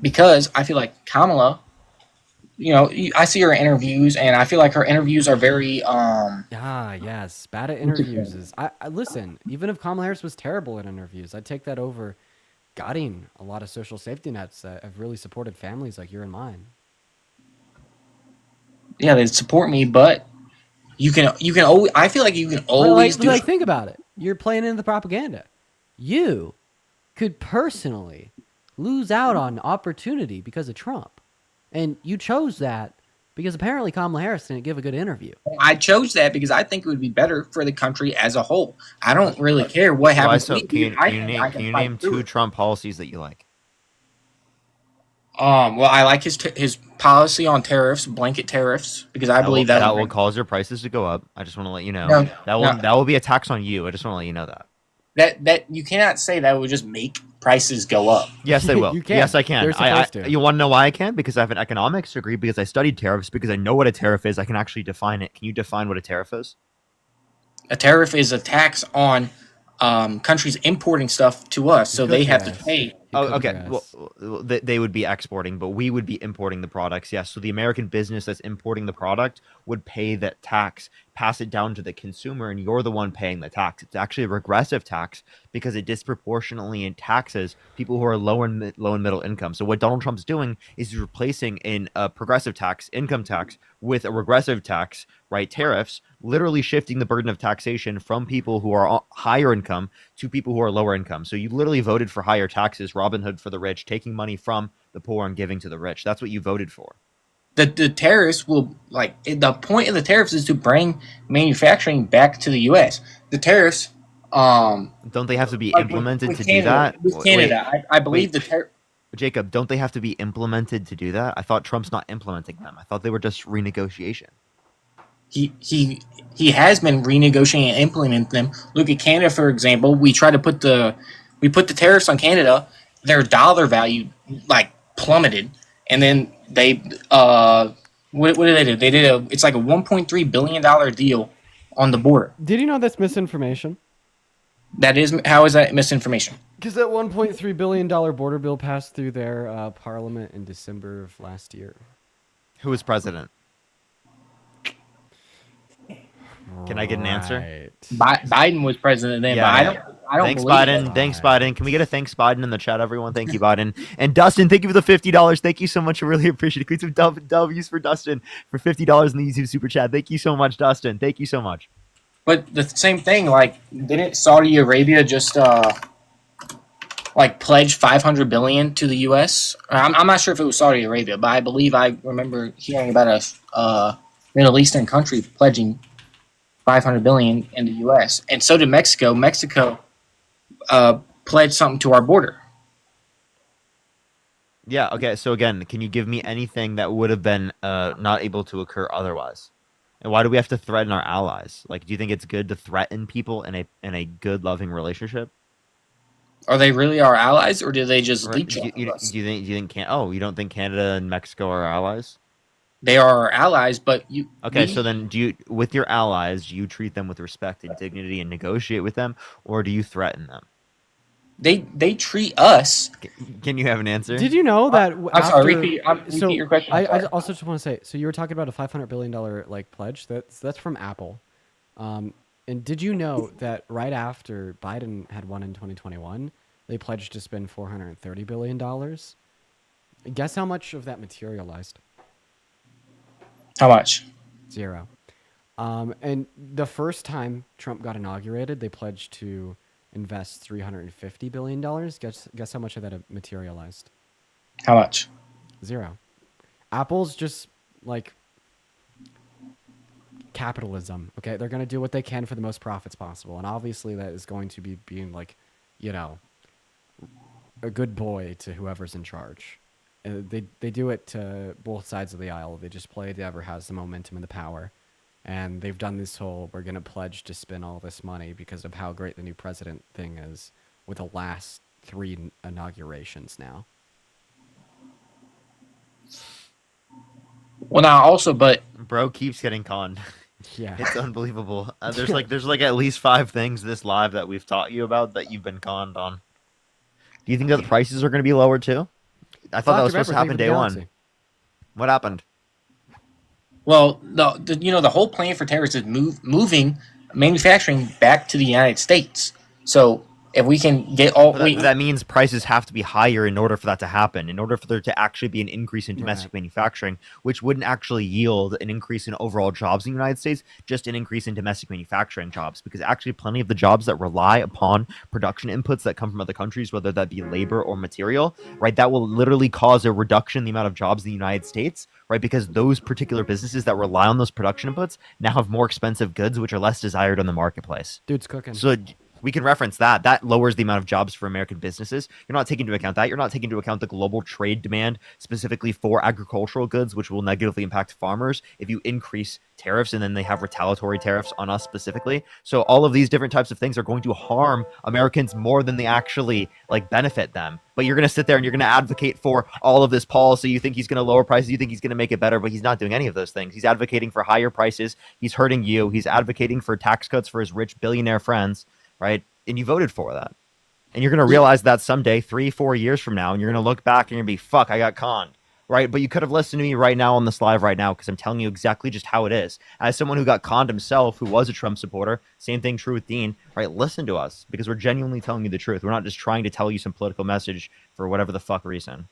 because I feel like Kamala, you know, I see her interviews and I feel like her interviews are very yes, bad at interviews is I listen, even if Kamala Harris was terrible at interviews, I'd take that over gutting a lot of social safety nets that have really supported families like your and mine. Yeah, they support me, but you can always, I feel like you can always do like think about it. You're playing into the propaganda. You could personally lose out on opportunity because of Trump. And you chose that because apparently Kamala Harris didn't give a good interview. I chose that because I think it would be better for the country as a whole. I don't really care what happens. So can you name 2 Trump policies that you like? Well, I like his policy on tariffs, blanket tariffs, because I believe that will cause your prices to go up. I just want to let you know. That will be a tax on you. I just want to let you know that. That you cannot say that would just make prices go up. Yes, they will. You can. Yes, I can. They're supposed to. You want to know why I can? Because I have an economics degree, because I studied tariffs, because I know what a tariff is. I can actually define it. Can you define what a tariff is? A tariff is a tax on countries importing stuff to us, so they have to pay. Oh, okay. Well, they would be exporting, but we would be importing the products. Yes. So the American business that's importing the product would pay that tax, pass it down to the consumer, and you're the one paying the tax. It's actually a regressive tax because it disproportionately taxes people who are low and middle income. So what Donald Trump's doing is he's replacing a progressive tax, income tax, with a regressive tax, right? Tariffs, literally shifting the burden of taxation from people who are higher income to people who are lower income. So you literally voted for higher taxes, Robin Hood for the rich, taking money from the poor and giving to the rich. That's what you voted for. The tariffs will, like, the point of the tariffs is to bring manufacturing back to the U.S. The tariffs, don't they have to be implemented to do that? With Canada, I believe the tariff. Jacob, don't they have to be implemented to do that? I thought Trump's not implementing them. I thought they were just renegotiation. He has been renegotiating and implementing them. Look at Canada, for example. We put the tariffs on Canada. Their dollar value like plummeted, and then they what did they do? They did it's like a $1.3 billion deal on the border. Did you know that's misinformation? How is that misinformation? Because that $1.3 billion border bill passed through their parliament in December of last year. Who was president? Can I get an answer? Biden was president then, yeah, but I don't Thanks, believe Biden. that. Thanks, Biden. Can we get a thanks, Biden, in the chat, everyone? Thank you, Biden. And Dustin, thank you for the $50. Thank you so much. I really appreciate it. Can we some W's for Dustin for $50 in the YouTube super chat? Thank you so much, Dustin. Thank you so much. But the same thing, like, didn't Saudi Arabia just like pledged 500 billion to the U.S. I'm not sure if it was Saudi Arabia, but I believe I remember hearing about a Middle Eastern country pledging 500 billion in the U.S. and so did Mexico. Mexico pledged something to our border. Yeah. Okay. So again, can you give me anything that would have been not able to occur otherwise? And why do we have to threaten our allies? Like, do you think it's good to threaten people in a good, loving relationship? Are they really our allies, or do they just Right. leech Do off you, of us? do you think you don't think Canada and Mexico are allies? They are our allies, but Okay, so then with your allies, do you treat them with respect and dignity and negotiate with them, or do you threaten them? They treat us. Can you have an answer? Did you know that I'm sorry. Repeat your question. I also just want to say, so you were talking about a $500 billion like pledge. That's from Apple. And did you know that right after Biden had won in 2021, they pledged to spend $430 billion? Guess how much of that materialized? How much? 0. And the first time Trump got inaugurated, they pledged to invest $350 billion. Guess how much of that materialized? How much? 0. Apple's just like capitalism. Okay, they're going to do what they can for the most profits possible, and obviously that is going to be being like, a good boy to whoever's in charge. They do it to both sides of the aisle. They just play whoever has the momentum and the power. And they've done this whole, we're going to pledge to spend all this money because of how great the new president thing is with the last 3 inaugurations now. Well, now also, but bro keeps getting conned. Yeah, it's unbelievable. There's like at least 5 things this live that we've taught you about that you've been conned on. Do you think that the prices are going to be lower too? I thought that was supposed to happen day one. What happened? Well, the whole plan for tariffs is moving manufacturing back to the United States. So if we can get all, that means prices have to be higher in order for that to happen. In order for there to actually be an increase in domestic manufacturing, which wouldn't actually yield an increase in overall jobs in the United States, just an increase in domestic manufacturing jobs. Because actually, plenty of the jobs that rely upon production inputs that come from other countries, whether that be labor or material, right, that will literally cause a reduction in the amount of jobs in the United States. Right, because those particular businesses that rely on those production inputs now have more expensive goods, which are less desired on the marketplace. Dude's cooking. So we can reference that. That lowers the amount of jobs for American businesses. You're not taking into account that. You're not taking into account the global trade demand specifically for agricultural goods, which will negatively impact farmers if you increase tariffs and then they have retaliatory tariffs on us specifically. So all of these different types of things are going to harm Americans more than they actually benefit them. But you're going to sit there and you're going to advocate for all of this policy. You think he's going to lower prices. You think he's going to make it better, but he's not doing any of those things. He's advocating for higher prices. He's hurting you. He's advocating for tax cuts for his rich billionaire friends, right? And you voted for that. And you're going to realize that someday, 3-4 years from now, and you're going to look back and you're going to be, fuck, I got conned. Right? But you could have listened to me right now on this live right now because I'm telling you exactly just how it is. As someone who got conned himself, who was a Trump supporter, same thing true with Dean, right? Listen to us because we're genuinely telling you the truth. We're not just trying to tell you some political message for whatever the fuck reason.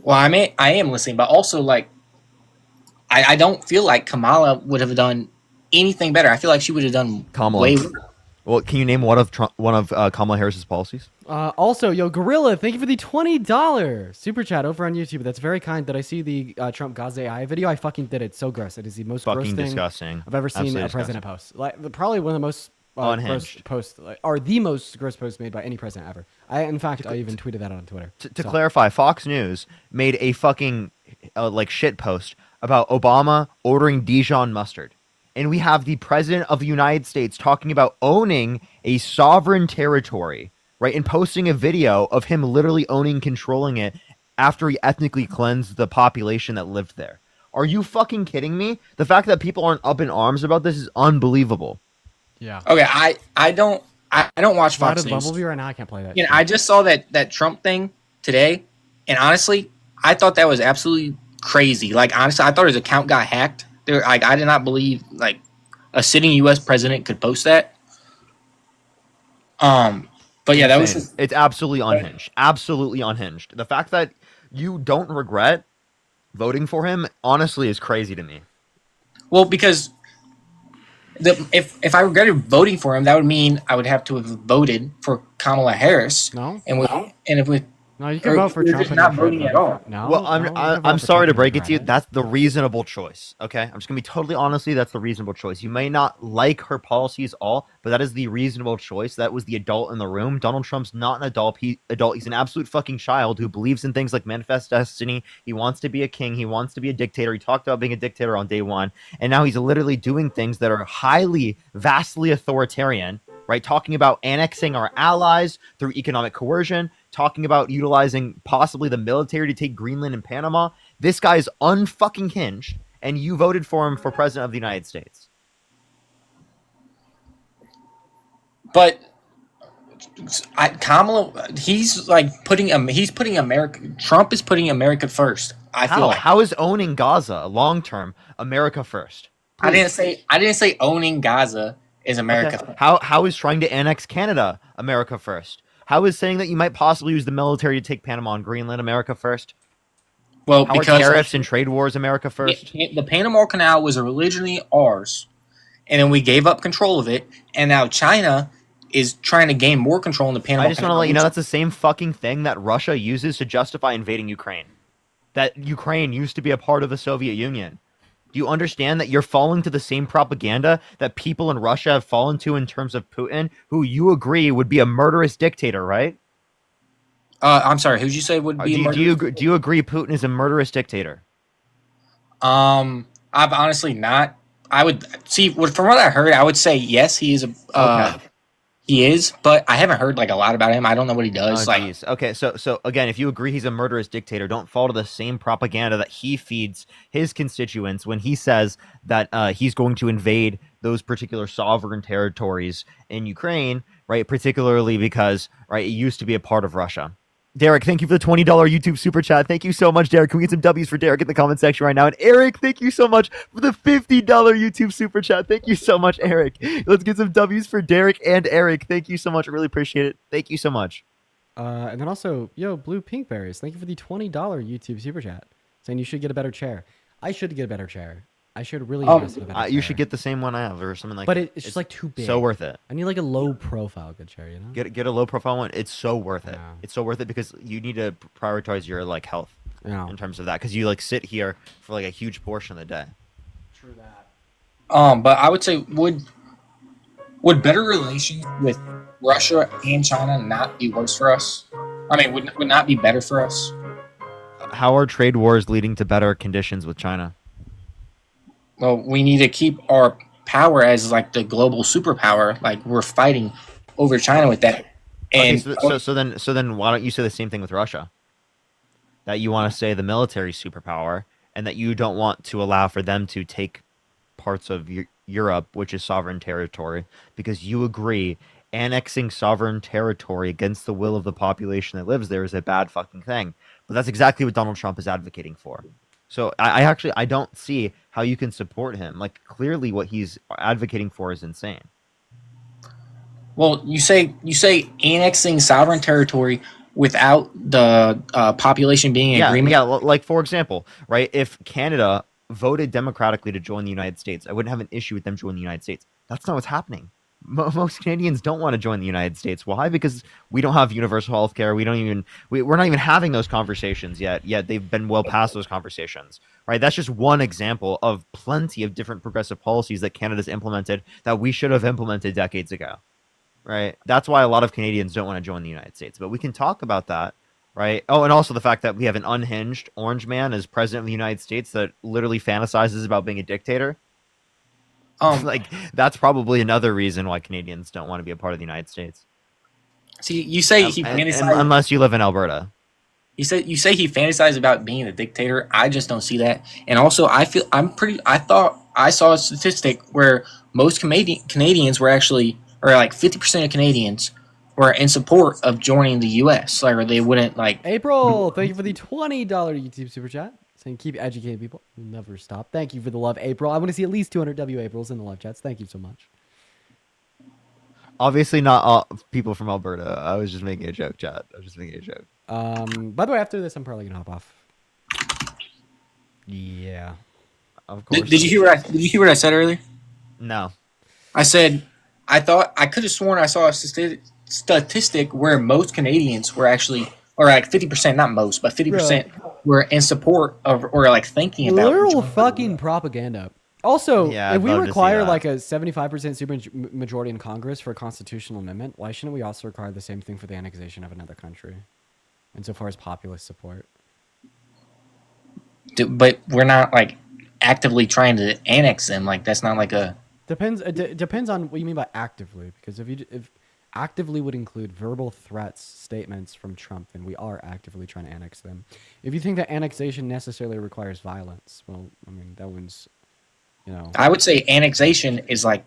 Well, I am listening, but also I don't feel like Kamala would have done anything better. I feel like she would have done Kamala. way worse. Well, can you name one of Kamala Harris's policies? Also, Gorilla, thank you for the $20 super chat over on YouTube. That's very kind. Did I see the Trump Gaza AI video? I fucking did it. So gross. It is the most gross thing disgusting. I've ever seen a president post. Probably one of the most gross posts, or the most gross post made by any president ever. In fact, I even tweeted that on Twitter. To clarify, Fox News made a fucking shit post about Obama ordering Dijon mustard. And we have the president of the United States talking about owning a sovereign territory, right? And posting a video of him literally owning, controlling it after he ethnically cleansed the population that lived there. Are you fucking kidding me? The fact that people aren't up in arms about this is unbelievable. Yeah. Okay, I don't watch Fox News. Bumblebee right now, I can't play that. I just saw that Trump thing today, and honestly, I thought that was absolutely crazy. Honestly, I thought his account got hacked. I did not believe a sitting U.S. president could post that. But yeah, that was it's absolutely unhinged. Absolutely unhinged. The fact that you don't regret voting for him honestly is crazy to me. Well, because if I regretted voting for him, that would mean I would have to have voted for Kamala Harris. No. And if we. No, you can vote for you're Trump. just not voting at all. No. Well, no, you can vote I'm for sorry Trump to and break it to you. regret That's the reasonable choice. Okay, I'm just gonna be totally honestly. That's the reasonable choice. You may not like her policies all, but that is the reasonable choice. That was the adult in the room. Donald Trump's not an adult. He's an absolute fucking child who believes in things like manifest destiny. He wants to be a king. He wants to be a dictator. He talked about being a dictator on day one, and now he's literally doing things that are highly, vastly authoritarian. Right, talking about annexing our allies through economic coercion, talking about utilizing possibly the military to take Greenland and Panama. This guy is unfucking hinged, and you voted for him for president of the United States. But Kamala, he's putting America. Trump is putting America first. I feel like. How is owning Gaza long term America first? I didn't say owning Gaza is America. Okay. How is trying to annex Canada America first? How is saying that you might possibly use the military to take Panama and Greenland America first? Well, how because are tariffs and trade wars America first? The Panama Canal was originally ours, and then we gave up control of it, and now China is trying to gain more control in the Panama Canal. I just want to let you know that's the same fucking thing that Russia uses to justify invading Ukraine. That Ukraine used to be a part of the Soviet Union. Do you understand that you're falling to the same propaganda that people in Russia have fallen to in terms of Putin, who you agree would be a murderous dictator, right? I'm sorry, who'd you say would be? Do you agree Putin is a murderous dictator? I've honestly not. I would see from what I heard. I would say yes, he is Okay. He is, but I haven't heard a lot about him. I don't know what he does. Okay, so again, if you agree he's a murderous dictator, don't fall to the same propaganda that he feeds his constituents when he says that he's going to invade those particular sovereign territories in Ukraine, right? Particularly because it used to be a part of Russia. Derek, thank you for the $20 YouTube super chat. Thank you so much, Derek. Can we get some W's for Derek in the comment section right now? And Eric, thank you so much for the $50 YouTube super chat. Thank you so much, Eric. Let's get some W's for Derek and Eric. Thank you so much. I really appreciate it. Thank you so much. And then also, Blue Pinkberries, thank you for the $20 YouTube super chat, saying you should get a better chair. I should get a better chair. I should really invest in a better chair. You should get the same one I have or something like that. But But it's just too big. So worth it. I need a low profile good chair, Get a low profile one. It's so worth it. It's so worth it because you need to prioritize your health in terms of that, because you sit here for a huge portion of the day. True that. But I would say would better relations with Russia and China not be worse for us? I mean, would not be better for us? How are trade wars leading to better conditions with China? Well, we need to keep our power as the global superpower. We're fighting over China with that. And so then why don't you say the same thing with Russia? That you want to say the military superpower, and that you don't want to allow for them to take parts of Europe, which is sovereign territory, because you agree annexing sovereign territory against the will of the population that lives there is a bad fucking thing. But that's exactly what Donald Trump is advocating for. So I don't see how you can support him. Clearly what he's advocating for is insane. Well, you say annexing sovereign territory without the population being in agreement? Yeah, for example, right, if Canada voted democratically to join the United States, I wouldn't have an issue with them joining the United States. That's not what's happening. Most Canadians don't want to join the United States. Why? Because we don't have universal health care. We're not even having those conversations yet. Yet they've been well past those conversations, right? That's just one example of plenty of different progressive policies that Canada's implemented that we should have implemented decades ago, right? That's why a lot of Canadians don't want to join the United States. But we can talk about that, right? Oh, and also the fact that we have an unhinged orange man as president of the United States that literally fantasizes about being a dictator. That's probably another reason why Canadians don't want to be a part of the United States. See, you say he fantasized, unless you live in Alberta. You say he fantasized about being a dictator. I just don't see that. And also, I thought I saw a statistic where most Canadians were actually, or 50% of Canadians were in support of joining the U.S. Or they wouldn't April, thank you for the $20 YouTube super chat. Saying keep educating people. We'll never stop. Thank you for the love, April. I want to see at least 200 W Aprils in the live chats. Thank you so much. Obviously not all people from Alberta. I was just making a joke, chat. I was just making a joke. By the way, after this, I'm probably gonna hop off. Yeah. Of course. Did you hear what I said earlier? No. I said, I thought I could have sworn I saw a statistic where most Canadians were actually, or like 50%, not most, but 50% were in support of, or like thinking about. Literal fucking propaganda. Also, Yeah, if I'd we love to see require that. like a 75% super majority in Congress for a constitutional amendment, why shouldn't we also require the same thing for the annexation of another country? Insofar as populist support. But we're not like actively trying to annex them. Like that's not like a. Depends. Depends on what you mean by actively. Because if actively would include verbal threats, statements from Trump, then we are actively trying to annex them. If you think that annexation necessarily requires violence, well, I mean that one's, you know. I would say annexation is like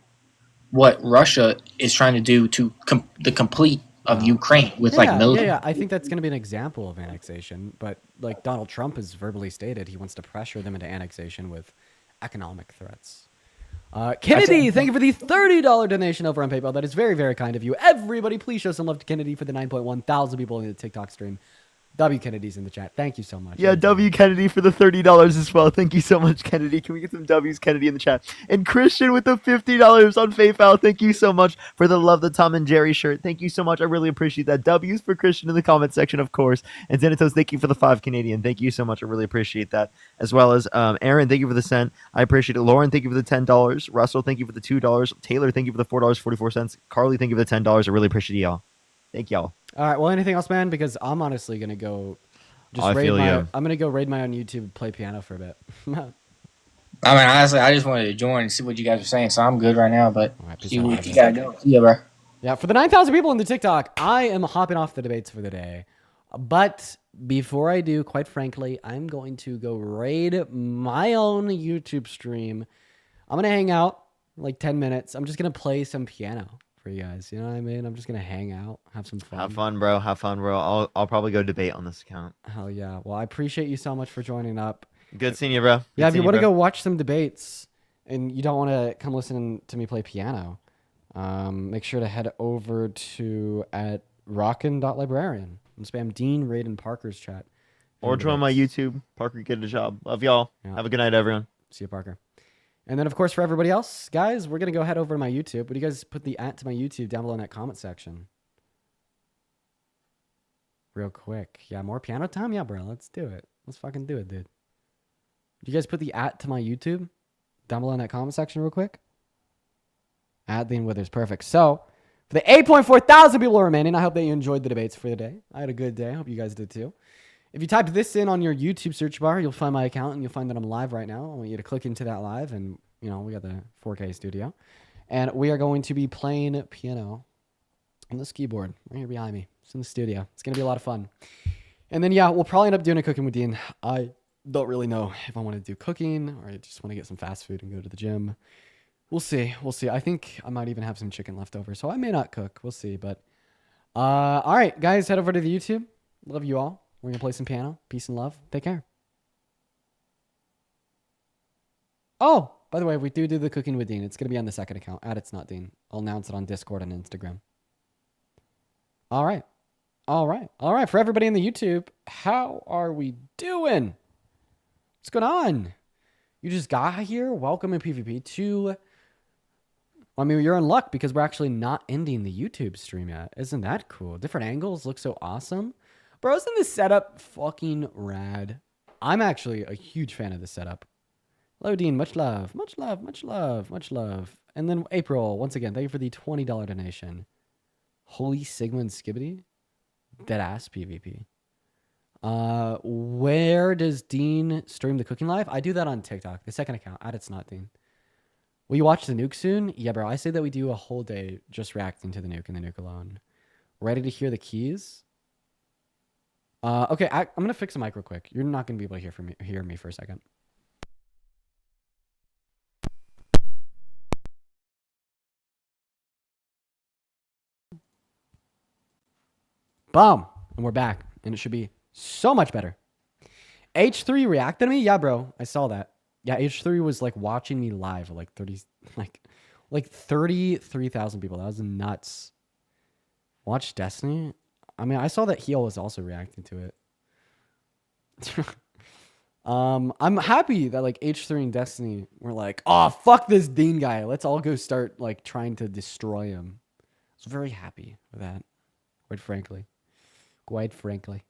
what Russia is trying to do to the complete of Ukraine with like military. Yeah, I think that's going to be an example of annexation. But like Donald Trump has verbally stated, he wants to pressure them into annexation with economic threats. Kennedy, thank you for the $30 donation over on PayPal. That is very, very kind of you. Everybody, please show some love to Kennedy for the 9.1 thousand people in the TikTok stream. W. Kennedy's in the chat. Thank you so much. Yeah, W. Kennedy for the $30 as well. Thank you so much, Kennedy. Can we get some W's, Kennedy, in the chat? And Christian with the $50 on PayPal. Thank you so much for the Love the Tom and Jerry shirt. Thank you so much. I really appreciate that. W's for Christian in the comment section, of course. And Xanatos, thank you for the 5 Canadian. Thank you so much. I really appreciate that. As well as Aaron, thank you for the cent. I appreciate it. Lauren, thank you for the $10. Russell, thank you for the $2. Taylor, thank you for the $4.44. Carly, thank you for the $10. I really appreciate y'all. Thank y'all. All right. Well, anything else, man? Because I'm honestly going to go... I'm gonna go raid my own YouTube, play piano for a bit. I mean, honestly, I just wanted to join and see what you guys are saying, so I'm good right now. But you gotta go. Yeah, bro. Yeah, for the 9,000 people in the TikTok, I am hopping off the debates for the day. But before I do, quite frankly, I'm going to go raid my own YouTube stream. I'm gonna hang out like 10 minutes. I'm just gonna play some piano for you guys. You know what I mean? I'm just gonna hang out, have some fun. Have fun, bro. Have fun, bro. I'll probably go debate on this account. Hell yeah. Well, I appreciate you so much for joining up. Good seeing you, bro. Yeah, if you want to go watch some debates and you don't want to come listen to me play piano, make sure to head over to at rockin.librarian and spam Dean, Raid, and Parker's chat. Or join my YouTube. Parker, get a job. Love y'all. Yeah. Have a good night, everyone. See you, Parker. And then, of course, for everybody else, guys, we're going to go head over to my YouTube. Would you guys put the @ to my YouTube down below in that comment section? Real quick. Yeah, more piano time? Yeah, bro. Let's do it. Let's fucking do it, dude. You guys put the @ to my YouTube down below in that comment section real quick? @Dean Withers. Perfect. So, for the 8.4 thousand people remaining, I hope that you enjoyed the debates for the day. I had a good day. I hope you guys did too. If you type this in on your YouTube search bar, you'll find my account and you'll find that I'm live right now. I want you to click into that live and, you know, we got the 4K studio. And we are going to be playing piano on this keyboard right here behind me. It's in the studio. It's going to be a lot of fun. And then, yeah, we'll probably end up doing a cooking with Dean. I don't really know if I want to do cooking or I just want to get some fast food and go to the gym. We'll see. We'll see. I think I might even have some chicken left over, so I may not cook. We'll see. But, all right, guys, head over to the YouTube. Love you all. We're going to play some piano. Peace and love. Take care. Oh, by the way, we do the cooking with Dean. It's going to be on the second account. It's not Dean. I'll announce it on Discord and Instagram. All right. All right. All right. For everybody in the YouTube, how are we doing? What's going on? You just got here? Welcome in PvP to... I mean, you're in luck because we're actually not ending the YouTube stream yet. Isn't that cool? Different angles look so awesome. Bro, isn't this setup fucking rad? I'm actually a huge fan of this setup. Hello, Dean. Much love. Much love. Much love. Much love. And then April, once again, thank you for the $20 donation. Holy Sigma and Skibbity? Deadass PvP. Where does Dean stream the cooking live? I do that on TikTok. The second account. It's not Dean. Will you watch the nuke soon? Yeah, bro. I say that we do a whole day just reacting to the nuke and the nuke alone. Ready to hear the keys? Okay, I'm going to fix the mic real quick. You're not going to be able to hear me for a second. Boom. And we're back. And it should be so much better. H3 reacted to me? Yeah, bro. I saw that. Yeah, H3 was like watching me live. Like 33,000 people. That was nuts. Watch Destiny? I mean, I saw that Heel was also reacting to it. I'm happy that like H3 and Destiny were like, oh fuck this Dean guy. Let's all go start like trying to destroy him. I was very happy with that. Quite frankly. Quite frankly.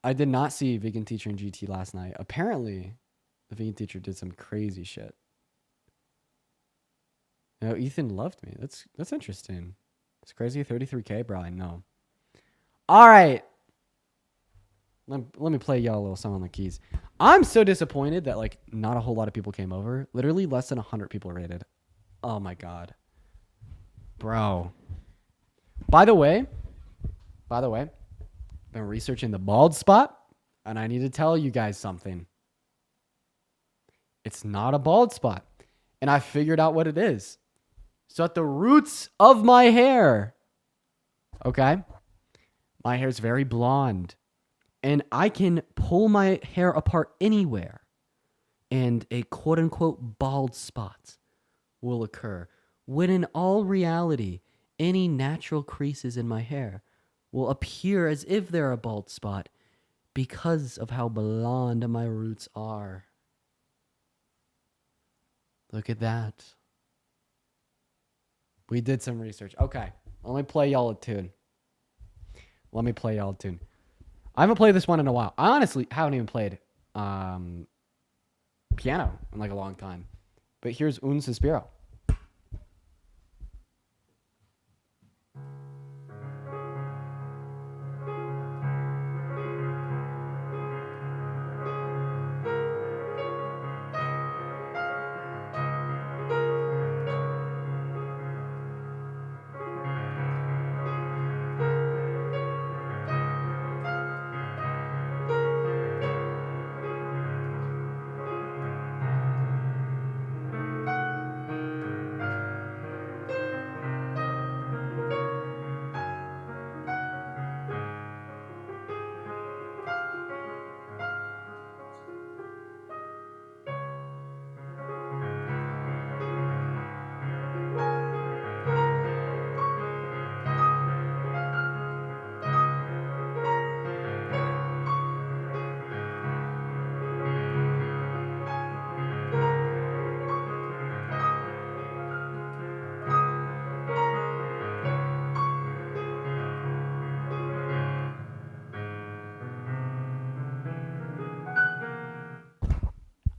I did not see Vegan Teacher in GT last night. Apparently, the Vegan Teacher did some crazy shit. No, Ethan loved me. That's interesting. It's crazy. 33K, bro. I know. All right. Let me play y'all a little song on the keys. I'm so disappointed that like not a whole lot of people came over. Literally less than 100 people rated. Oh my god. Bro. By the way, I've been researching the bald spot, and I need to tell you guys something. It's not a bald spot, and I figured out what it is. So at the roots of my hair, okay, my hair's very blonde, and I can pull my hair apart anywhere, and a quote-unquote bald spot will occur, when in all reality, any natural creases in my hair will appear as if they're a bald spot because of how blonde my roots are. Look at that. We did some research. Okay, let me play y'all a tune. I haven't played this one in a while. I honestly haven't even played piano in like a long time. But here's Un Suspiro.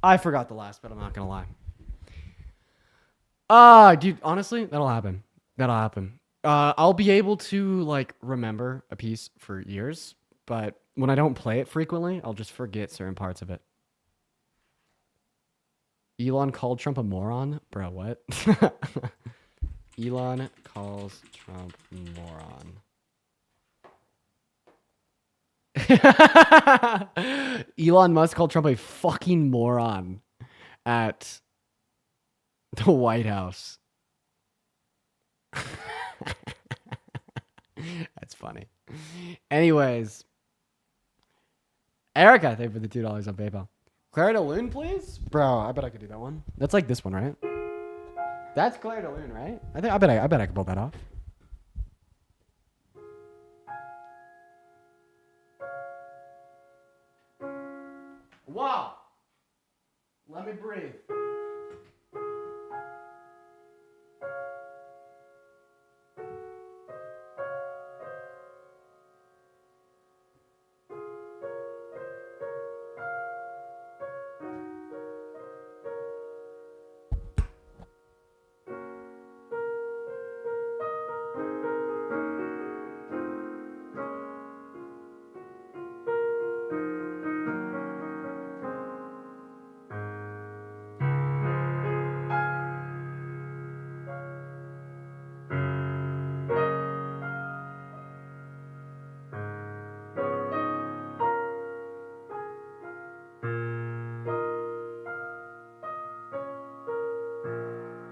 I forgot the last bit, I'm not gonna lie. Dude, honestly, that'll happen. I'll be able to like remember a piece for years, but when I don't play it frequently, I'll just forget certain parts of it. Elon called Trump a moron? Bro, what? Elon calls Trump moron. Elon Musk called Trump a fucking moron at the White House. That's funny. Anyways, Erica, thank you for the $2 on PayPal. Claire de Lune, please, bro. I bet I could do that one. That's like this one, right? That's Claire de Lune, right? I bet I could pull that off. Wow. Let me breathe.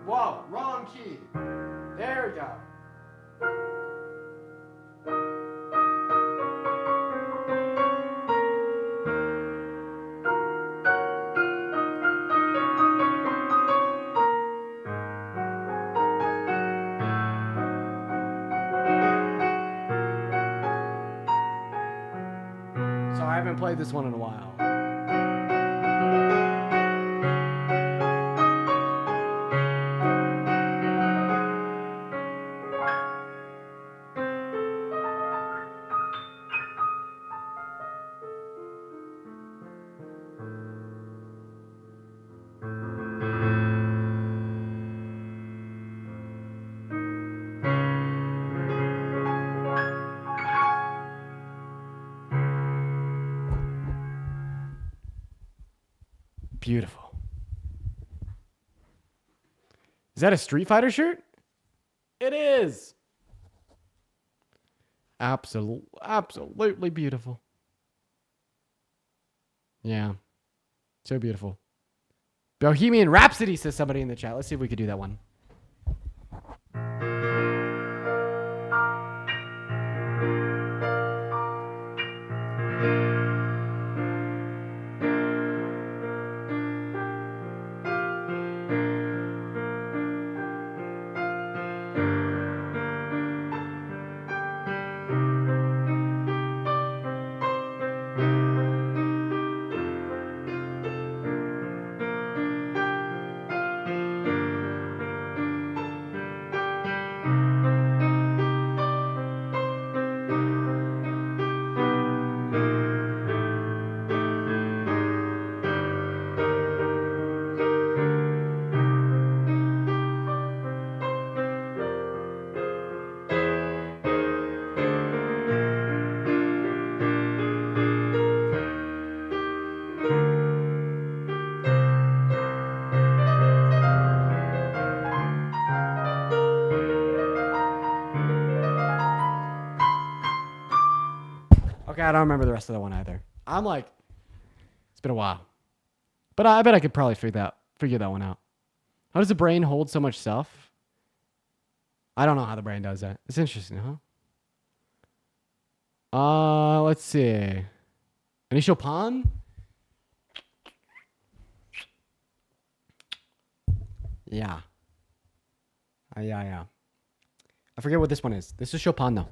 Whoa, wrong key. There we go. played this one in a while. Beautiful. Is that a Street Fighter shirt? It is. Absolutely beautiful. Yeah. So beautiful. Bohemian Rhapsody, says somebody in the chat. Let's see if we could do that one. Okay, I don't remember the rest of that one either. I'm like, it's been a while. But I bet I could probably figure that one out. How does the brain hold so much stuff? I don't know how the brain does that. It's interesting, huh? Let's see. Any Chopin? Yeah. Yeah. I forget what this one is. This is Chopin, though.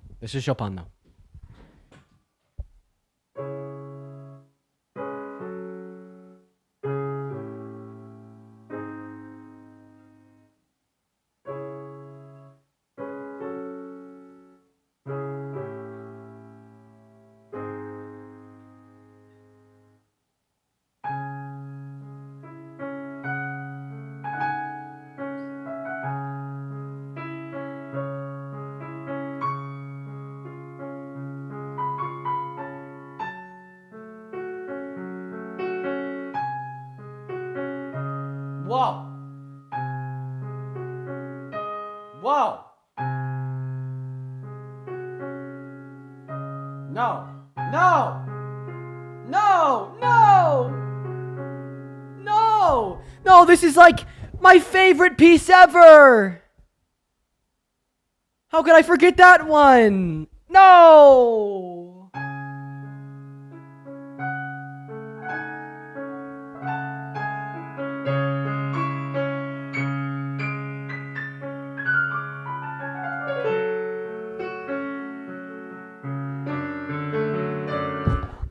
Whoa! No, this is like my favorite piece ever! How could I forget that one? No!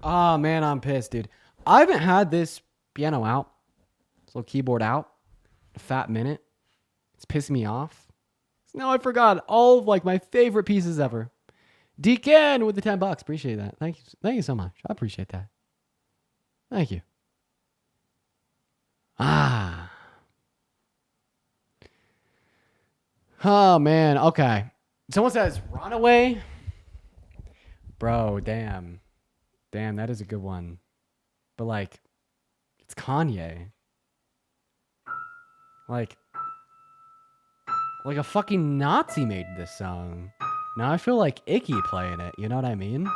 Oh man, I'm pissed, dude. I haven't had this piano out, this little keyboard out, a fat minute. It's pissing me off. So now I forgot all of like my favorite pieces ever. Deacon with the $10. Appreciate that. Thank you so much. I appreciate that. Thank you. Oh man, okay. Someone says Runaway. Bro, damn. Damn, that is a good one. But like, it's Kanye. Like a fucking Nazi made this song. Now I feel like icky playing it, you know what I mean?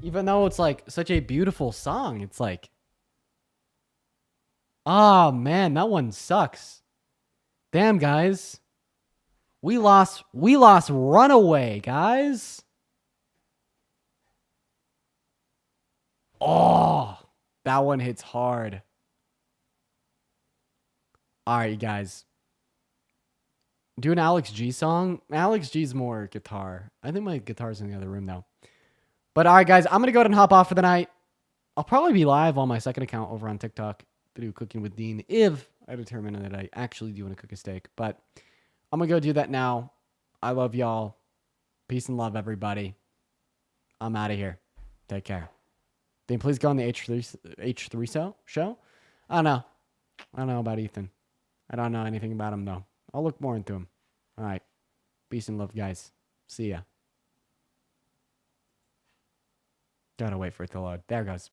Even though it's like such a beautiful song, it's like, oh man, that one sucks. Damn, guys. We lost Runaway, guys. Oh, that one hits hard. All right, you guys. Do an Alex G song. Alex G's more guitar. I think my guitar's in the other room, though. But all right, guys, I'm going to go ahead and hop off for the night. I'll probably be live on my second account over on TikTok to do Cooking with Dean if I determine that I actually do want to cook a steak. But I'm going to go do that now. I love y'all. Peace and love, everybody. I'm out of here. Take care. Dean, please go on the H3 show. I don't know. I don't know about Ethan. I don't know anything about him, though. I'll look more into him. All right. Peace and love, guys. See ya. Gotta wait for it to load. There it goes.